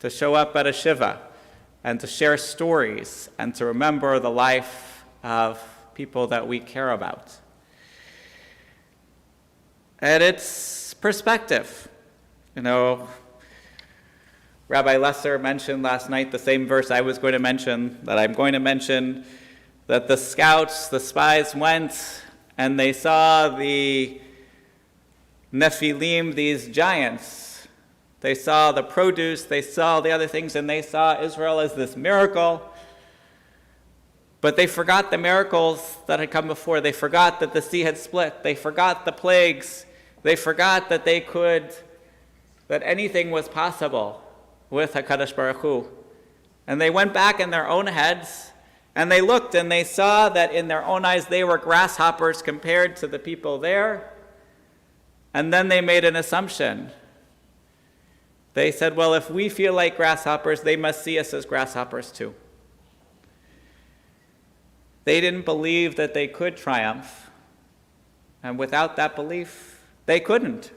to show up at a shiva and to share stories and to remember the life of people that we care about. And it's perspective. You know, Rabbi Lesser mentioned last night the same verse I was going to mention, that I'm going to mention, that the scouts, the spies went and they saw the Nephilim, these giants. They saw the produce, they saw the other things, and they saw Israel as this miracle. But they forgot the miracles that had come before. They forgot that the sea had split. They forgot the plagues. They forgot that that anything was possible with HaKadosh Baruch Hu. And they went back in their own heads And they looked and they saw that in their own eyes they were grasshoppers compared to the people there. And then they made an assumption. They said, well, if we feel like grasshoppers, they must see us as grasshoppers too. They didn't believe that they could triumph. And without that belief, they couldn't.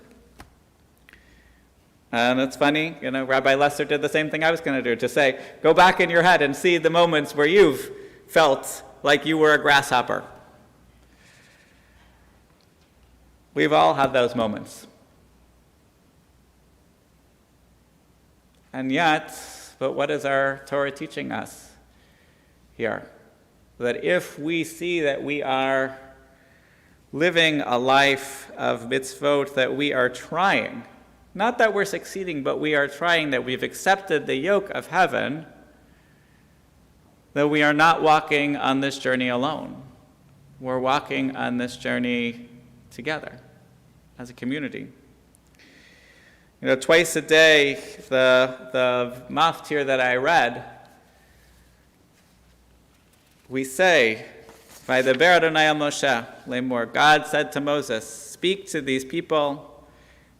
And it's funny, Rabbi Lester did the same thing I was going to do, to say, go back in your head and see the moments where you've felt like you were a grasshopper. We've all had those moments. And yet, but what is our Torah teaching us here? That if we see that we are living a life of mitzvot, that we are trying, not that we're succeeding, but we are trying, that we've accepted the yoke of heaven, that we are not walking on this journey alone. We're walking on this journey together as a community. Twice a day, the maftir that I read, we say, "Vaydaber Adonai el Moshe lemor." God said to Moses, "Speak to these people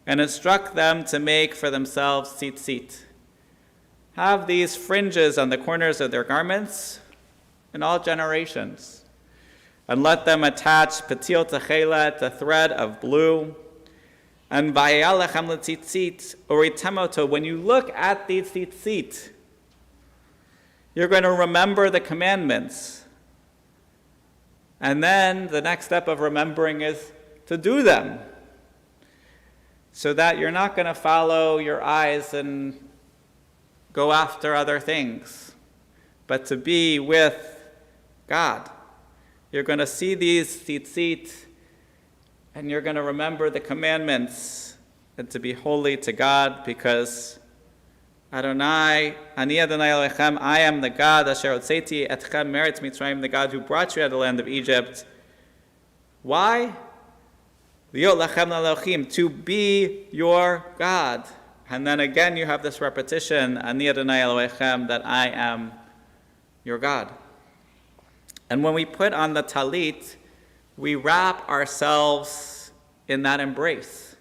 and instruct them to make for themselves tzitzit. Have these fringes on the corners of their garments in all generations, and let them attach patil techelet, a thread of blue, and vayalachem letzitzit oritemoto." When you look at the tzitzit, you're going to remember the commandments. And then the next step of remembering is to do them, so that you're not going to follow your eyes and go after other things, but to be with God. You're going to see these tzitzit, and you're going to remember the commandments, and to be holy to God, because Adonai, Ani Adonai Elohechem, I am the God, Asher Hotzeti Etchem Meretz Mitzrayim, the God who brought you out of the land of Egypt. Why? Liot Lachem Elohim, to be your God. And then again you have this repetition, Ani Adonai Elohechem, that I am your God. And when we put on the talit, we wrap ourselves in that embrace.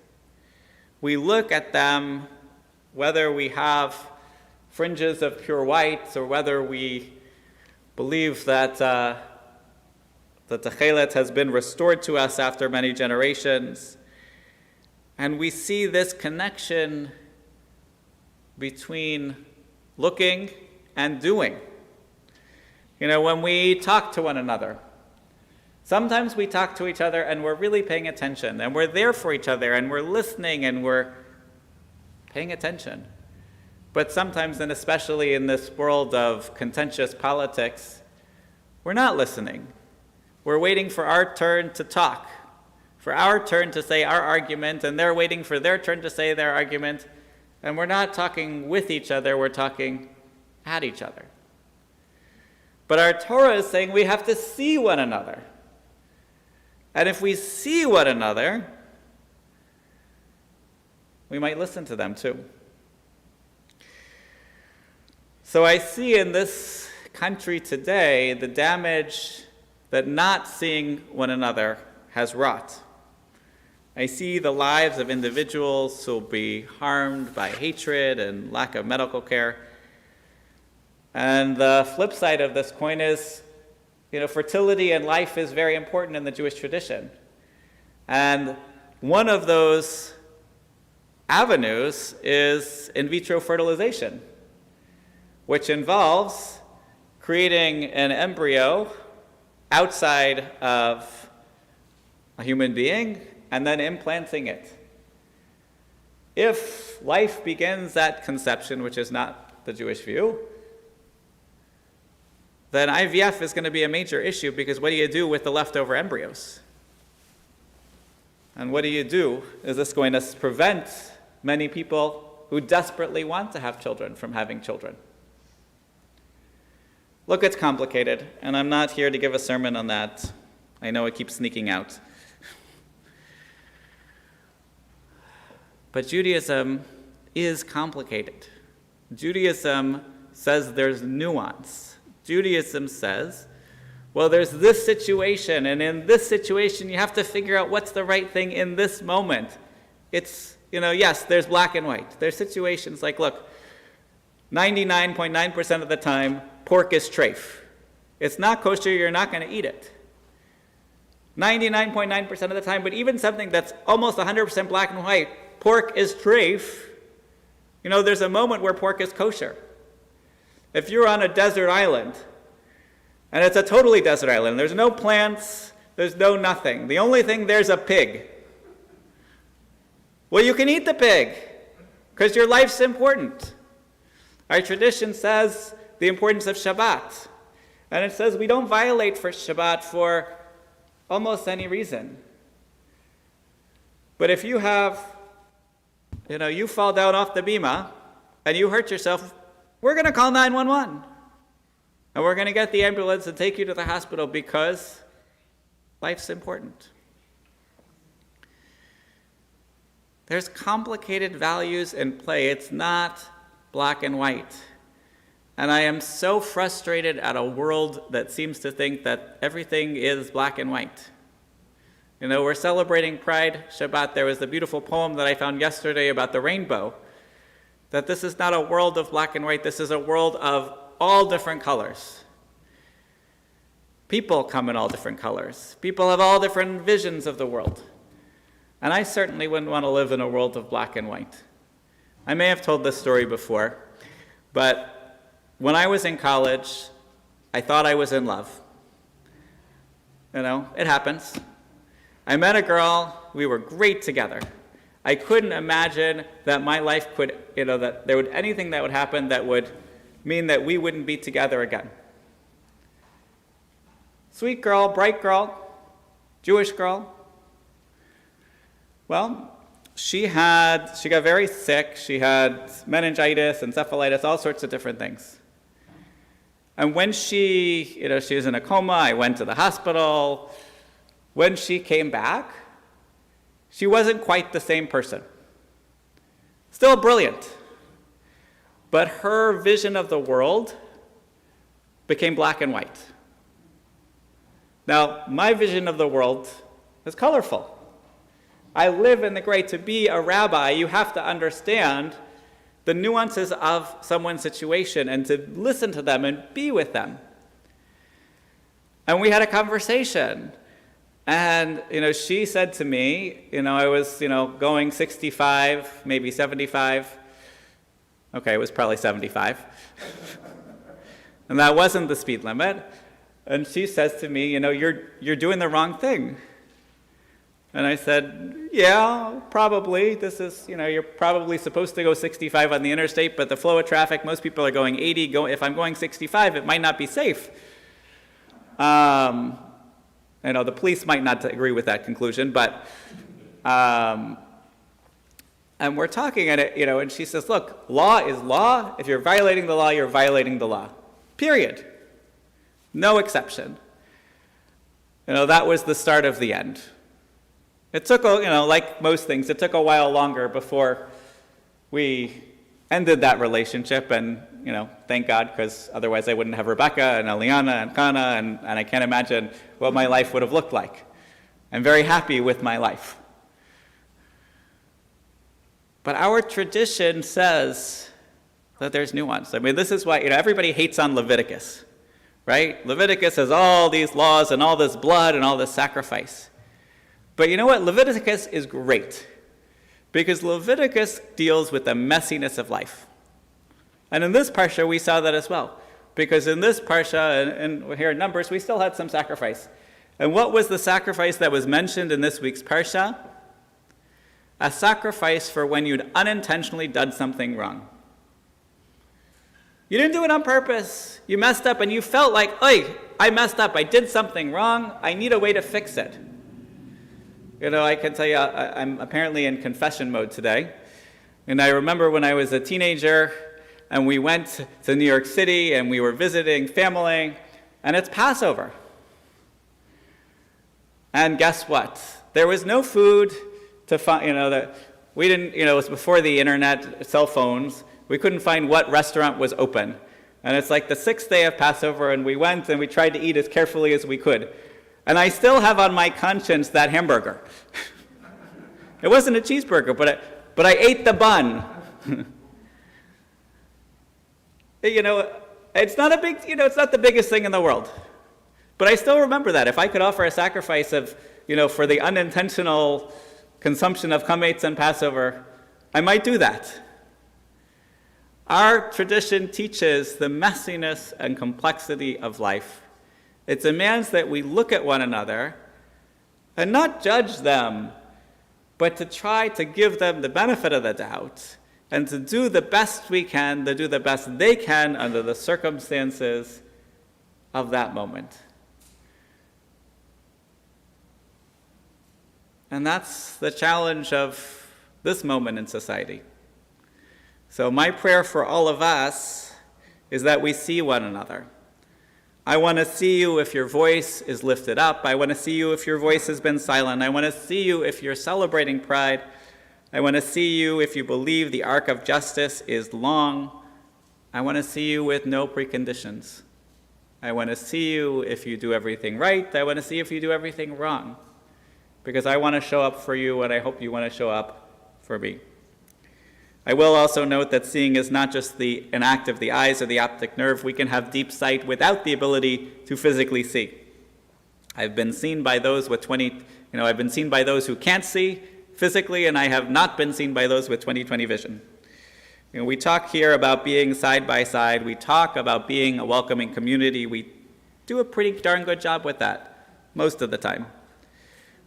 We look at them, whether we have fringes of pure white or whether we believe that the techelet has been restored to us after many generations. And we see this connection between looking and doing. When we talk to one another, sometimes we talk to each other and we're really paying attention, and we're there for each other, and we're listening, and we're paying attention. But sometimes, and especially in this world of contentious politics, we're not listening. We're waiting for our turn to talk, for our turn to say our argument, and they're waiting for their turn to say their argument, and we're not talking with each other, we're talking at each other. But our Torah is saying we have to see one another. And if we see one another, we might listen to them too. So I see in this country today the damage that not seeing one another has wrought. I see the lives of individuals who will be harmed by hatred and lack of medical care. And the flip side of this coin is, fertility and life is very important in the Jewish tradition. And one of those avenues is in vitro fertilization, which involves creating an embryo outside of a human being and then implanting it. If life begins at conception, which is not the Jewish view, then IVF is going to be a major issue, because what do you do with the leftover embryos? And what do you do? Is this going to prevent many people who desperately want to have children from having children? Look, it's complicated, and I'm not here to give a sermon on that. I know it keeps sneaking out. But Judaism is complicated. Judaism says there's nuance. Judaism says Well, there's this situation, and in this situation, you have to figure out what's the right thing in this moment. It's, yes, there's black and white. There's situations like, look, 99.9% of the time, pork is treif. It's not kosher, you're not going to eat it. 99.9% of the time, but even something that's almost 100% black and white, pork is treif. There's a moment where pork is kosher. If you're on a desert island, and it's a totally desert island, there's no plants, there's no nothing. The only thing, there's a pig. Well, you can eat the pig, because your life's important. Our tradition says the importance of Shabbat. And it says we don't violate for Shabbat for almost any reason. But if you have, you fall down off the bima and you hurt yourself, we're going to call 911. And we're going to get the ambulance and take you to the hospital because life's important. There's complicated values in play. It's not black and white. And I am so frustrated at a world that seems to think that everything is black and white. We're celebrating Pride Shabbat. There was a beautiful poem that I found yesterday about the rainbow, that this is not a world of black and white. This is a world of all different colors. People come in all different colors. People have all different visions of the world. And I certainly wouldn't want to live in a world of black and white. I may have told this story before, but when I was in college, I thought I was in love. It happens. I met a girl, we were great together. I couldn't imagine that my life could, that there would anything that would happen that would mean that we wouldn't be together again. Sweet girl, bright girl, Jewish girl. Well, she got very sick. She had meningitis, encephalitis, all sorts of different things. And when she was in a coma, I went to the hospital. When she came back, she wasn't quite the same person. Still brilliant. But her vision of the world became black and white. Now, my vision of the world is colorful. I live in the gray. To be a rabbi, you have to understand the nuances of someone's situation and to listen to them and be with them. And we had a conversation. And, she said to me, I was, going 65, maybe 75. Okay, it was probably 75. And that wasn't the speed limit. And she says to me, you're doing the wrong thing. And I said, yeah, probably. This is, you're probably supposed to go 65 on the interstate, but the flow of traffic, most people are going 80. If I'm going 65, it might not be safe. The police might not agree with that conclusion, but, and we're talking at it, and she says, look, law is law. If you're violating the law, you're violating the law. Period. No exception. That was the start of the end. It took, like most things, it took a while longer before we ended that relationship, and, thank God, because otherwise I wouldn't have Rebecca and Eliana and Kana, and I can't imagine what my life would have looked like. I'm very happy with my life. But our tradition says that there's nuance. I mean, this is why, everybody hates on Leviticus, right? Leviticus has all these laws and all this blood and all this sacrifice. But you know what? Leviticus is great because Leviticus deals with the messiness of life. And in this parsha, we saw that as well. Because in this parsha, and here in Numbers, we still had some sacrifice. And what was the sacrifice that was mentioned in this week's parsha? A sacrifice for when you'd unintentionally done something wrong. You didn't do it on purpose. You messed up and you felt like, "Oy, I messed up. I did something wrong. I need a way to fix it." I can tell you, I'm apparently in confession mode today. And I remember when I was a teenager and we went to New York City and we were visiting family, and it's Passover. And guess what? There was no food to find, that we didn't, it was before the internet, cell phones. We couldn't find what restaurant was open. And it's like the 6th day of Passover, and we went and we tried to eat as carefully as we could. And I still have on my conscience that hamburger. It wasn't a cheeseburger, but I ate the bun. It's not it's not the biggest thing in the world. But I still remember that. If I could offer a sacrifice of, for the unintentional consumption of chametz and Passover, I might do that. Our tradition teaches the messiness and complexity of life. It demands that we look at one another and not judge them, but to try to give them the benefit of the doubt and to do the best we can, to do the best they can under the circumstances of that moment. And that's the challenge of this moment in society. So my prayer for all of us is that we see one another. I want to see you if your voice is lifted up. I want to see you if your voice has been silent. I want to see you if you're celebrating pride. I want to see you if you believe the arc of justice is long. I want to see you with no preconditions. I want to see you if you do everything right. I want to see if you do everything wrong. Because I want to show up for you, and I hope you want to show up for me. I will also note that seeing is not just an act of the eyes or the optic nerve. We can have deep sight without the ability to physically see. I've been seen by those with I've been seen by those who can't see physically, and I have not been seen by those with 20/20 vision. We talk here about being side by side. We talk about being a welcoming community. We do a pretty darn good job with that most of the time.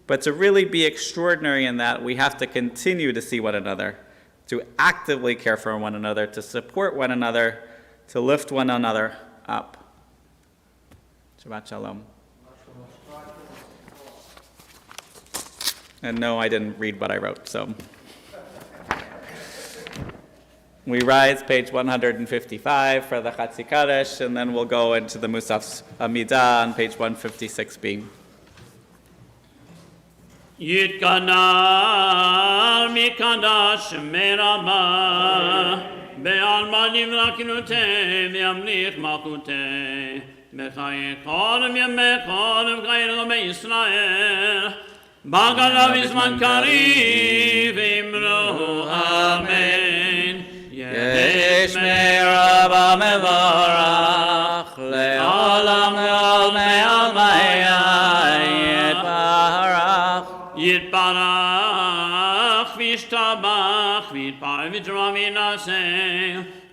But to really be extraordinary in that, we have to continue to see one another, to actively care for one another, to support one another, to lift one another up. Shabbat Shalom. And no, I didn't read what I wrote, so. We rise, page 155 for the Chatzi Kaddish, and then we'll go into the Musaf's Amidah on page 156b.
יתקנר מקדש מרבה בעלמא נבלע וימליך מלכותי בחיי קודם ימי קודם חיינו בישראל בגלה בזמן קריב אמרו אמן
יש מרבה מבורך לעולם
יתברך וישתבח ויתפאר ויתרום וינשא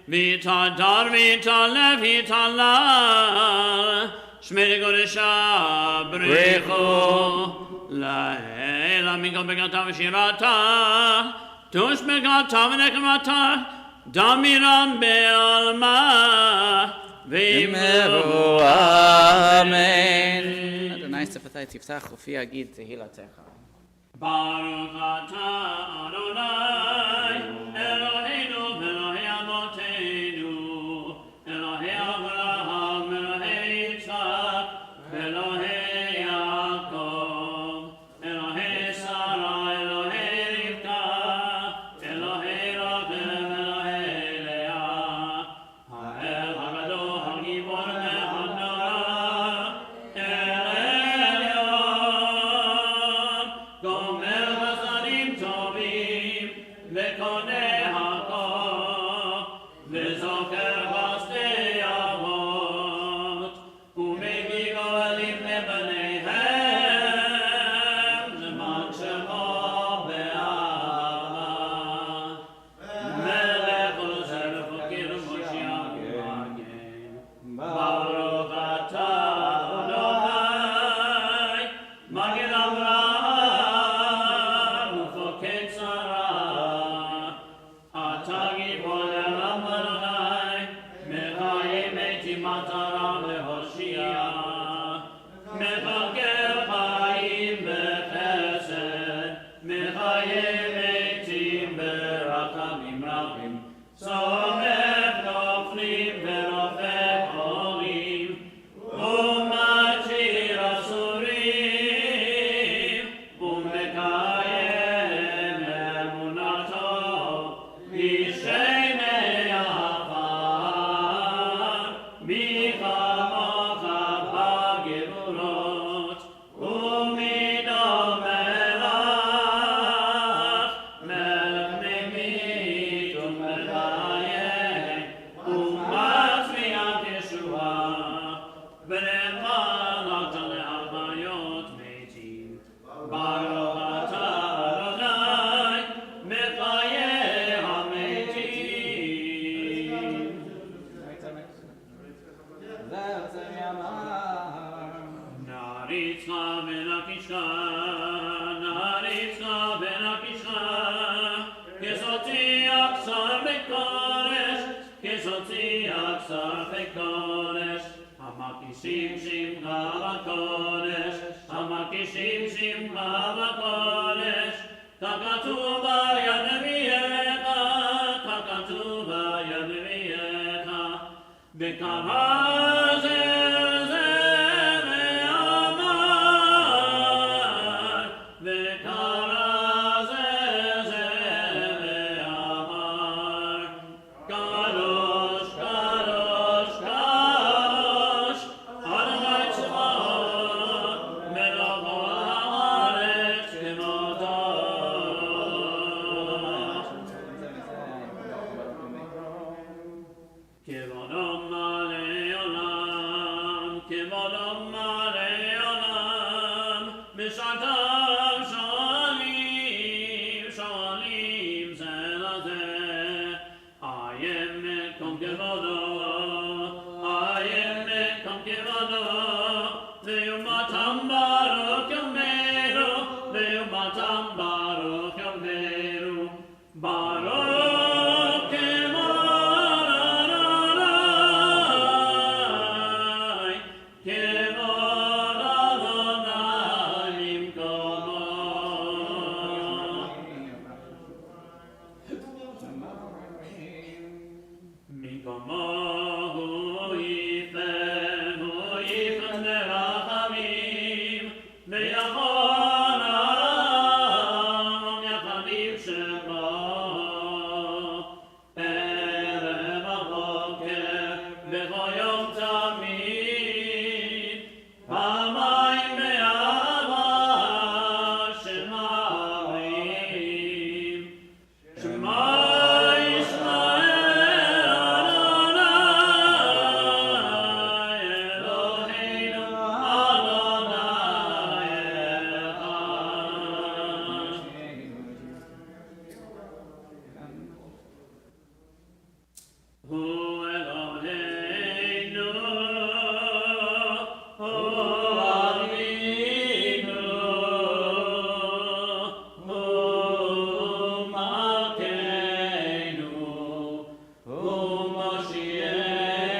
ויתהדר ויתעלה ויתהלל שמי קודשה בריחו לאל מכל ברכתה ושירתה תוש ברכתה ונחמתה דמירן בעלמה ואמרו
אמן. אדוני שפתי תפתח ופי יגיד תהילתך.
ברוך אתה אדוני אלוהינו ואלוהי אבותינו אלוהי אברהם אלוהי יצחק אלוהי יעקב אלוהי שרה אלוהי רבקה אלוהי רחל אלוהי לאה האל הגדול הגיבור והנורא אל עליון גומר חסדים טובים וקונה הכל וזוכר חסדי אבות ומביא גואלים לבניהם למען שמו באהבה מלך עוזר ופקיר ומושיע ומגן ברוך אתה אדוני מגן אברהם ופוקד שרה המקישים שמך בקודש, המקישים שמך בקודש, ככתוב ביד נביאך, ככתוב ביד נביאך, וקרא זה ואמר, וקרא זה ואמר, קדוש, קדוש, קדוש, אדוני צבאות, מלך הארץ כמותו. כבודו מלא עולם, כבודו מלא עולם, בשעתם שואלים, שואלים זה לזה, איים מקום כבודו, איים מקום כבודו, ויומתם ברוך יאמרו, ויומתם ברוך יאמרו, ברוך כבוד אדוני, כבוד אדוני במקומו. במקומו הוא ייתן ברחמים, ויכול העם יחדים שבו, ערב הבוקר בכל יום תמיד, פעמיים באהבה שמרים. שמע ישראל אדוני אלוהינו אדוני אחד. הוא אלוהינו, הוא אבינו, הוא מלכנו, הוא מושיענו,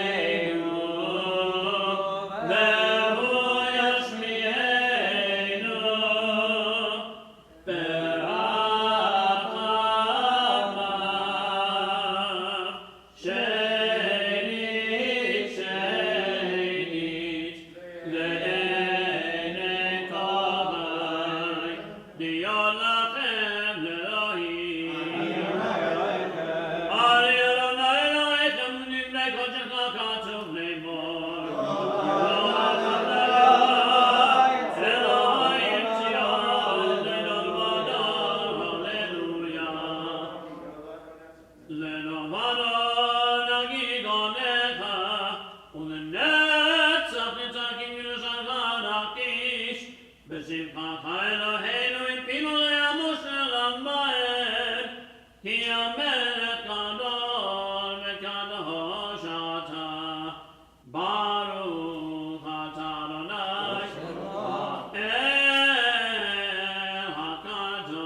והוא ישמיענו ברחמיו. שנית, שנית, לעיני קודמי, להיות לכם לאלוהים. אני אדוני אלוהיכם לפני קודשך כתוב לאמור. אלוהים ציון לנולדו, הללויה. לנולדו נגיד עונך, ולנצח נצחים ירושלך נקיש, בשמחך אלוהינו הפינו לעמו שלם בהם, כי המלך גדול וקדוש אתה, ברוך אתה אדוני אל הקדוש.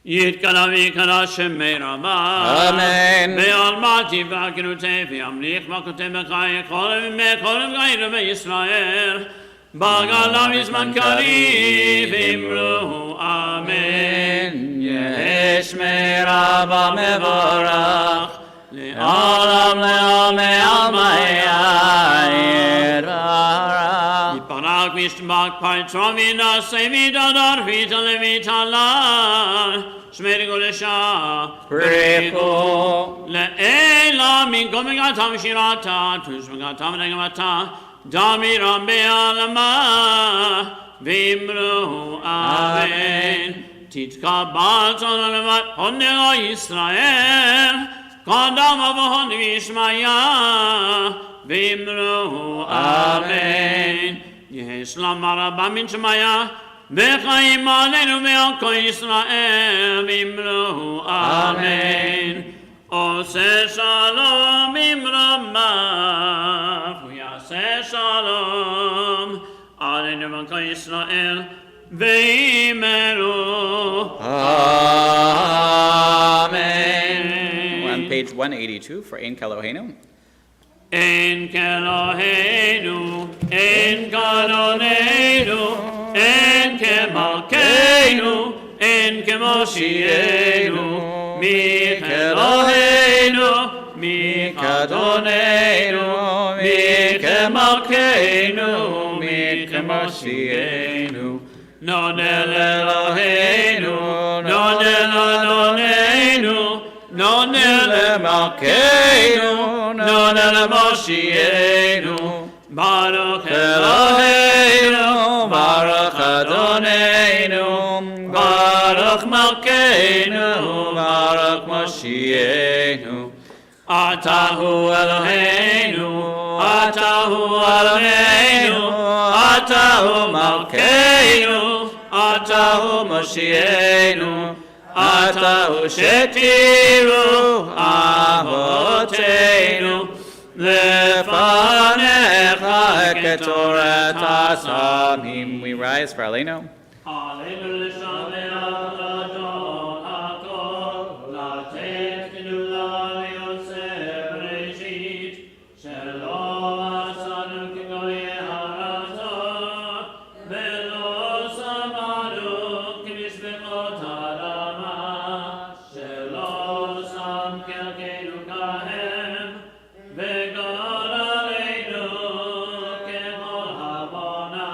יתקרא ויקרא שמי רבה.
אמן.
ועלמתי והגנותי וימליך וכותב בחיי כל גאינו בישראל. בגלה בזמן קריב אמרו אמן.
יש מרבה מבורך, לעולם לעולמי עלמי יתברך.
יתברך וישתבח פרצו ונעשה ודדר ויתעלה ויתעלה. שמי קודשה
בריחו.
לעילה מכל מגעתם שירתה, תוש מגעתם ונגמתה, דמירם בעלמה, ואמרו אמן. תתקבל צאן לבד הונדו ישראל, קדם אבוהון וישמעיה, ואמרו אמן. יש לומר רבה מן שמעיה, וחיים עלינו ועל כל ישראל, ואמרו אמן. עושה שלום עם רמך, ויעשה שלום עלינו ועל כל ישראל, ואמרו
Amen. We're on page 182 for Ein Keloheinu.
אין כאלוהינו, אין כאדוננו, אין כמלכנו, אין כמושיענו, מי כאלוהינו, מי כאדוננו, מי כמלכנו, מי כמושיענו. נודה לאלוהינו, נודה לאדוננו, נודה למלכנו, נודה למושיענו. ברוך אלוהינו, ברוך אדוננו, ברוך מלכנו, ברוך מושיענו. אתה הוא אלוהינו, אתה הוא אלוהינו, אתה הוא מלכנו, אתה הוא מושיענו. אתה הוא שתירו אבותינו, לפניך כתורת הסמים.
We rise for Aleinu.
עלינו לשמח אדון הכל, לתת גדולה ליוצא בראשית, שלא עשנו כגויי הרצה, ולא שמענו כמשפחות האדמה, שלא שם כלכנו כהם, וגר עלינו ככל הבונה.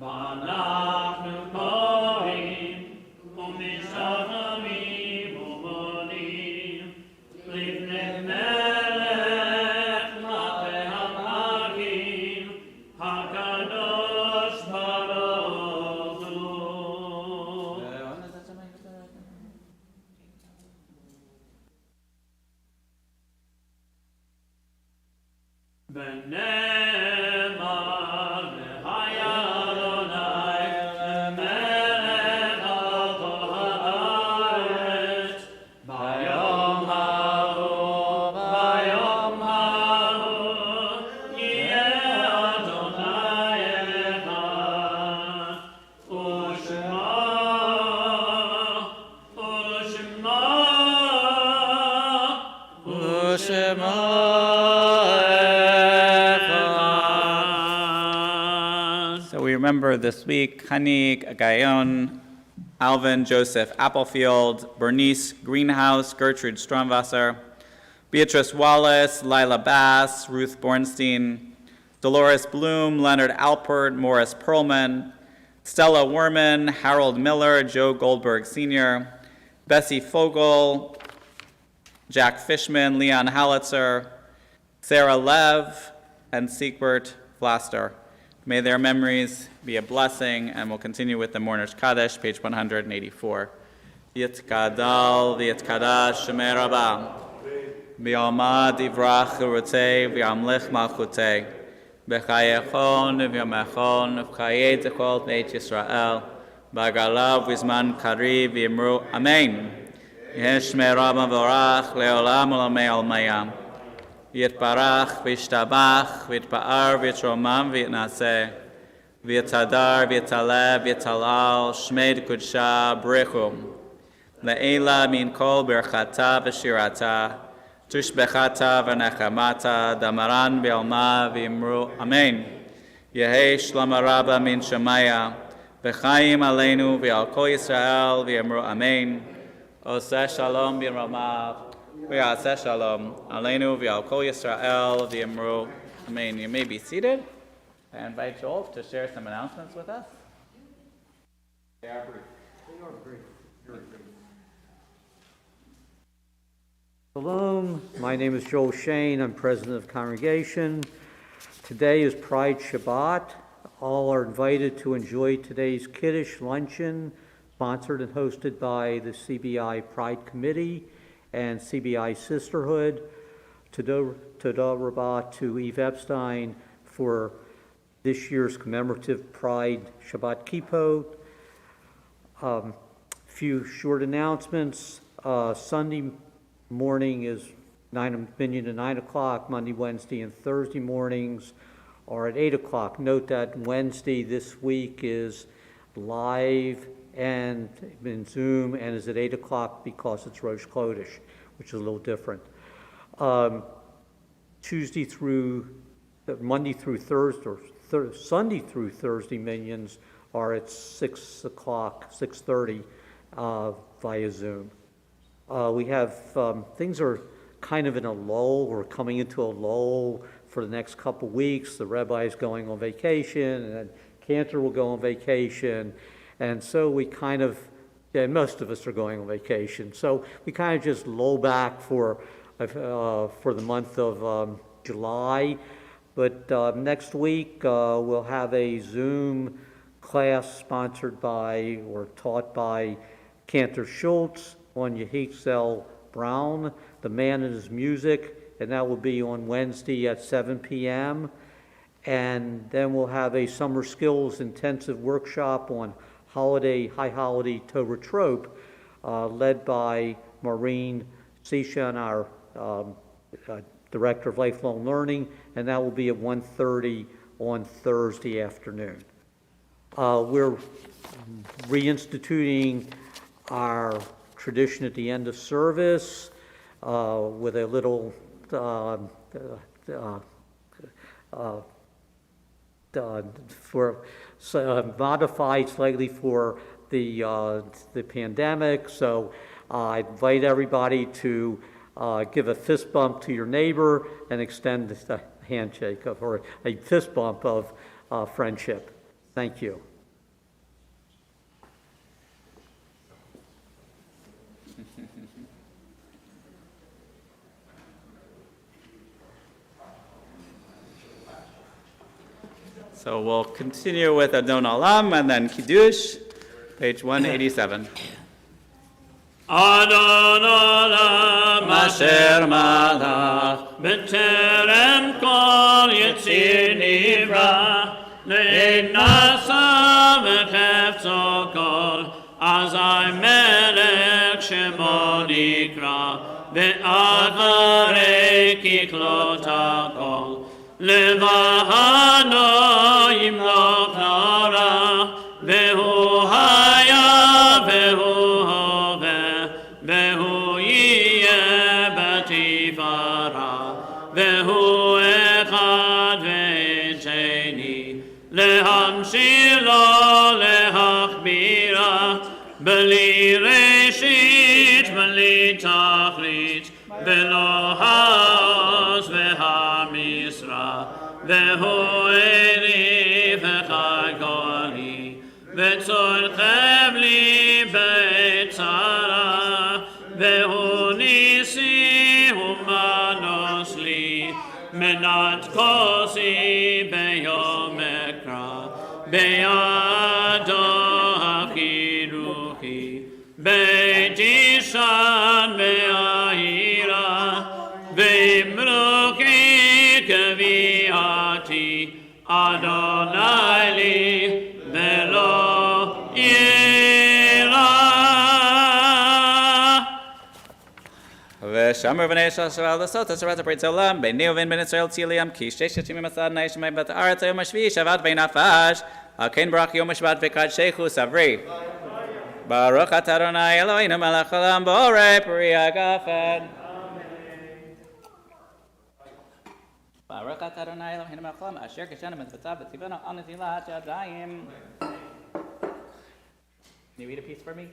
ואנחנו קוראים ומשתחווים ובונים לפני מלך מלכי המלכים, הקדוש ברוך הוא. ונאמר והיה אדוני למלך על כל הארץ, ביום ההוא יהיה אדוני אחד, ושמו
So we remember this week Hanik Gayon, Alvin Joseph Applefield, Bernice Greenhouse, Gertrude Stromwasser, Beatrice Wallace, Lila Bass, Ruth Bornstein, Dolores Bloom, Leonard Alpert, Morris Perlman, Stella Werman, Harold Miller, Joe Goldberg Sr., Bessie Fogel, Jack Fishman, Leon Halitzer, Sarah Lev, and Siegbert Vlaster. May their memories be a blessing, and we'll continue with the Mourner's Kaddish, page 184. Yitkadal v'yitkadash shemei rabah, v'yomad yivrach urutei v'yamlich malchutei, v'chayechon v'yomechon v'chayei techol beit Yisrael, b'agalav v'zman kariv v'yimru amen. Yesh shemei rabah v'orach le'olam u'lamei almayam. Yitbarach v'yishtabach v'yitpa'ar v'yitromam v'yitnaseh v'yitadar v'yitaleh v'yitalal shmeid kudsha brichum Le'ela min kol birchata v'shirata, tushbechata v'nechamata, damaran v'alma v'imru. Amen. Yehi shlama rabba min shemaya, v'chaim aleinu v'al kol Yisrael v'imru. Amen. Oseh shalom bin Ramav, v'yaseh shalom aleinu v'al kol Yisrael v'imru. Amen. You may be seated. I invite Joel to share some announcements with us. They are brief.
Shalom, my name is Joel Shane, I'm president of the congregation. Today is Pride Shabbat. All are invited to enjoy today's Kiddush luncheon, sponsored and hosted by the CBI Pride Committee and CBI Sisterhood. Todah Rabbah to Eve Epstein for this year's commemorative Pride Shabbat Kippot. Few short announcements. Sunday morning is minyan to 9 o'clock. Monday, Wednesday, and Thursday mornings are at 8 o'clock. Note that Wednesday this week is live and in Zoom and is at 8 o'clock because it's Rosh Chodesh, which is a little different. Monday through Thursday, or Sunday through Thursday minions are at 6 o'clock, 6:30 via Zoom. We have, things are kind of in a lull. We're coming into a lull for the next couple weeks. The rabbi is going on vacation, and then Cantor will go on vacation. And so we kind of, most of us are going on vacation. So we kind of just lull back for the month of July. But next week we'll have a Zoom class sponsored by or taught by Cantor Schultz on Yehizel Brown, The Man and His Music, and that will be on Wednesday at 7 p.m. And then we'll have a summer skills intensive workshop on high holiday Torah trope, led by Maureen Sishan, our Director of Lifelong Learning, and that will be at 1:30 on Thursday afternoon. We're reinstituting our tradition at the end of service with a little modified slightly for the pandemic. So I invite everybody to give a fist bump to your neighbor and extend a handshake or a fist bump of friendship. Thank you.
So we'll continue with Adon Olam and then Kiddush, page 187.
Adon Olam
Asher Malach
B'terem kol Yitzir Nivra Le'nasa v'chefzo kol Azai Melech Shemo Nikra Ve'advarei kiklota kol Levahano yimloch nara Vehu haya Vehu hove Vehu yiyeh batifara Vehu echad ve'cheni Lehamshir lo lehachbira Beli reshit beli tachrit Velo haos v'hamisra Vehu eri v'chagoli V'tzorchem li b'tzara Vehu nisi humanos li Menat kosi b'yom ekra B'yado hachiruchi B'tishan b'ahira V'imruchi k'vi'ati Adonai li v'lo yira
V'shamar v'nei shal l'sot asherat ha'brit olam b'nei u'v'in ben Yisrael tziliam ki sheish yatimim asad na'ishmai bat ha'aretz hayom hashvi shavat v'nafash al ken barak yom hashvat v'kad shechu savri Baruch atah Adonai Eloheinu melech haolam borei peri hagafen. Baruch atah Adonai Eloheinu melech haolam asher kishanu mitzvotav v'tzivanu al nezilat yadayim. Can you read a piece for me?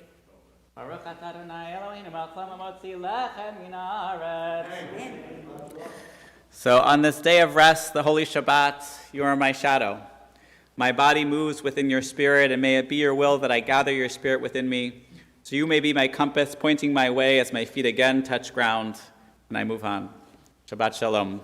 Baruch atah Adonai Eloheinu melech haolam hamotzi lechem min haaretz. So on this day of rest, the Holy Shabbat, you are my shadow. My body moves within your spirit, and may it be your will that I gather your spirit within me, so you may be my compass, pointing my way as my feet again touch ground, and I move on. Shabbat Shalom.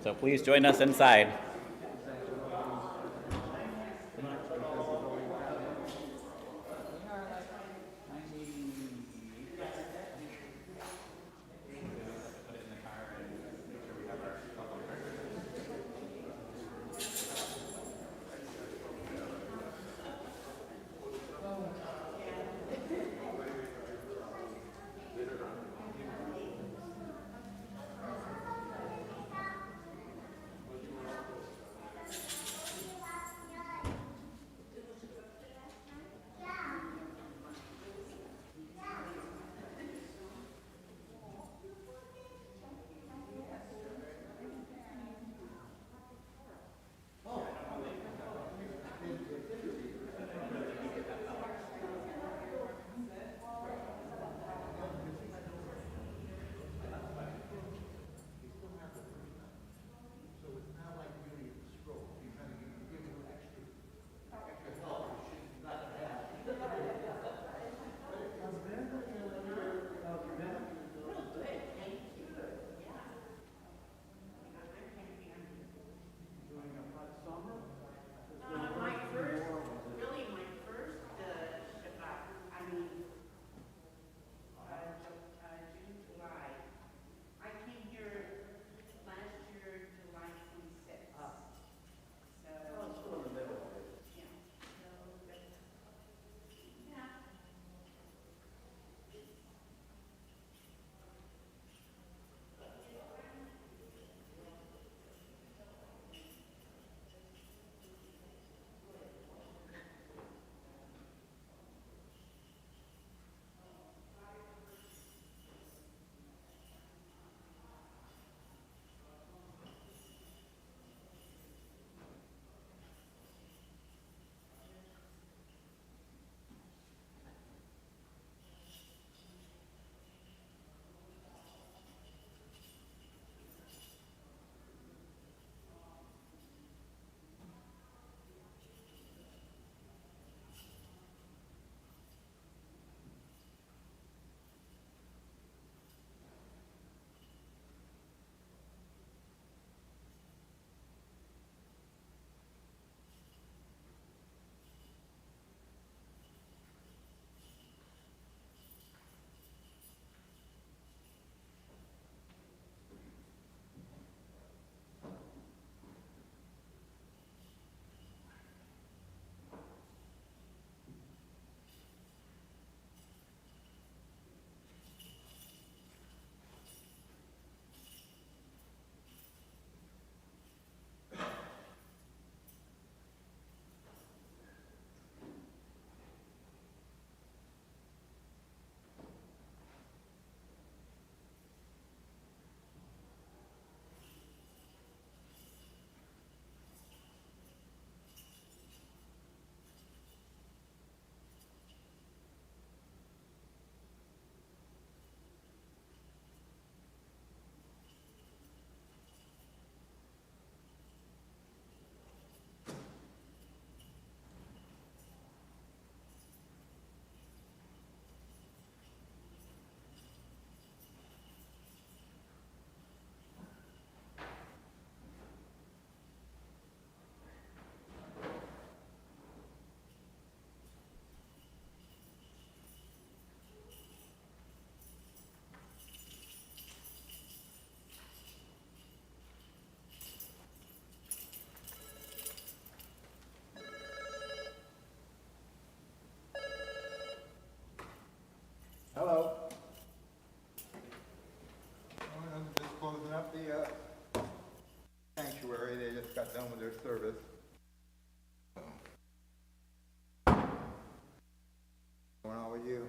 So please join us inside.
just got done with their service. What's going on with you?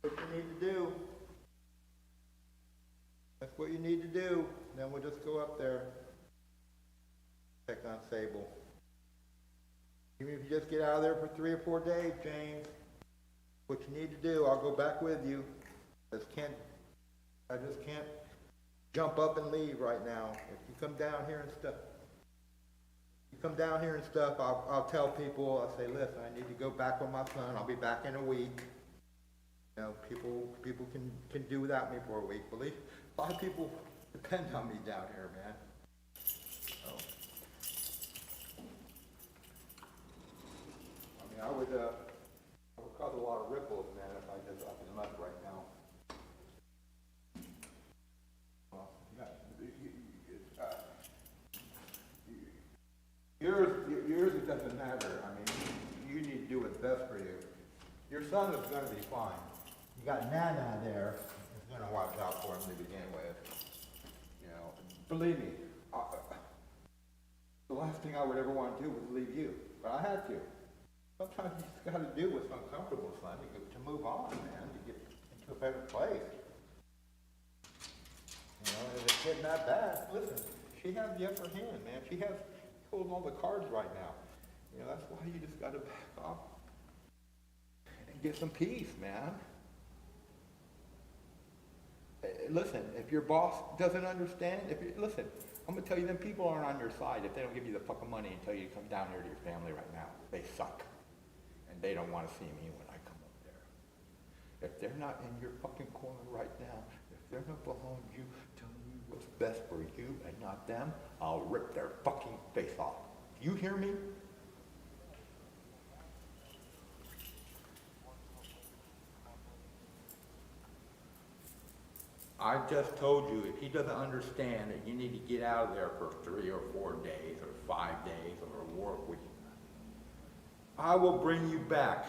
What you need to do. That's what you need to do. Then we'll just go up there. Check on Sable. Even if you just get out of there for 3 or 4 days, James. What you need to do, I'll go back with you. I just can't jump up and leave right now. If you come down here and stuff, I'll tell people, I'll say, listen, I need to go back with my son. I'll be back in a week. You know, people can do without me for a week. Believe a lot of people depend on me down here, man. So, I mean, I would cause a lot of ripples, man, if I just up and left right now. Well, yours it doesn't matter. I mean, you need to do what's best for you. Your son is going to be fine. You got Nana there who's going to watch out for him to begin with. You know, believe me, the last thing I would ever want to do was leave you, but I had to. Sometimes you just got to do what's uncomfortable, son, to move on, man, to get into a better place. You know, if it's getting that bad, listen, she has the upper hand, man. She holds all the cards right now. You know, that's why you just got to back off and get some peace, man. Listen, if your boss doesn't understand, listen, I'm going to tell you, them people aren't on your side if they don't give you the fucking money and tell you to come down here to your family right now. They suck. And they don't want to see me when I come up there. If they're not in your fucking corner right now, if they're not behind you telling you what's best for you and not them, I'll rip their fucking face off. You hear me? I just told you, if he doesn't understand that you need to get out of there for 3 or 4 days or 5 days or a work week, I will bring you back.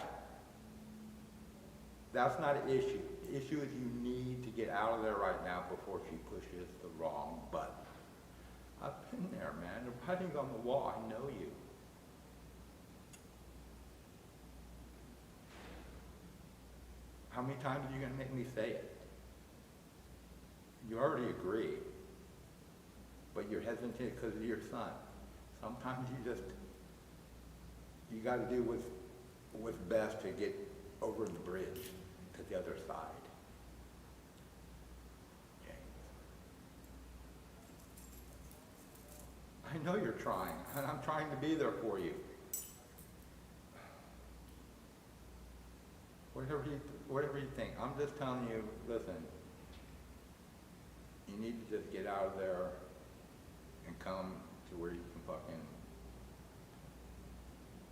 That's not an issue. The issue is you need to get out of there right now before she pushes the wrong button. I've been there, man. The writing's on the wall. I know you. How many times are you going to make me say it? You already agree, but you're hesitant because of your son. Sometimes you got to do what's best to get over the bridge to the other side. Okay. I know you're trying, and I'm trying to be there for you. Whatever you think, I'm just telling you, listen, you need to just get out of there and come to where you can fucking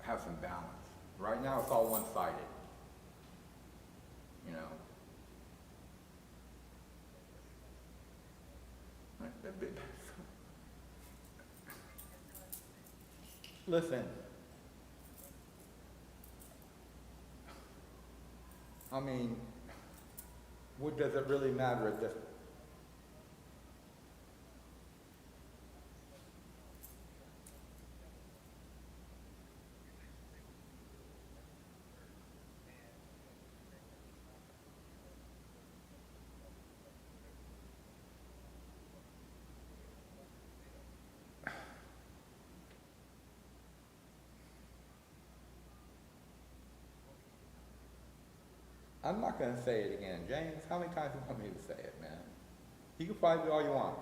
have some balance. Right now it's all one-sided. You know. Listen. I mean, what does it really matter at this point? I'm not going to say it again. James, how many times do you want me to say it, man? You can fight it all you want.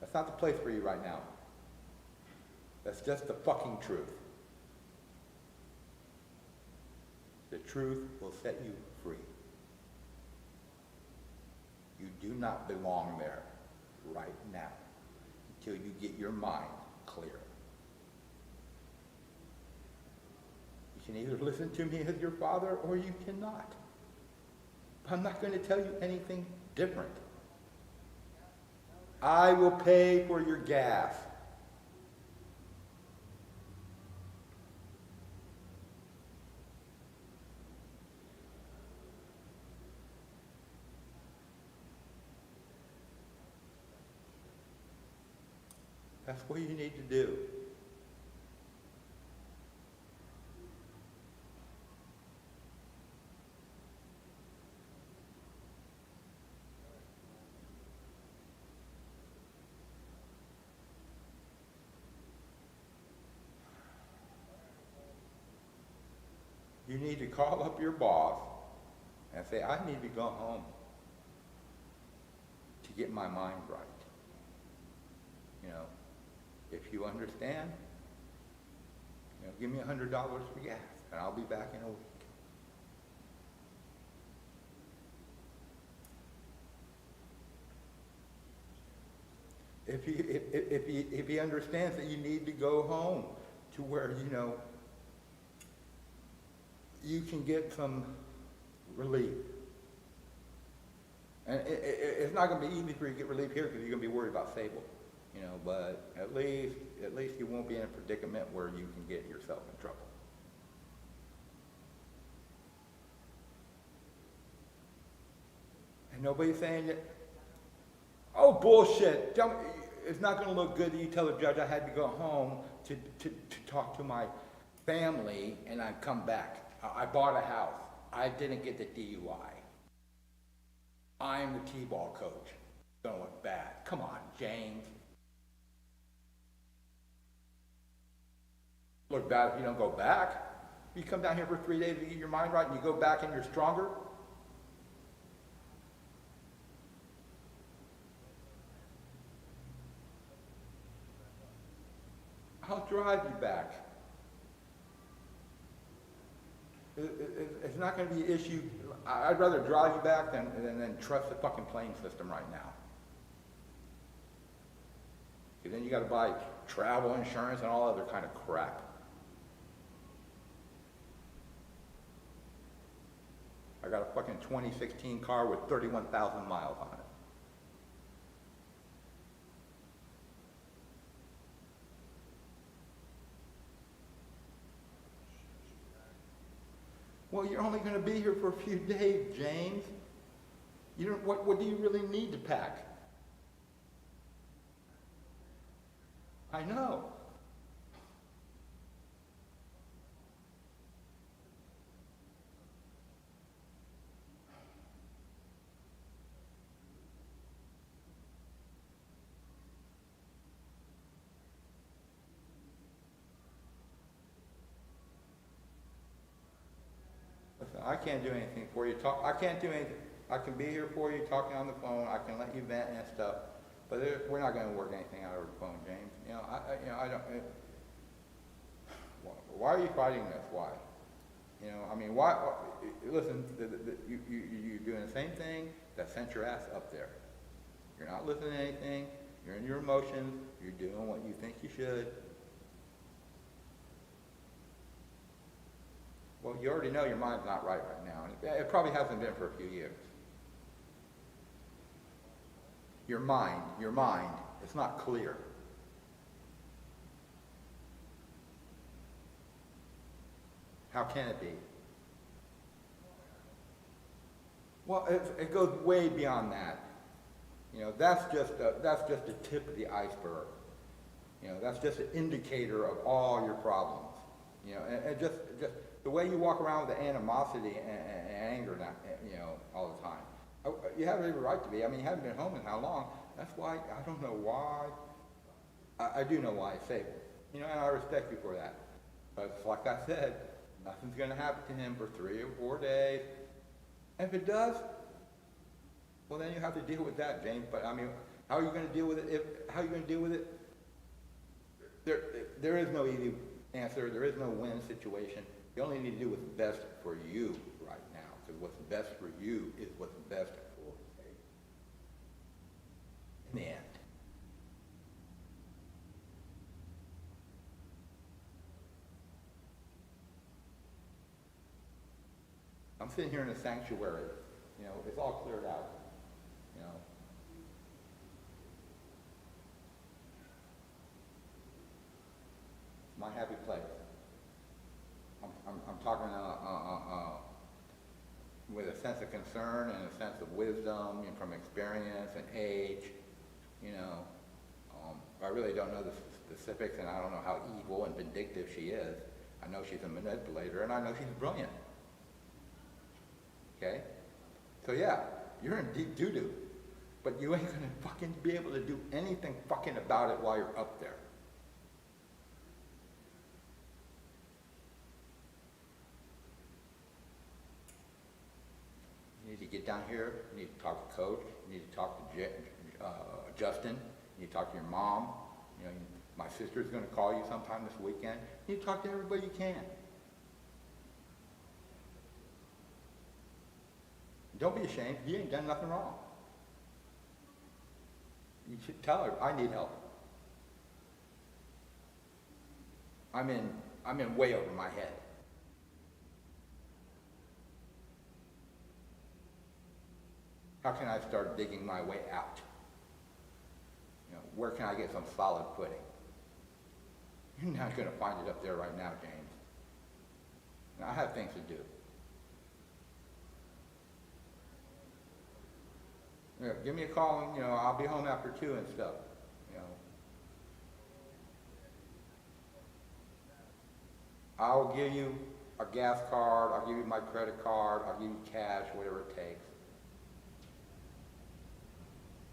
That's not the place for you right now. That's just the fucking truth. The truth will set you free. You do not belong there right now until you get your mind clear. You can either listen to me as your father or you cannot. I'm not going to tell you anything different. I will pay for your gas. That's what you need to do. You need to call up your boss and say, I need to go home to get my mind right. You know, if you understand, you know, give me $100 for gas and I'll be back in a week. If he understands that you need to go home to where, you know, you can get some relief. And it's not going to be easy for you to get relief here because you're going to be worried about Sable, you know, but at least you won't be in a predicament where you can get yourself in trouble. And nobody's saying that, oh, bullshit. It's not going to look good that you tell the judge I had to go home to talk to my family and I come back. I bought a house. I didn't get the DUI. I'm the T-ball coach. It's gonna look bad. Come on, James. Look bad if you don't go back. You come down here for 3 days to get your mind right and you go back and you're stronger. I'll drive you back. It's not going to be an issue. I'd rather drive you back than trust the fucking plane system right now. Because then you got to buy travel insurance and all other kind of crap. I got a fucking 2016 car with 31,000 miles on it. Well, you're only going to be here for a few days, James. You don't, what do you really need to pack? I know. I can't do anything for you. I can't do anything. I can be here for you, talking on the phone. I can let you vent and stuff, but we're not going to work anything out over the phone, James. You know, I don't. Why are you fighting this? Why? You know, I mean, why? Listen, you're doing the same thing that sent your ass up there. You're not listening to anything. You're in your emotions. You're doing what you think you should. Well, you already know your mind's not right now. And it probably hasn't been for a few years. Your mind, it's not clear. How can it be? Well, it goes way beyond that. You know, that's just the tip of the iceberg. You know, that's just an indicator of all your problems. You know, and just the way you walk around with the animosity and anger, you know, all the time. You have every right to be. I mean, you haven't been home in how long? That's why, I don't know why. I do know why I say it. You know, and I respect you for that. But like I said, nothing's going to happen to him for 3 or 4 days. And if it does, well, then you have to deal with that, James. But I mean, how are you going to deal with it? How are you going to deal with it? There is no easy answer. There is no win situation. You only need to do what's best for you right now, because what's best for you is what's best for me. In the end. I'm sitting here in a sanctuary. You know, it's all cleared out. You know. It's my happy place. I'm talking with a sense of concern and a sense of wisdom, you know, from experience and age, you know, I really don't know the specifics, and I don't know how evil and vindictive she is. I know she's a manipulator, and I know she's brilliant. Okay? So yeah, you're in deep doo-doo, but you ain't gonna fucking be able to do anything fucking about it while you're up there. You need to get down here, you need to talk to Coach, you need to talk to Justin, you need to talk to your mom. You know, my sister's gonna call you sometime this weekend. You need to talk to everybody you can. Don't be ashamed, you ain't done nothing wrong. You should tell her, I need help. I'm in way over my head. How can I start digging my way out? You know, where can I get some solid footing? You're not going to find it up there right now, James. Now, I have things to do. Yeah, give me a call, and, you know, I'll be home after 2 and stuff, you know. I'll give you a gas card, I'll give you my credit card, I'll give you cash, whatever it takes.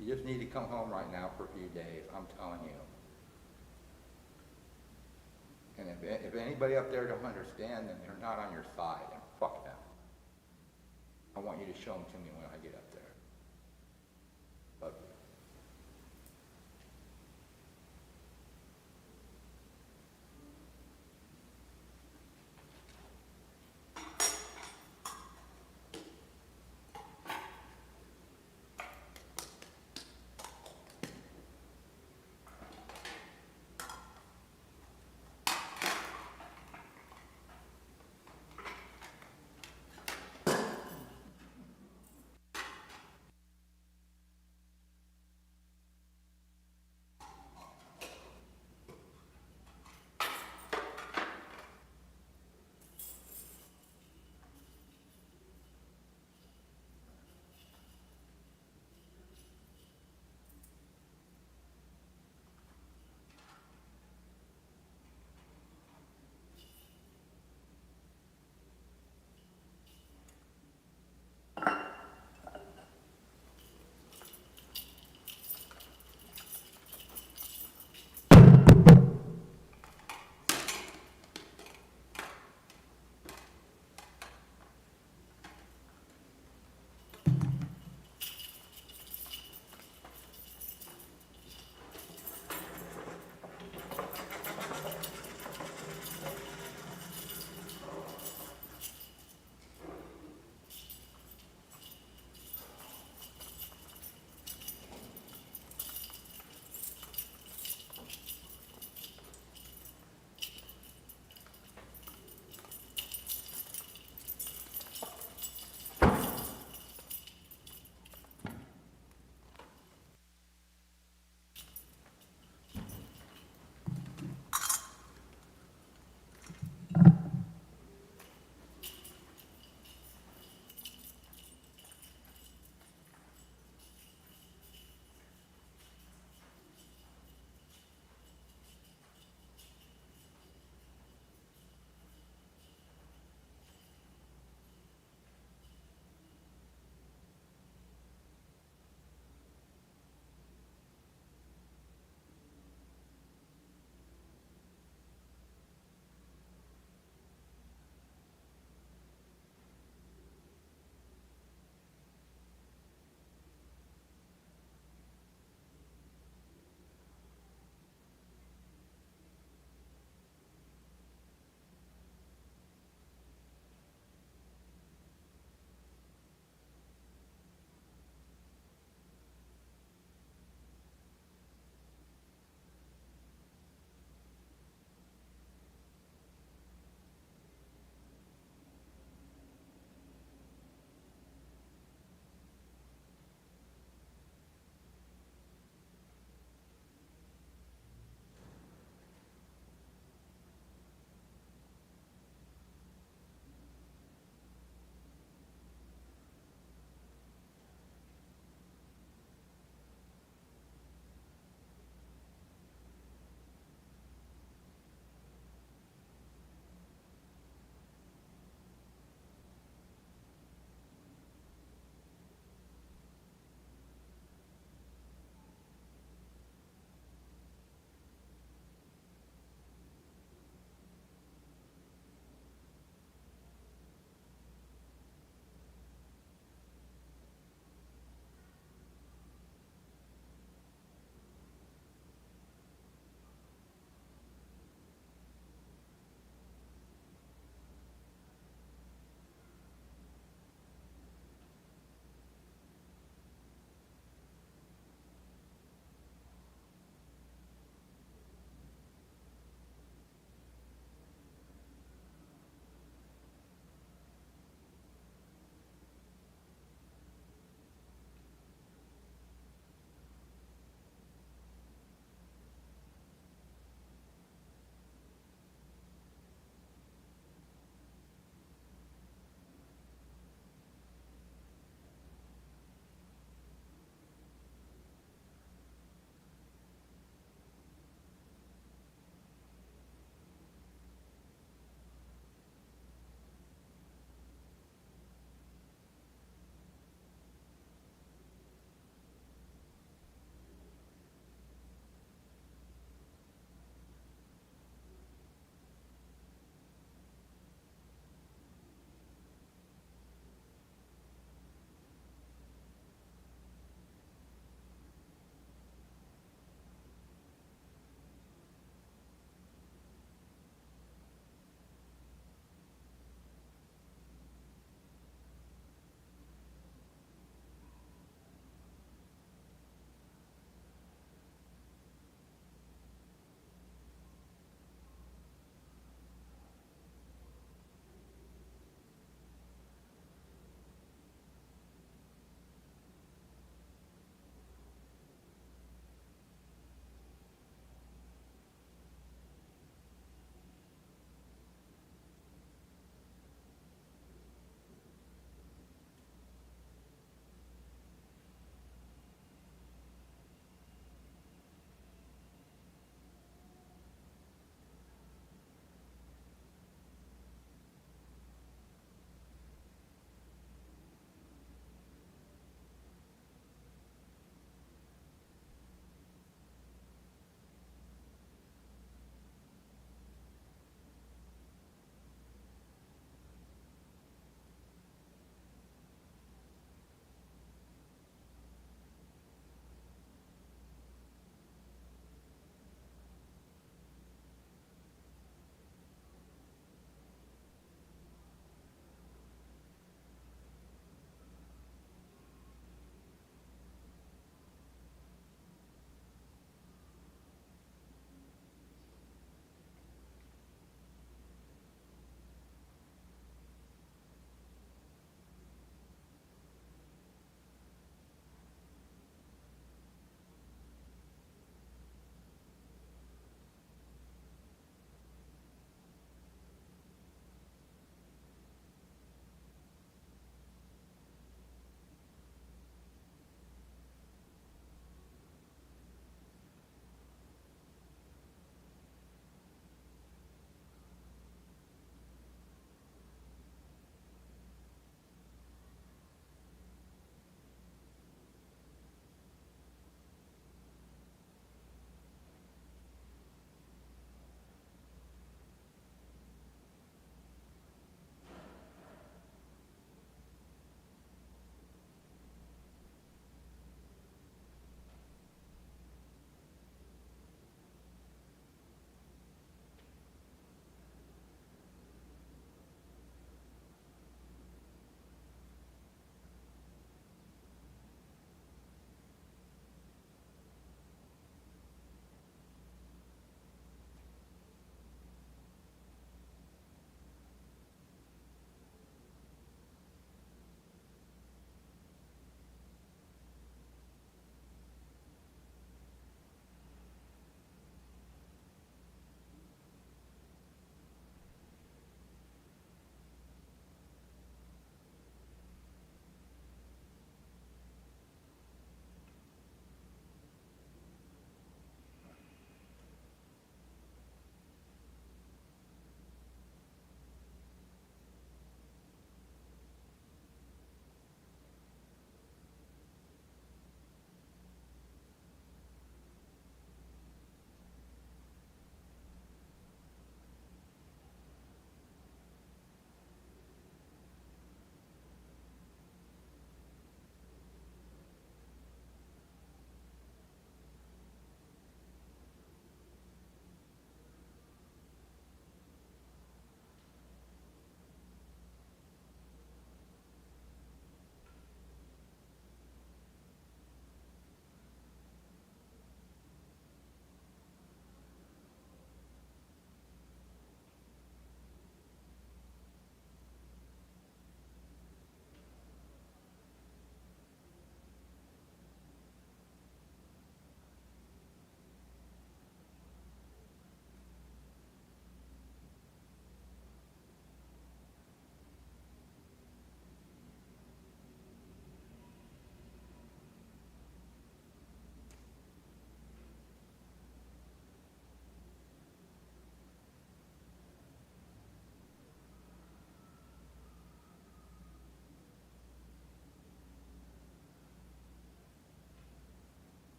You just need to come home right now for a few days, I'm telling you. And if anybody up there don't understand, then they're not on your side, and fuck them. I want you to show them to me when